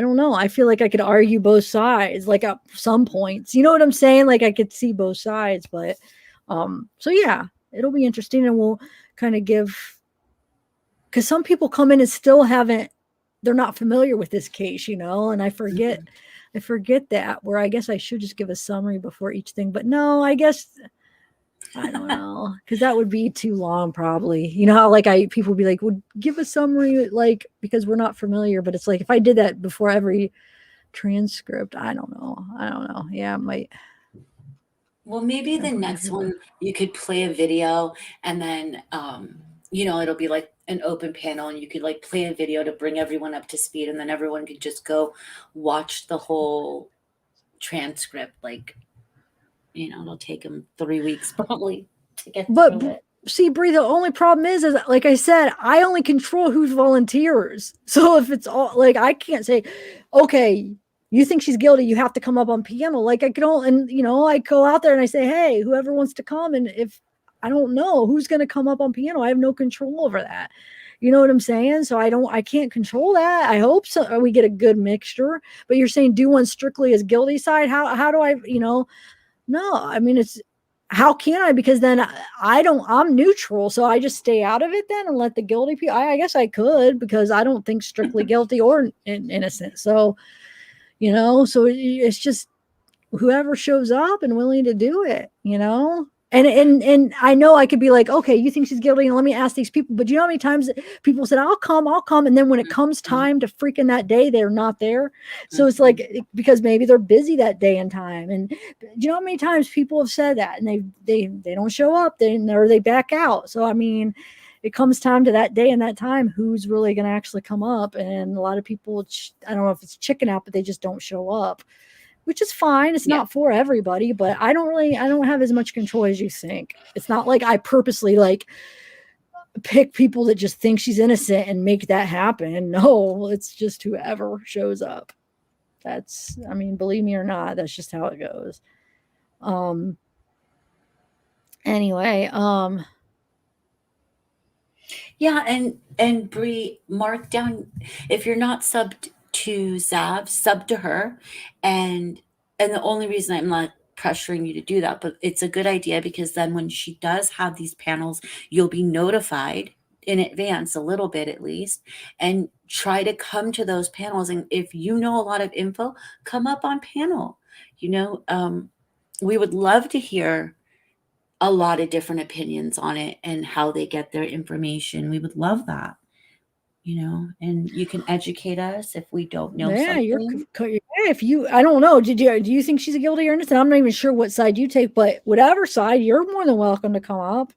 don't know. I feel like I could argue both sides, like at some points. You know what I'm saying? Like I could see both sides, but so yeah, it'll be interesting, and we'll kind of give, because some people come in and still they're not familiar with this case, and I forget that, where I guess I should just give a summary before each thing, but no, I guess I don't know, because that would be too long probably. You know how like people be like, would give a summary, like, because we're not familiar, but it's like if I did that before every transcript, I don't know. Yeah, it might. Well, maybe the next one you could play a video, and then it'll be like an open panel, and you could like play a video to bring everyone up to speed, and then everyone could just go watch the whole transcript. Like, it'll take them 3 weeks probably to get through it. See, Bree, the only problem is like I said, I only control who's volunteers. So if it's all like, I can't say, okay, you think she's guilty, you have to come up on panel. Like I can all, and I go out there and I say, hey, whoever wants to come, and if I don't know who's going to come up on panel, I have no control over that. You know what I'm saying? So I can't control that. I hope so. We get a good mixture. But you're saying do one strictly as guilty side. How do I? No. I mean, how can I? Because then I'm neutral. So I just stay out of it then and let the guilty people. I guess I could, because I don't think strictly guilty or innocent. So, so it's just whoever shows up and willing to do it, and I know I could be like, okay, you think she's guilty, and let me ask these people. But you know how many times people said, I'll come. And then when it comes time to freaking that day, they're not there. So it's like, because maybe they're busy that day and time. And you know how many times people have said that, and they don't show up, or they back out. So, I mean, it comes time to that day and that time, who's really going to actually come up. And a lot of people, I don't know if it's chicken out, but they just don't show up, which is fine. It's not for everybody, but I don't have as much control as you think. It's not like I purposely like pick people that just think she's innocent and make that happen. No, it's just whoever shows up. I mean, believe me or not, that's just how it goes. Anyway, yeah, and Bree, mark down, if you're not subbed to Zav, sub to her, and the only reason I'm not pressuring you to do that, but it's a good idea because then when she does have these panels, you'll be notified in advance, a little bit at least, and try to come to those panels. And if you know a lot of info, come up on panel. We would love to hear a lot of different opinions on it and how they get their information. We would love that, and you can educate us if we don't know something. If you, I don't know, do you think she's guilty or innocent? I'm not even sure what side you take, but whatever side, you're more than welcome to come up.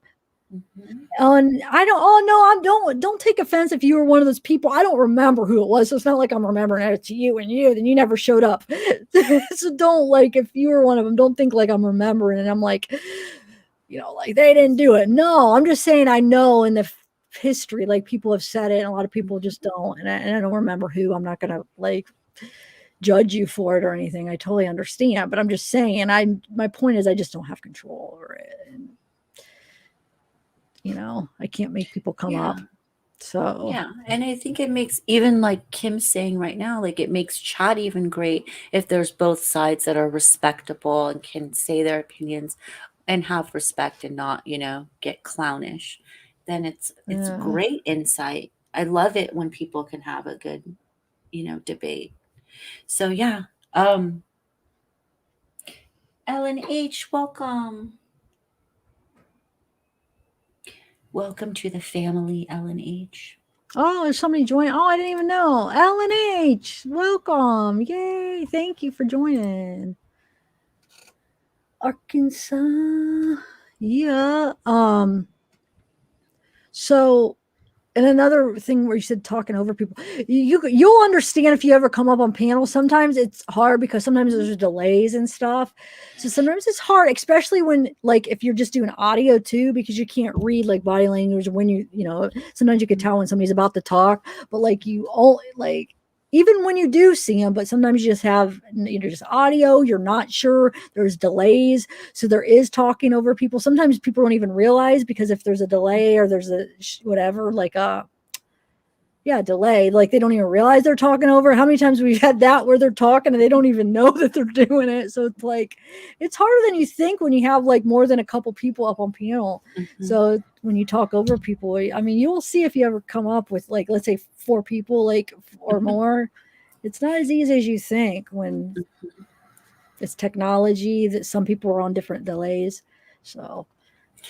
And I don't take offense if you were one of those people. I don't remember who it was, so it's not like I'm remembering it to you, and then you never showed up. So don't, like, if you were one of them, don't think like I'm remembering and I'm like, like they didn't do it. No, I'm just saying I know in the history, like, people have said it and a lot of people just don't, and I don't remember who. I'm not gonna, like, judge you for it or anything. I totally understand, but I'm just saying, my point is I just don't have control over it. And, I can't make people come up. So yeah, and I think it makes, even like Kim's saying right now, like, it makes chat even great if there's both sides that are respectable and can say their opinions and have respect and not, get clownish. Then it's great insight. I love it when people can have a good, debate. So yeah, Ellen H, welcome. Welcome to the family, Ellen H. Oh, there's somebody joining. Oh, I didn't even know. Ellen H, welcome. Yay. Thank you for joining. Arkansas. Yeah. So, and another thing where you said talking over people, you'll understand if you ever come up on panels. Sometimes it's hard because sometimes there's delays and stuff. So sometimes it's hard, especially when, like, if you're just doing audio too, because you can't read, like, body language. When sometimes you can tell when somebody's about to talk, but even when you do see them, but sometimes you just have, just audio, you're not sure, there's delays. So there is talking over people. Sometimes people don't even realize, because if there's a delay or there's a whatever, like delay, like, they don't even realize they're talking over. How many times we've had that where they're talking and they don't even know that they're doing it. So it's like, it's harder than you think when you have, like, more than a couple people up on panel. So when you talk over people, I mean, you will see if you ever come up with, like, let's say 4 people, like, or more. It's not as easy as you think when it's technology, that some people are on different delays. So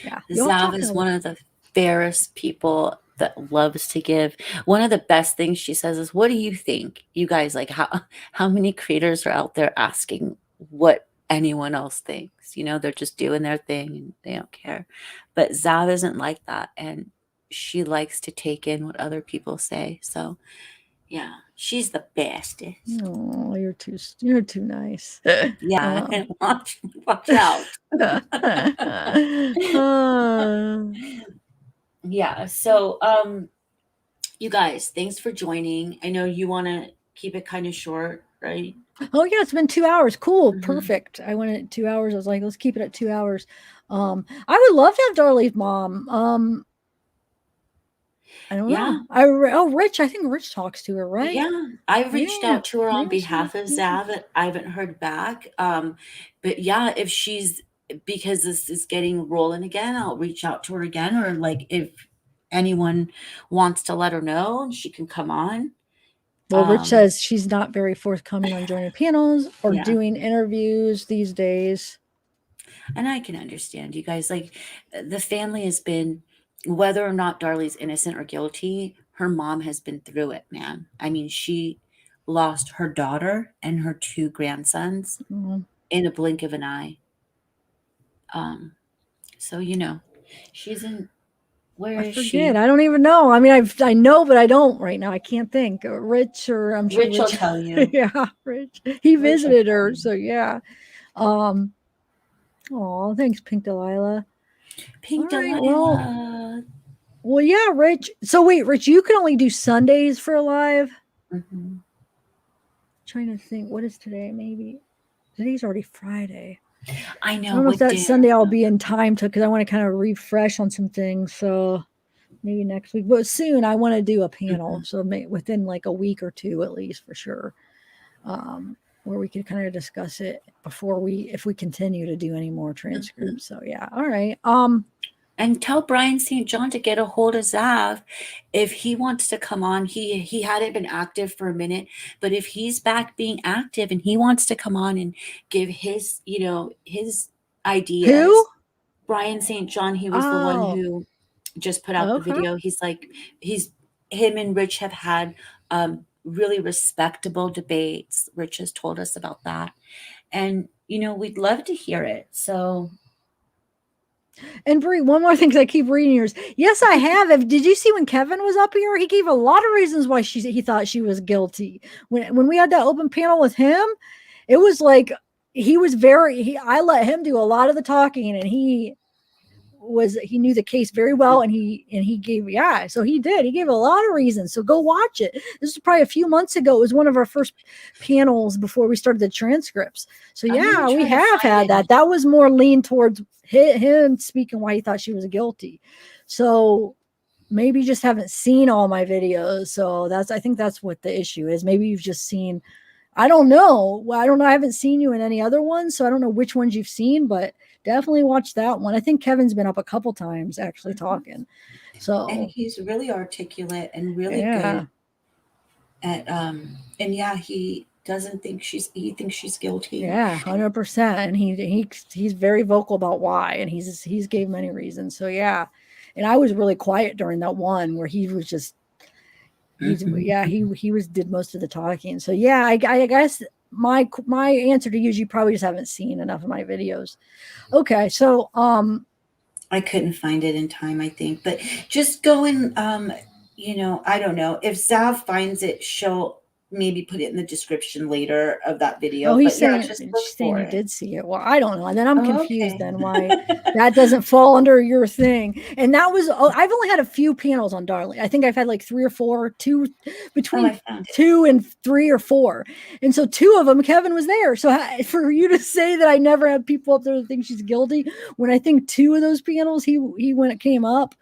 yeah, Zav is one of the fairest people that loves to give. One of the best things she says is, what do you think? You guys, like, how many creators are out there asking what anyone else thinks? They're just doing their thing and they don't care. But Zav isn't like that, and she likes to take in what other people say. So yeah, she's the bestest. Oh, you're too nice. Yeah, watch out. Yeah, so you guys, thanks for joining. I know you want to keep it kind of short, right? Oh yeah, it's been 2 hours. Cool. Perfect. I went at 2 hours. I was like, let's keep it at 2 hours. I would love to have Darlie's mom. I don't know. Rich. I think Rich talks to her, right? Yeah, I reached out to her on behalf of Zav. I haven't heard back. But yeah, if she's, because this is getting rolling again, I'll reach out to her again. Or, like, if anyone wants to let her know, she can come on. Well, Rich says she's not very forthcoming on joining panels or doing interviews these days. And I can understand, you guys. Like, the family has been, whether or not Darlie's innocent or guilty, her mom has been through it, man. I mean, she lost her daughter and her 2 grandsons in a blink of an eye. So, she's in, where is she? I don't even know. I mean, I know, but I don't right now. I can't think. Rich, or I'm sure Rich will tell you. Yeah, Rich. He visited her, so yeah. Oh, thanks, Pink Delilah. Pink Delilah. Well, yeah, Rich. So wait, Rich, you can only do Sundays for a live? Trying to think, what is today? Maybe today's already Friday. I know. I don't know if that Sunday I'll be in time because I want to kind of refresh on some things. So maybe next week, but soon I want to do a panel. So within like a week or two, at least for sure, where we could kind of discuss it before if we continue to do any more transcripts. So yeah. All right. And tell Brian St. John to get a hold of Zav if he wants to come on. He hadn't been active for a minute, but if he's back being active and he wants to come on and give his, his ideas. Who? Brian St. John, he was the one who just put out the video. He's like, him and Rich have had really respectable debates. Rich has told us about that. And, we'd love to hear it. So. And Brie, one more thing, because I keep reading yours. Yes, I have. Did you see when Kevin was up here? He gave a lot of reasons why he thought she was guilty. When we had that open panel with him, it was like he was I let him do a lot of the talking, and he knew the case very well, and he gave so he gave a lot of reasons. So go watch it. This was probably a few months ago. It was one of our first panels before we started the transcripts. So yeah, we have had that. That was more lean towards him speaking why he thought she was guilty. So maybe you just haven't seen all my videos. So I think that's what the issue is. Maybe you've just seen, I don't know. I haven't seen you in any other ones, so I don't know which ones you've seen, but definitely watch that one. I think Kevin's been up a couple times actually talking. So, and he's really articulate and really good at and yeah, he doesn't think he thinks she's guilty. Yeah, 100%. And he's very vocal about why, and he's gave many reasons. So yeah. And I was really quiet during that one where he was just he did most of the talking. So yeah, I guess my answer to you is you probably just haven't seen enough of my videos. Okay, so I couldn't find it in time, I think, but just go and I don't know if Zav finds it, she'll maybe put it in the description later of that video. Oh, he's saying he did see it. Well, I don't know. And then I'm confused then why that doesn't fall under your thing. And that was, I've only had a few panels on Darlie. I think I've had like 3 or 4, between 2 and 3 or 4. And so 2 of them, Kevin was there. So for you to say that I never had people up there that think she's guilty, when I think 2 of those panels, he came up.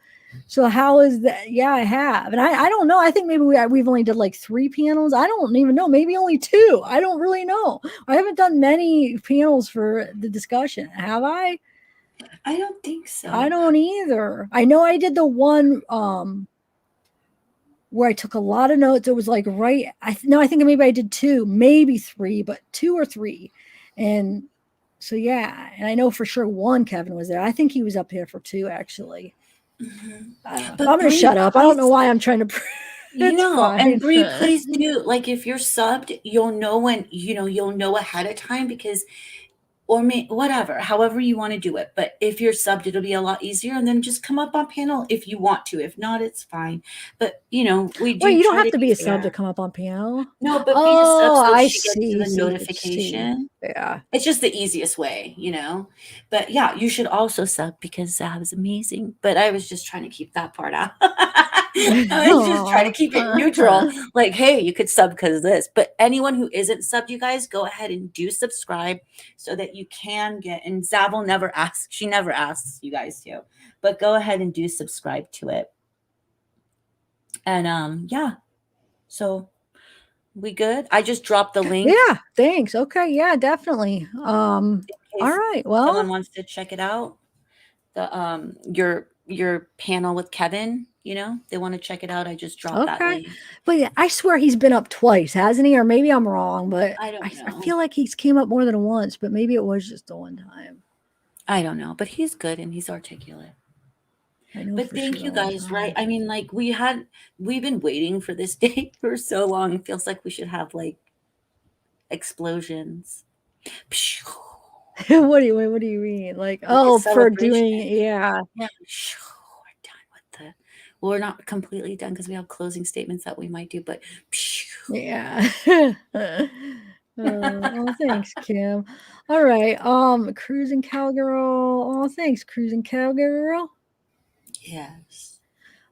So how is that? Yeah, I have. And I don't know. I think maybe we've only did like 3 panels. I don't even know. Maybe only 2. I don't really know. I haven't done many panels for the discussion. Have I? I don't think so. I don't either. I know I did the one where I took a lot of notes. It was like I think maybe I did 2, maybe 3, but 2 or 3. And so, yeah. And I know for sure 1 Kevin was there. I think he was up here for 2 actually. But I'm going to shut up. I don't know why I'm trying to. And Bree, please do, like, if you're subbed, you'll know when, you'll know ahead of time, because, or whatever, however you want to do it. But if you're subbed, it'll be a lot easier, and then just come up on panel if you want to. If not, it's fine. But we do. Well, you don't have to be a sub to come up on panel. No, but be a sub so she gets the notification. Yeah, it's just the easiest way, But yeah, you should also sub because Zav is amazing. But I was just trying to keep that part out. I was just trying to keep it neutral. Like, hey, you could sub because of this. But anyone who isn't subbed, you guys, go ahead and do subscribe so that you can get. And Zav will never ask. She never asks you guys to. But go ahead and do subscribe to it. And yeah. So we good? I just dropped the link. Yeah, thanks. Okay, yeah, definitely. All right. Well, someone wants to check it out. The your panel with Kevin, they want to check it out. I just dropped that link. But yeah, I swear he's been up twice, hasn't he? Or maybe I'm wrong, but I don't know. I feel like he's came up more than once, but maybe it was just the one time. I don't know, but he's good and he's articulate. But thank you guys, right? I mean, like, we've been waiting for this day for so long. It feels like we should have like explosions. What do you mean? Like, for doing, yeah. We're done with we're not completely done because we have closing statements that we might do, but yeah. Oh, thanks, Kim. All right. Cruising Cowgirl. Oh, thanks, Cruising Cowgirl. Yes.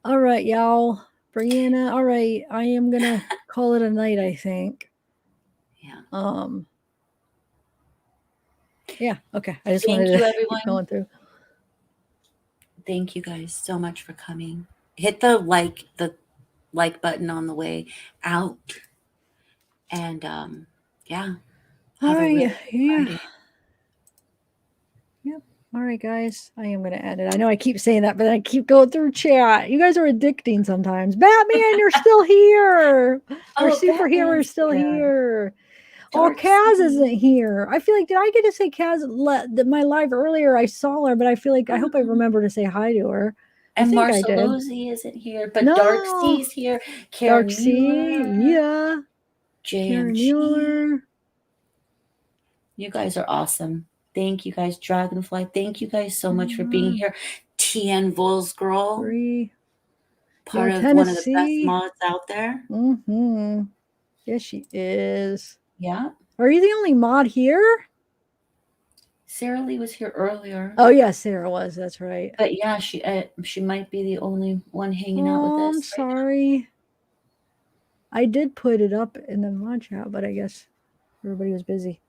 All right, y'all. Brianna. All right. I am gonna call it a night, I think. Yeah. Yeah, okay. I just wanted to keep going through. Thank you guys so much for coming. hit the like button on the way out. And yeah. All Have a right. really good Yeah. Friday. Yep. All right, guys. I am going to end it. I know I keep saying that, but I keep going through chat. You guys are addicting sometimes. Batman, you're still here. Our superhero Batman's is still here. here. Oh, Dark Kaz Sea. isn't here. I feel like, did I get to say Kaz my live earlier? I saw her, but I feel like I hope I remember to say hi to her. I And think I did. Marcelosi isn't here, but No. Dark Sea's here. Karen Dark Sea, Mueller, yeah. Karen JMG. Mueller. You guys are awesome. Thank you guys, Dragonfly. Thank you guys so much for being here. Tien Volsgirl, 3. part Yeah, of one of the best Tennessee. mods out there. Mm-hmm. Yes, she is. Yeah. Are you the only mod here? Sarah Lee was here earlier. Oh yeah, Sarah was. That's right. But yeah, she might be the only one hanging out with us. I'm sorry. I did put it up in the mod chat, but I guess everybody was busy.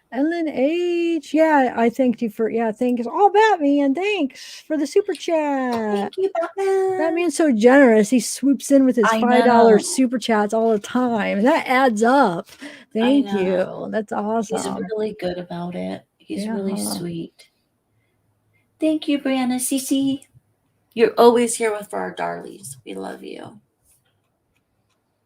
And then H, yeah, I thanked you for thanks. Oh, Batman, thanks for the super chat. Thank you, Batman. Batman's so generous. He swoops in with his $5 super chats all the time. And that adds up. Thank you. That's awesome. He's really good about it. He's really sweet. Thank you, Brianna Cece. You're always here for our darlies. We love you.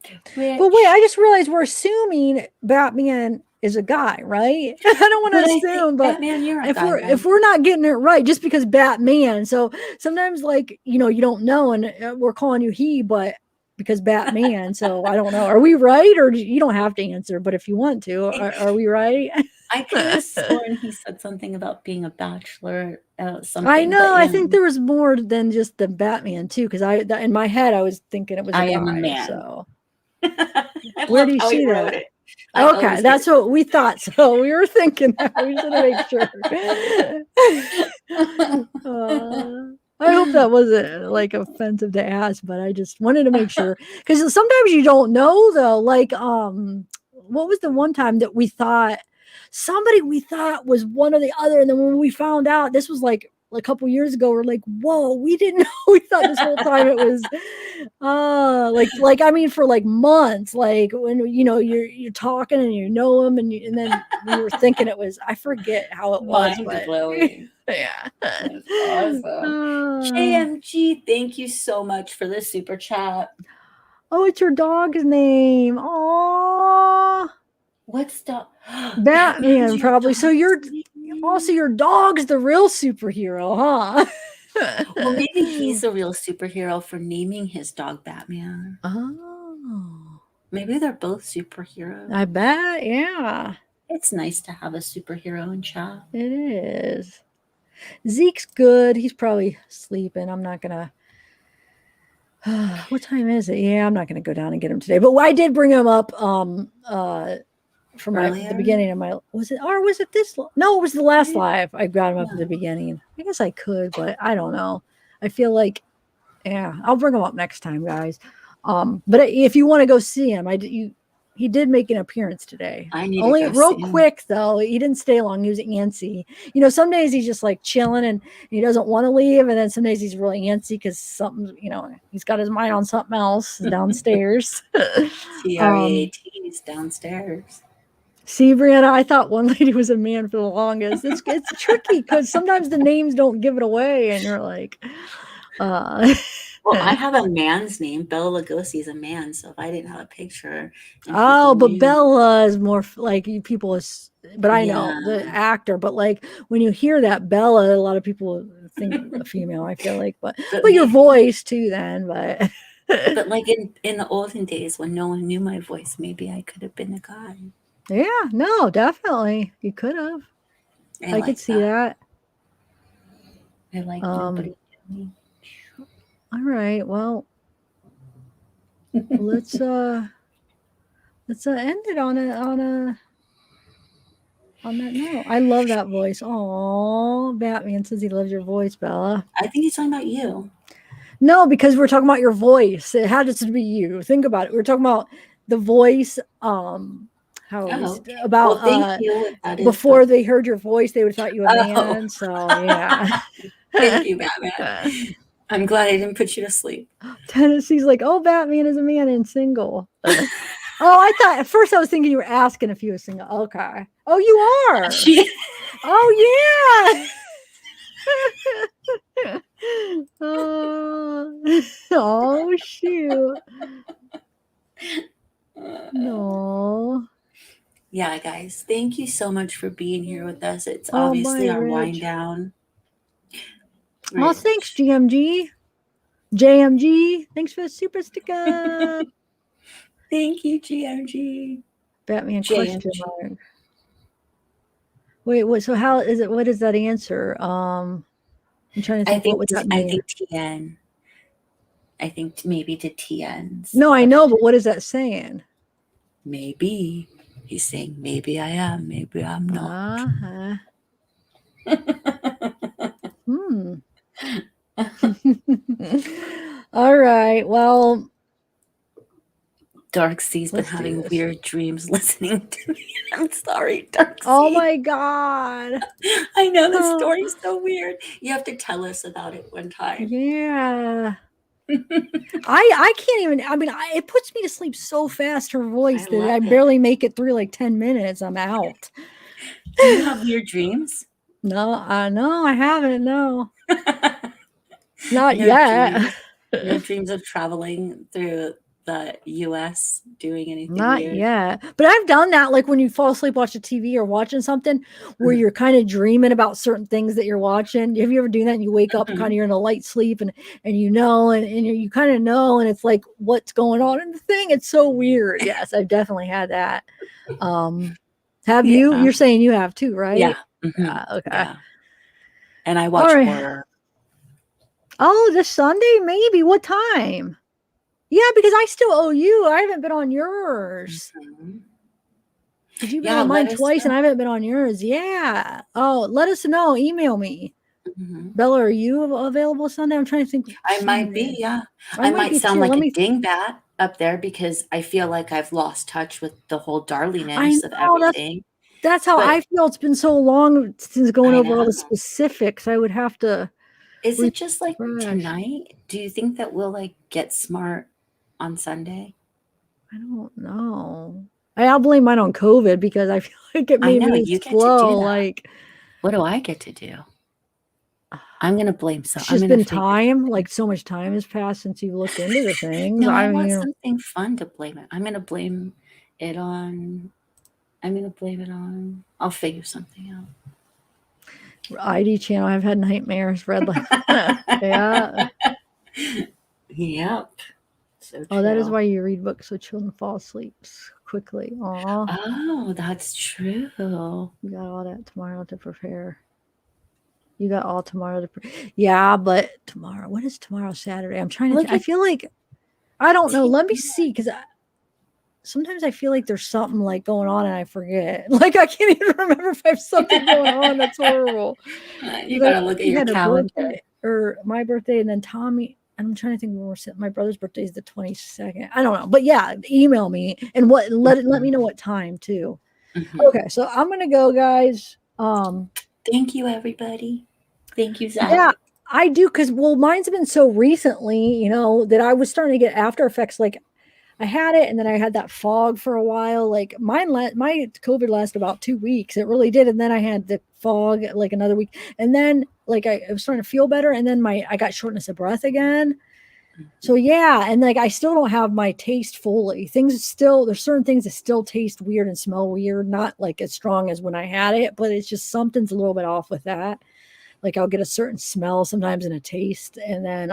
But wait, I just realized we're assuming Batman is a guy, right? I don't want to assume, but Batman, you're if we're not getting it right, just because Batman, so sometimes you don't know, and we're calling you he, but because Batman, so I don't know. Are we right, or you don't have to answer? But if you want to, are we right? I could have sworn he said something about being a bachelor. Something. I know. I think there was more than just the Batman too, because in my head I was thinking it was a guy. Am a man. So where do you see that? Okay, that's what we thought. So we were thinking that. We should make sure. I hope that wasn't offensive to ask, but I just wanted to make sure, because sometimes you don't know though. What was the one time that we thought was one or the other, and then when we found out, this was like a couple years ago, we're like, whoa, we didn't know. We thought this whole time it was I mean, for months, when you're talking and you know them, and then we were thinking it was, I forget how it was, but yeah, that's awesome. JMG, thank you so much for this super chat. Oh, it's your dog's name. Oh, what's the Batman? Probably. So your dog's the real superhero, huh? Well, maybe he's the real superhero for naming his dog Batman. Oh, maybe they're both superheroes. I bet. Yeah, it's nice to have a superhero in chat. It is. Zeke's good. He's probably sleeping. I'm not gonna. What time is it? Yeah, I'm not gonna go down and get him today. But I did bring him up. From the beginning of my, was it this? No, it was the last live. I got him up at the beginning. I guess I could, but I don't know. I feel like, I'll bring him up next time, guys. But if you want to go see him, he did make an appearance today. I need only real quick though. He didn't stay long. He was antsy. Some days he's just chilling and he doesn't want to leave, and then some days he's really antsy because something, he's got his mind on something else downstairs. TRAT's downstairs. See, Brianna, I thought one lady was a man for the longest. It's tricky because sometimes the names don't give it away, and you're like, Well, I have a man's name. Bella Lugosi is a man, so if I didn't have a picture. But Bella is more people. But I know the actor. But when you hear that Bella, a lot of people think a female. I feel like, but your voice too. Then, but. But in the olden days when no one knew my voice, maybe I could have been a guy. Yeah, no, definitely. You could have. I could see that. I like nobody. All right. Well, let's end it on that note. I love that voice. Oh, Batman says he loves your voice, Bella. I think he's talking about you. No, because we're talking about your voice. It had to be you. Think about it. We're talking about the voice. Before they heard your voice, they would have thought you were a man. So yeah. Thank you, Batman. I'm glad I didn't put you to sleep. Tennessee's like, oh, Batman is a man and single. Oh, I thought at first I was thinking you were asking if you were single. Okay. Oh, you are. Oh, yeah. Oh, shoot. No. Yeah, guys, thank you so much for being here with us. It's Oh, obviously my our wind Rich. down. Well, thanks, GMG. JMG. Thanks for the super sticker. Thank you, GMG. Batman JMG. question mark. Wait, what? So how is it? What is that answer? I'm trying to think what would that mean. I think TN. I think maybe to TN's. No, I know, but what is that saying? Maybe. He's saying maybe I am, maybe I'm not. All right. Well, Darksea's been having weird dreams listening to me. I'm sorry, Darksea. Oh my God. I know the story's so weird. You have to tell us about it one time. Yeah. I can't even, I mean, it puts me to sleep so fast, her voice, that I barely make it through like 10 minutes. I'm out. Do you have weird dreams? No, I haven't. No. Not yet. No dreams of traveling through the US doing anything Not weird? yet. But I've done that, like when you fall asleep watching TV or watching something where you're kind of dreaming about certain things that you're watching. Have you ever done that and you wake up kind of you're in a light sleep and you kind of know, and it's like what's going on in the thing? It's so weird. Yes, I've definitely had that. Have you? You're saying you have too, right? Yeah. Okay. Yeah. And I watch horror. Oh, this Sunday? Maybe. What time? Yeah, because I still owe you. I haven't been on yours. Because you've been on mine twice and I haven't been on yours. Yeah. Oh, let us know. Email me. Bella, are you available Sunday? I'm trying to think. I might be, yeah. I might sound like a dingbat up there because I feel like I've lost touch with the whole darliness of everything. That's how I feel. It's been so long since going over all the specifics. I would have to. Is it just like tonight? Do you think that we'll like get smart on Sunday? I don't know. I'll blame mine on COVID because I feel like it made me slow. Like, what do I get to do? I'm gonna blame some. It's just been time. Like so much time has passed since you looked into the things. No, I want something fun to blame it. I'm gonna blame it on. I'll figure something out. ID channel. I've had nightmares. Red light. Yeah. Yep. So oh, that is why you read books so children fall asleep quickly. Aww. Oh, that's true. You got all that tomorrow to prepare. You got all tomorrow to yeah, but tomorrow. What is tomorrow? Saturday. I'm trying to. I feel like I don't know. Let me see, because sometimes I feel like there's something like going on and I forget. Like I can't even remember if I have something going on. That's horrible. You gotta look at your calendar. Or my birthday, and then Tommy. I'm trying to think when we're sitting. My brother's birthday is the 22nd. I don't know, but yeah, email me and let me know what time too. Okay, so I'm gonna go, guys. Thank you, everybody. Thank you, Zach. Yeah, I do, because mine's been so recently, that I was starting to get after effects. Like I had it, and then I had that fog for a while. Like my COVID lasted about 2 weeks. It really did, and then I had the fog like another week, and then like I was starting to feel better, and then I got shortness of breath again. So yeah, and like I still don't have my taste fully. There's certain things that still taste weird and smell weird, not like as strong as when I had it, but it's just something's a little bit off with that. Like I'll get a certain smell sometimes and a taste, and then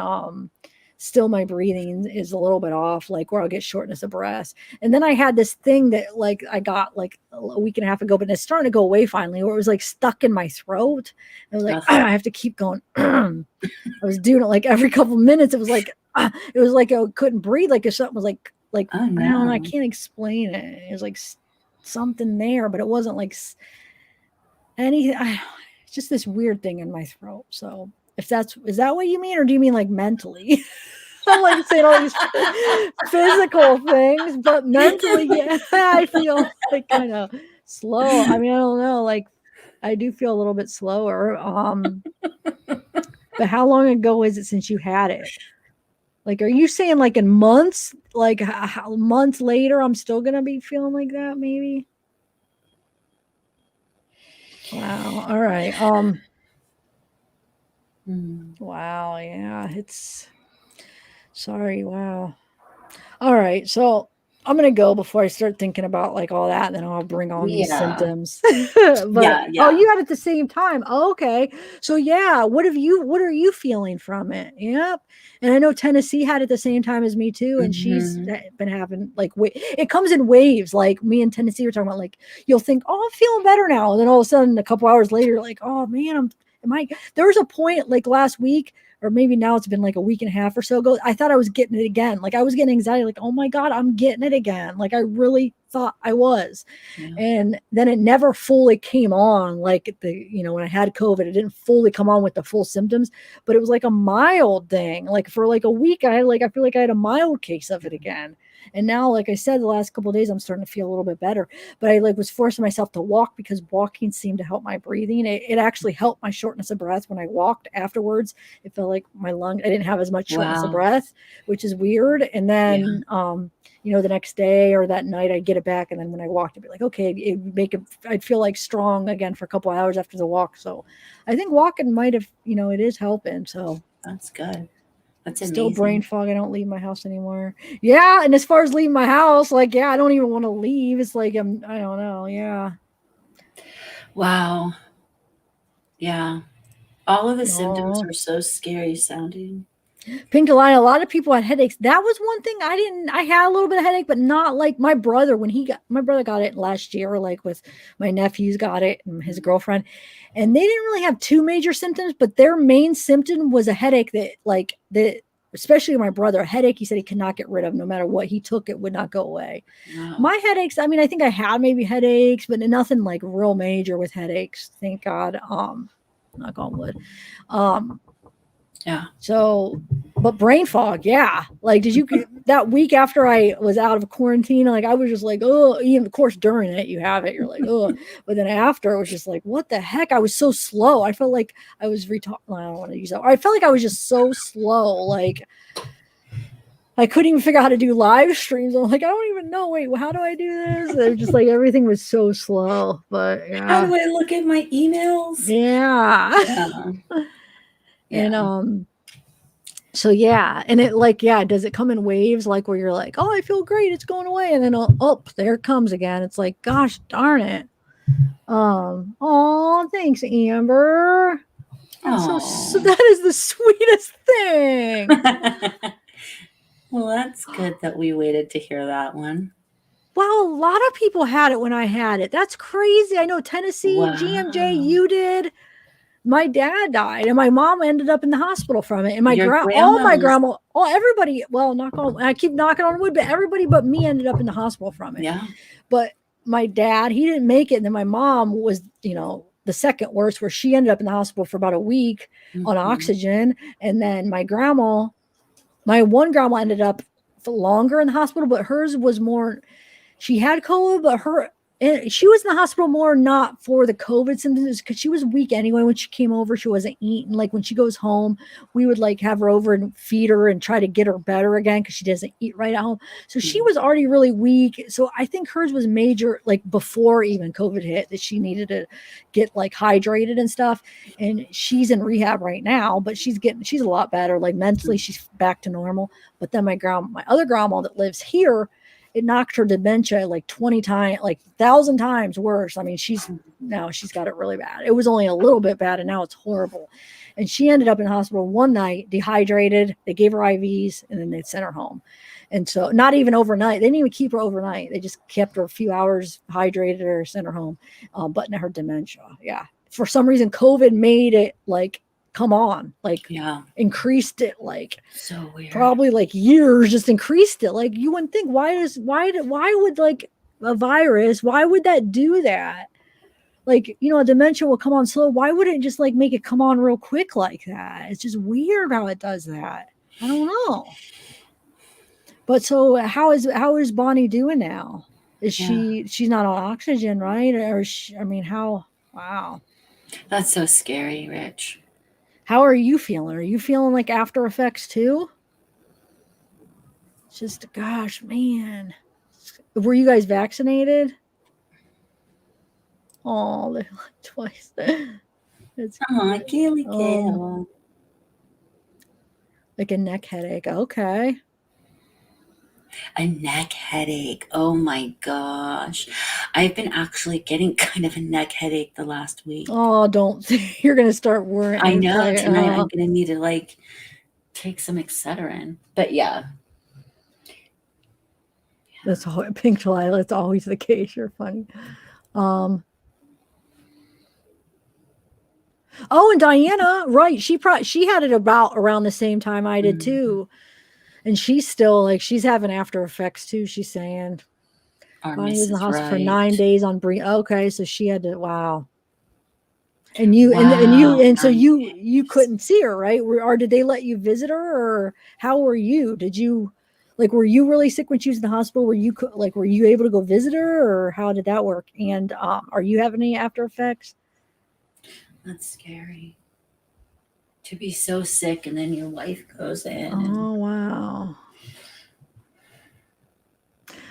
still my breathing is a little bit off, like where I'll get shortness of breath. And then I had this thing that like I got like a week and a half ago, but it's starting to go away finally, where it was like stuck in my throat. I was like, I have to keep going. I was doing it like every couple of minutes. It was like I couldn't breathe. Like if something was like oh, no. I don't know, I can't explain it. It was like something there, but it wasn't like anything. It's just this weird thing in my throat. So is that what you mean, or do you mean like mentally? I'm like saying all these physical things, but mentally, yeah, I feel like kind of slow. I mean, I don't know, like I do feel a little bit slower. But how long ago is it since you had it? Like, are you saying like in months, like how months later, I'm still going to be feeling like that? Maybe. Wow. All right. Wow. Yeah. It's sorry. Wow. All right. So I'm going to go before I start thinking about like all that. And then I'll bring on these symptoms. But, oh, you had it at the same time. Oh, okay. So yeah. What are you feeling from it? Yep. And I know Tennessee had it at the same time as me too. And she's been having like, it comes in waves. Like me and Tennessee were talking about, like, you'll think, oh, I'm feeling better now. And then all of a sudden a couple hours later, like, oh man, there was a point like last week, or maybe now it's been like a week and a half or so ago, I thought I was getting it again. Like I was getting anxiety, like, oh my God, I'm getting it again. Like I really thought I was. Yeah. And then it never fully came on. Like when I had COVID, it didn't fully come on with the full symptoms, but it was like a mild thing. Like for like a week, I feel like I had a mild case of it again. And now, like I said, the last couple of days, I'm starting to feel a little bit better. But I was forcing myself to walk because walking seemed to help my breathing. It actually helped my shortness of breath when I walked afterwards. It felt like my lung, I didn't have as much shortness of breath, which is weird. And then, the next day or that night, I'd get it back. And then when I walked, I'd be like, okay, I'd feel like strong again for a couple of hours after the walk. So I think walking might have, it is helping. So that's good. That's still amazing. Brain fog. I don't leave my house anymore. Yeah. And as far as leaving my house, like, yeah, I don't even want to leave. It's like, I don't know. Yeah. Wow. Yeah. All of the symptoms are so scary sounding. Pink line, a lot of people had headaches. That was one thing I had a little bit of headache, but not like my brother my brother got it last year, like with my nephews got it and his girlfriend, and they didn't really have two major symptoms, but their main symptom was a headache especially my brother, a headache he said he could not get rid of. No matter what he took, it would not go away. Wow. My headaches, I mean, I think I had maybe headaches, but nothing like real major with headaches. Thank God. Knock on wood. Yeah. So, but brain fog, yeah. Like, that week after I was out of quarantine, like I was just like, oh, even of course during it you have it, you're like, oh, but then after it was just like, what the heck? I was so slow. I felt like I was I don't want to use that. I felt like I was just so slow. Like I couldn't even figure out how to do live streams. I'm like, I don't even know. Wait, how do I do this? It was just like everything was so slow. But yeah. How do I look at my emails? Yeah. And so yeah, and it like, yeah, does it come in waves, like where you're like, oh, I feel great, it's going away, and then there it comes again. It's like, gosh darn it. Oh, thanks, Amber. So that is the sweetest thing. Well, that's good that we waited to hear that one. Wow, a lot of people had it when I had it. That's crazy. I know Tennessee, GMJ, you did. My dad died, and my mom ended up in the hospital from it. And everybody, well, I keep knocking on wood, but everybody but me ended up in the hospital from it. Yeah. But my dad, he didn't make it. And then my mom was, the second worst, where she ended up in the hospital for about a week on oxygen. And then my one grandma ended up for longer in the hospital, but hers was more, she had COVID, but she was in the hospital more not for the COVID symptoms, because she was weak anyway. When she came over, she wasn't eating. Like when she goes home, we would like have her over and feed her and try to get her better again, because she doesn't eat right at home. So she was already really weak. So I think hers was major, like before even COVID hit, that she needed to get like hydrated and stuff. And she's in rehab right now, but she's a lot better. Like mentally, she's back to normal. But then my other grandma that lives here, it knocked her dementia like 20 times, like 1,000 times worse. I mean, she's got it really bad. It was only a little bit bad, and now it's horrible. And she ended up in the hospital one night, dehydrated. They gave her IVs, and then they sent her home. And so not even overnight. They didn't even keep her overnight. They just kept her a few hours, hydrated her, sent her home. But in her dementia, yeah. For some reason, COVID made it like, come on, like, increased it, like, so weird. Probably like years, just increased it. Like you wouldn't think, why would like a virus, why would that do that? Like, a dementia will come on slow. Why would it just like make it come on real quick like that? It's just weird how it does that. I don't know. But so how is Bonnie doing now? Is she's not on oxygen, right? Or how? Wow. That's so scary, Rich. How are you feeling? Are you feeling like after effects too? Just, gosh, man. Were you guys vaccinated? Oh, twice. That's Oh, Gaily cute. Gail. Like a neck headache. Okay. A neck headache. Oh my gosh. I've been actually getting kind of a neck headache the last week. Oh, don't. You're going to start worrying. I know tonight I'm going to need to like take some Excedrin. But yeah. That's all, pink July. That's always the case. You're funny. Oh, and Diana, right? She had it about around the same time I did too, and she's still like she's having after effects too. She's saying Bonnie was in the hospital for 9 days on Bree. Okay, so she had to. Wow. And you and so you couldn't see her, right? Or did they let you visit her, or how were you? Did you like were you really sick when she was in the hospital? Were you were you able to go visit her, or how did that work? And are you having any after effects? That's scary. To be so sick and then your wife goes in. Oh, wow.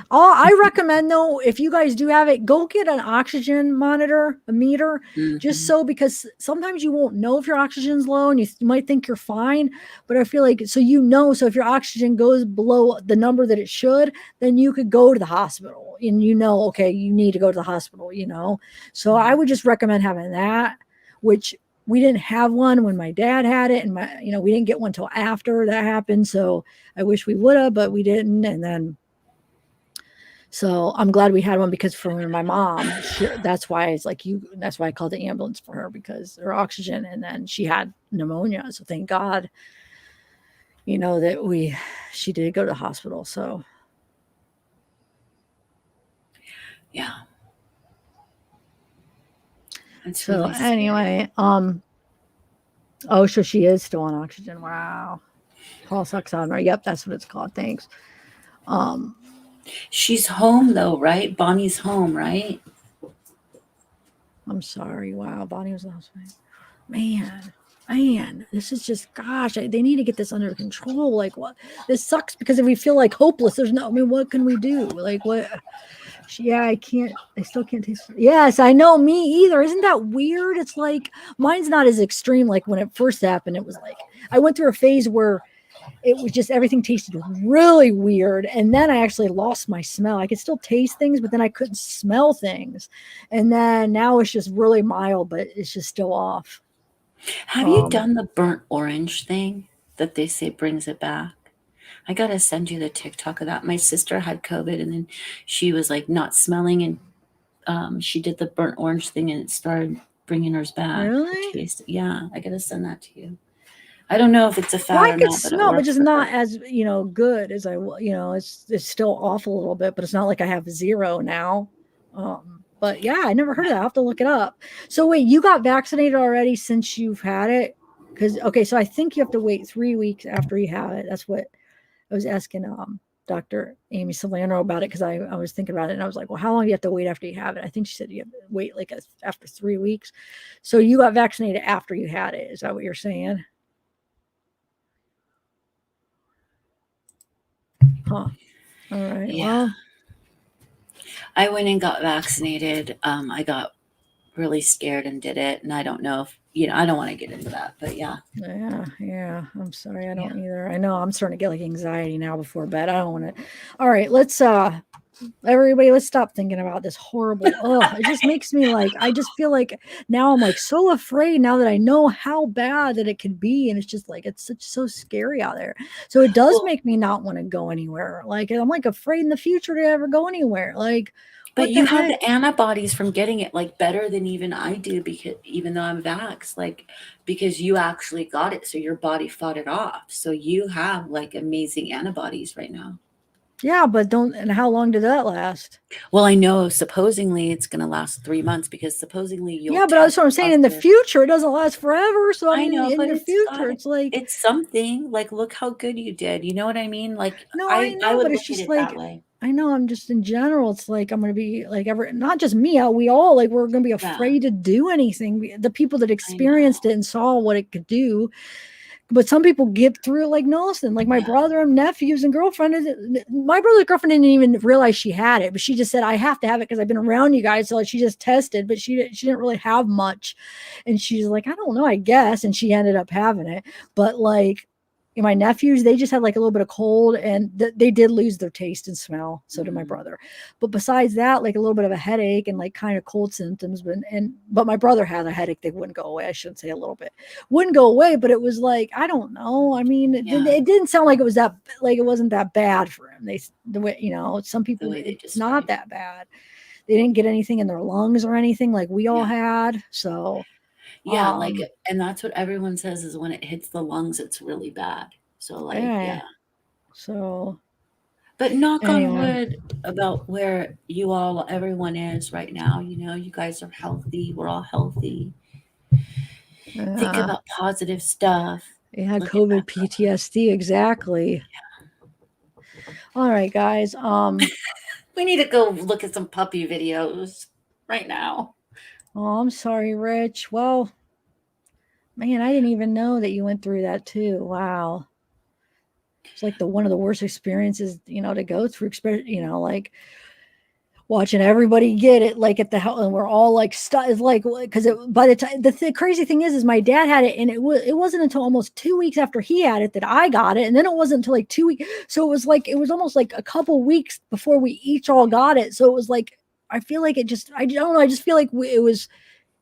Oh, I recommend though, if you guys do have it, go get an oxygen monitor, a meter, just so because sometimes you won't know if your oxygen's low and you might think you're fine. But I feel like so if your oxygen goes below the number that it should, then you could go to the hospital and okay, you need to go to the hospital, So I would just recommend having that, which we didn't have one when my dad had it, and we didn't get one till after that happened. So I wish we would have, but we didn't. And then so I'm glad we had one because for my mom, that's why it's like that's why I called the ambulance for her because her oxygen, and then she had pneumonia. So thank God, that she did go to the hospital. So yeah. That's so really anyway, oh, so she is still on oxygen. Wow. Pulse oximeter. Yep, that's what it's called. Thanks. She's home though, right? Bonnie's home, right? I'm sorry. Wow, Bonnie was last night. Man, this is just gosh. They need to get this under control. Like what? This sucks because if we feel like hopeless, there's no. I mean, what can we do? Like what? Yeah, I can't. I still can't taste. Yes, I know. Me either. Isn't that weird? It's like mine's not as extreme. Like when it first happened, it was like I went through a phase where it was just everything tasted really weird, and then I actually lost my smell. I could still taste things, but then I couldn't smell things, and then now it's just really mild, but it's just still off. Have you done the burnt orange thing that they say brings it back? I gotta send you the TikTok of that. My sister had COVID and then she was like not smelling, and she did the burnt orange thing and it started bringing hers back. Really? Taste. Yeah, I gotta send that to you. I don't know if it's a fat well, I or could not, smell, but just her. not as good as it's still off a little bit, but it's not like I have 0 now. But yeah, I never heard of that. I'll have to look it up. So wait, you got vaccinated already since you've had it? Because okay, so I think you have to wait 3 weeks after you have it. That's what I was asking Dr. Amy Solano about it because I was thinking about it and I was like, well, how long do you have to wait after you have it? I think she said you have to wait like after 3 weeks. So you got vaccinated after you had it. Is that what you're saying? Huh. All right. Yeah. Well, I went and got vaccinated. I got really scared and did it. And I don't know if, I don't want to get into that, but yeah. Yeah. I'm sorry. I don't either. I know I'm starting to get like anxiety now before bed. I don't want to. All right. Let's, everybody, let's stop thinking about this horrible. It just makes me like, I just feel like now I'm like so afraid now that I know how bad that it could be. And it's just like, it's so scary out there. So it does make me not want to go anywhere. Like, I'm like afraid in the future to ever go anywhere. Like, but you have the antibodies from getting it like better than even I do because even though I'm vaxxed, like because you actually got it. So your body fought it off. So you have like amazing antibodies right now. Yeah, but and how long did that last? Well, I know supposedly it's going to last 3 months because supposedly you'll Yeah, but that's test what I'm saying. In the positive. future, it doesn't last forever. So I I mean, know, in but the it's got future, it's like, it's something. Like, look how good you did. You know what I mean? Like, no, I I know, would but it's look at just it that like, way. I know I'm just in general, it's like I'm gonna be like not just me, we all like we're gonna be Yeah, afraid to do anything. The people that I know. experienced it and saw what it could do, but some people get through it like nothing. Like my Yeah, brother and nephews and girlfriend. My brother's girlfriend didn't even realize she had it, but she just said, "I have to have it because I've been around you guys." So like, she just tested, but she didn't really have much, and she's like, "I don't know, I guess," and she ended up having it. But like my nephews, they just had like a little bit of cold, and they did lose their taste and smell. So did my brother. But besides that, like a little bit of a headache and like kind of cold symptoms. But my brother had a headache that wouldn't go away. I shouldn't say a little bit wouldn't go away, but it was like, I don't know. I mean, yeah. it didn't sound like it was that, like it wasn't that bad for him. The way, some The people, way they it's not describe. that bad. They didn't get anything in their lungs or anything like we all Yeah, had. So, yeah. Like, um, and that's what everyone says is when it hits the lungs, it's really bad. So, like, yeah. yeah. So But knock on anyway, wood about where you all, everyone is right now. You know, you guys are healthy. We're all healthy. Think yeah, about positive stuff. yeah, Look at COVID that. PTSD, exactly. All right, guys. We need to go look at some puppy videos right now. Oh, I'm sorry, Rich. Well, man, I didn't even know that you went through that too. Wow. It's like one of the worst experiences, to go through, like watching everybody get it, like at the house, and we're all like stuck. It's like, because by the time crazy thing is my dad had it, and it wasn't until almost 2 weeks after he had it that I got it, and then it wasn't until like 2 weeks. So it was almost like a couple weeks before we each all got it. So it was like, I feel like I don't know. I just feel like it was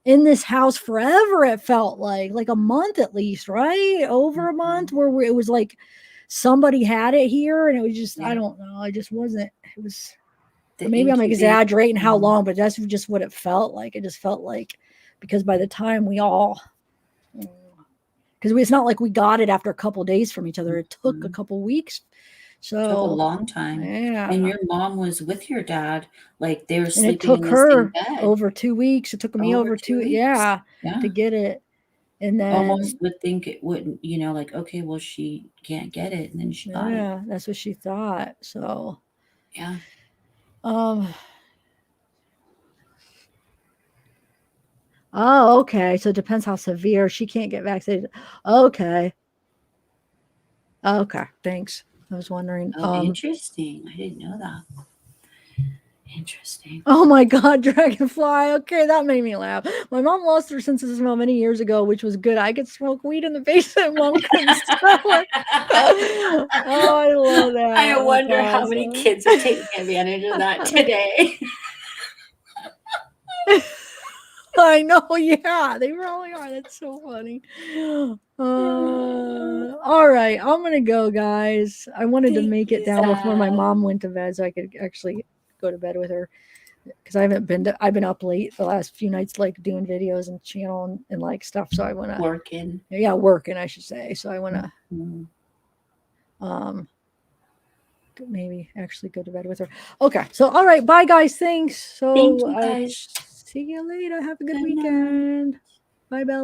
in this house forever. It felt like a month at least, right? Over a month, Mhm. where it was like somebody had it here, and it was just, I Yeah. don't know. I just wasn't. It was, The maybe I'm incubation. exaggerating how long, but that's just what it felt like. It just felt like, because by the time we all, because it's not like we got it after a couple of days from each other. It took a Mhm. couple of weeks. Took a So long time. And yeah, your mom was with your dad, like they were and it sleeping took in the same her bed over 2 weeks. It took me over over 2 two, weeks. yeah, Yeah. to get it. And Almost then, would think it wouldn't, like, okay, well, she can't get it, and then she got it. yeah, that's what she thought. So, Yeah. um, oh, okay. So it depends how severe. She can't get vaccinated. Okay. Okay. Thanks. I was wondering. Oh, interesting. I didn't know that. Interesting. Oh my God, dragonfly. Okay, that made me laugh. My mom lost her sense of smell many years ago, which was good. I could smoke weed in the basement. Mom couldn't smell it. Oh, I love I that. wonder how many kids are taking advantage of that That's awesome. today. I know, yeah, they really are. That's so funny. All right, I'm gonna go, guys. I wanted to Thank make it you, down before my Zach. mom went to bed so I could actually go to bed with her, because I've been up late the last few nights, like doing videos and channel and like stuff. So I wanna, Working. yeah, working, I should say. So I wanna Mhm. um maybe actually go to bed with her. Okay, so all right, bye guys. Thanks. Thank So you, I guys. see you later. Have a good Good night. weekend. Bye, Bella.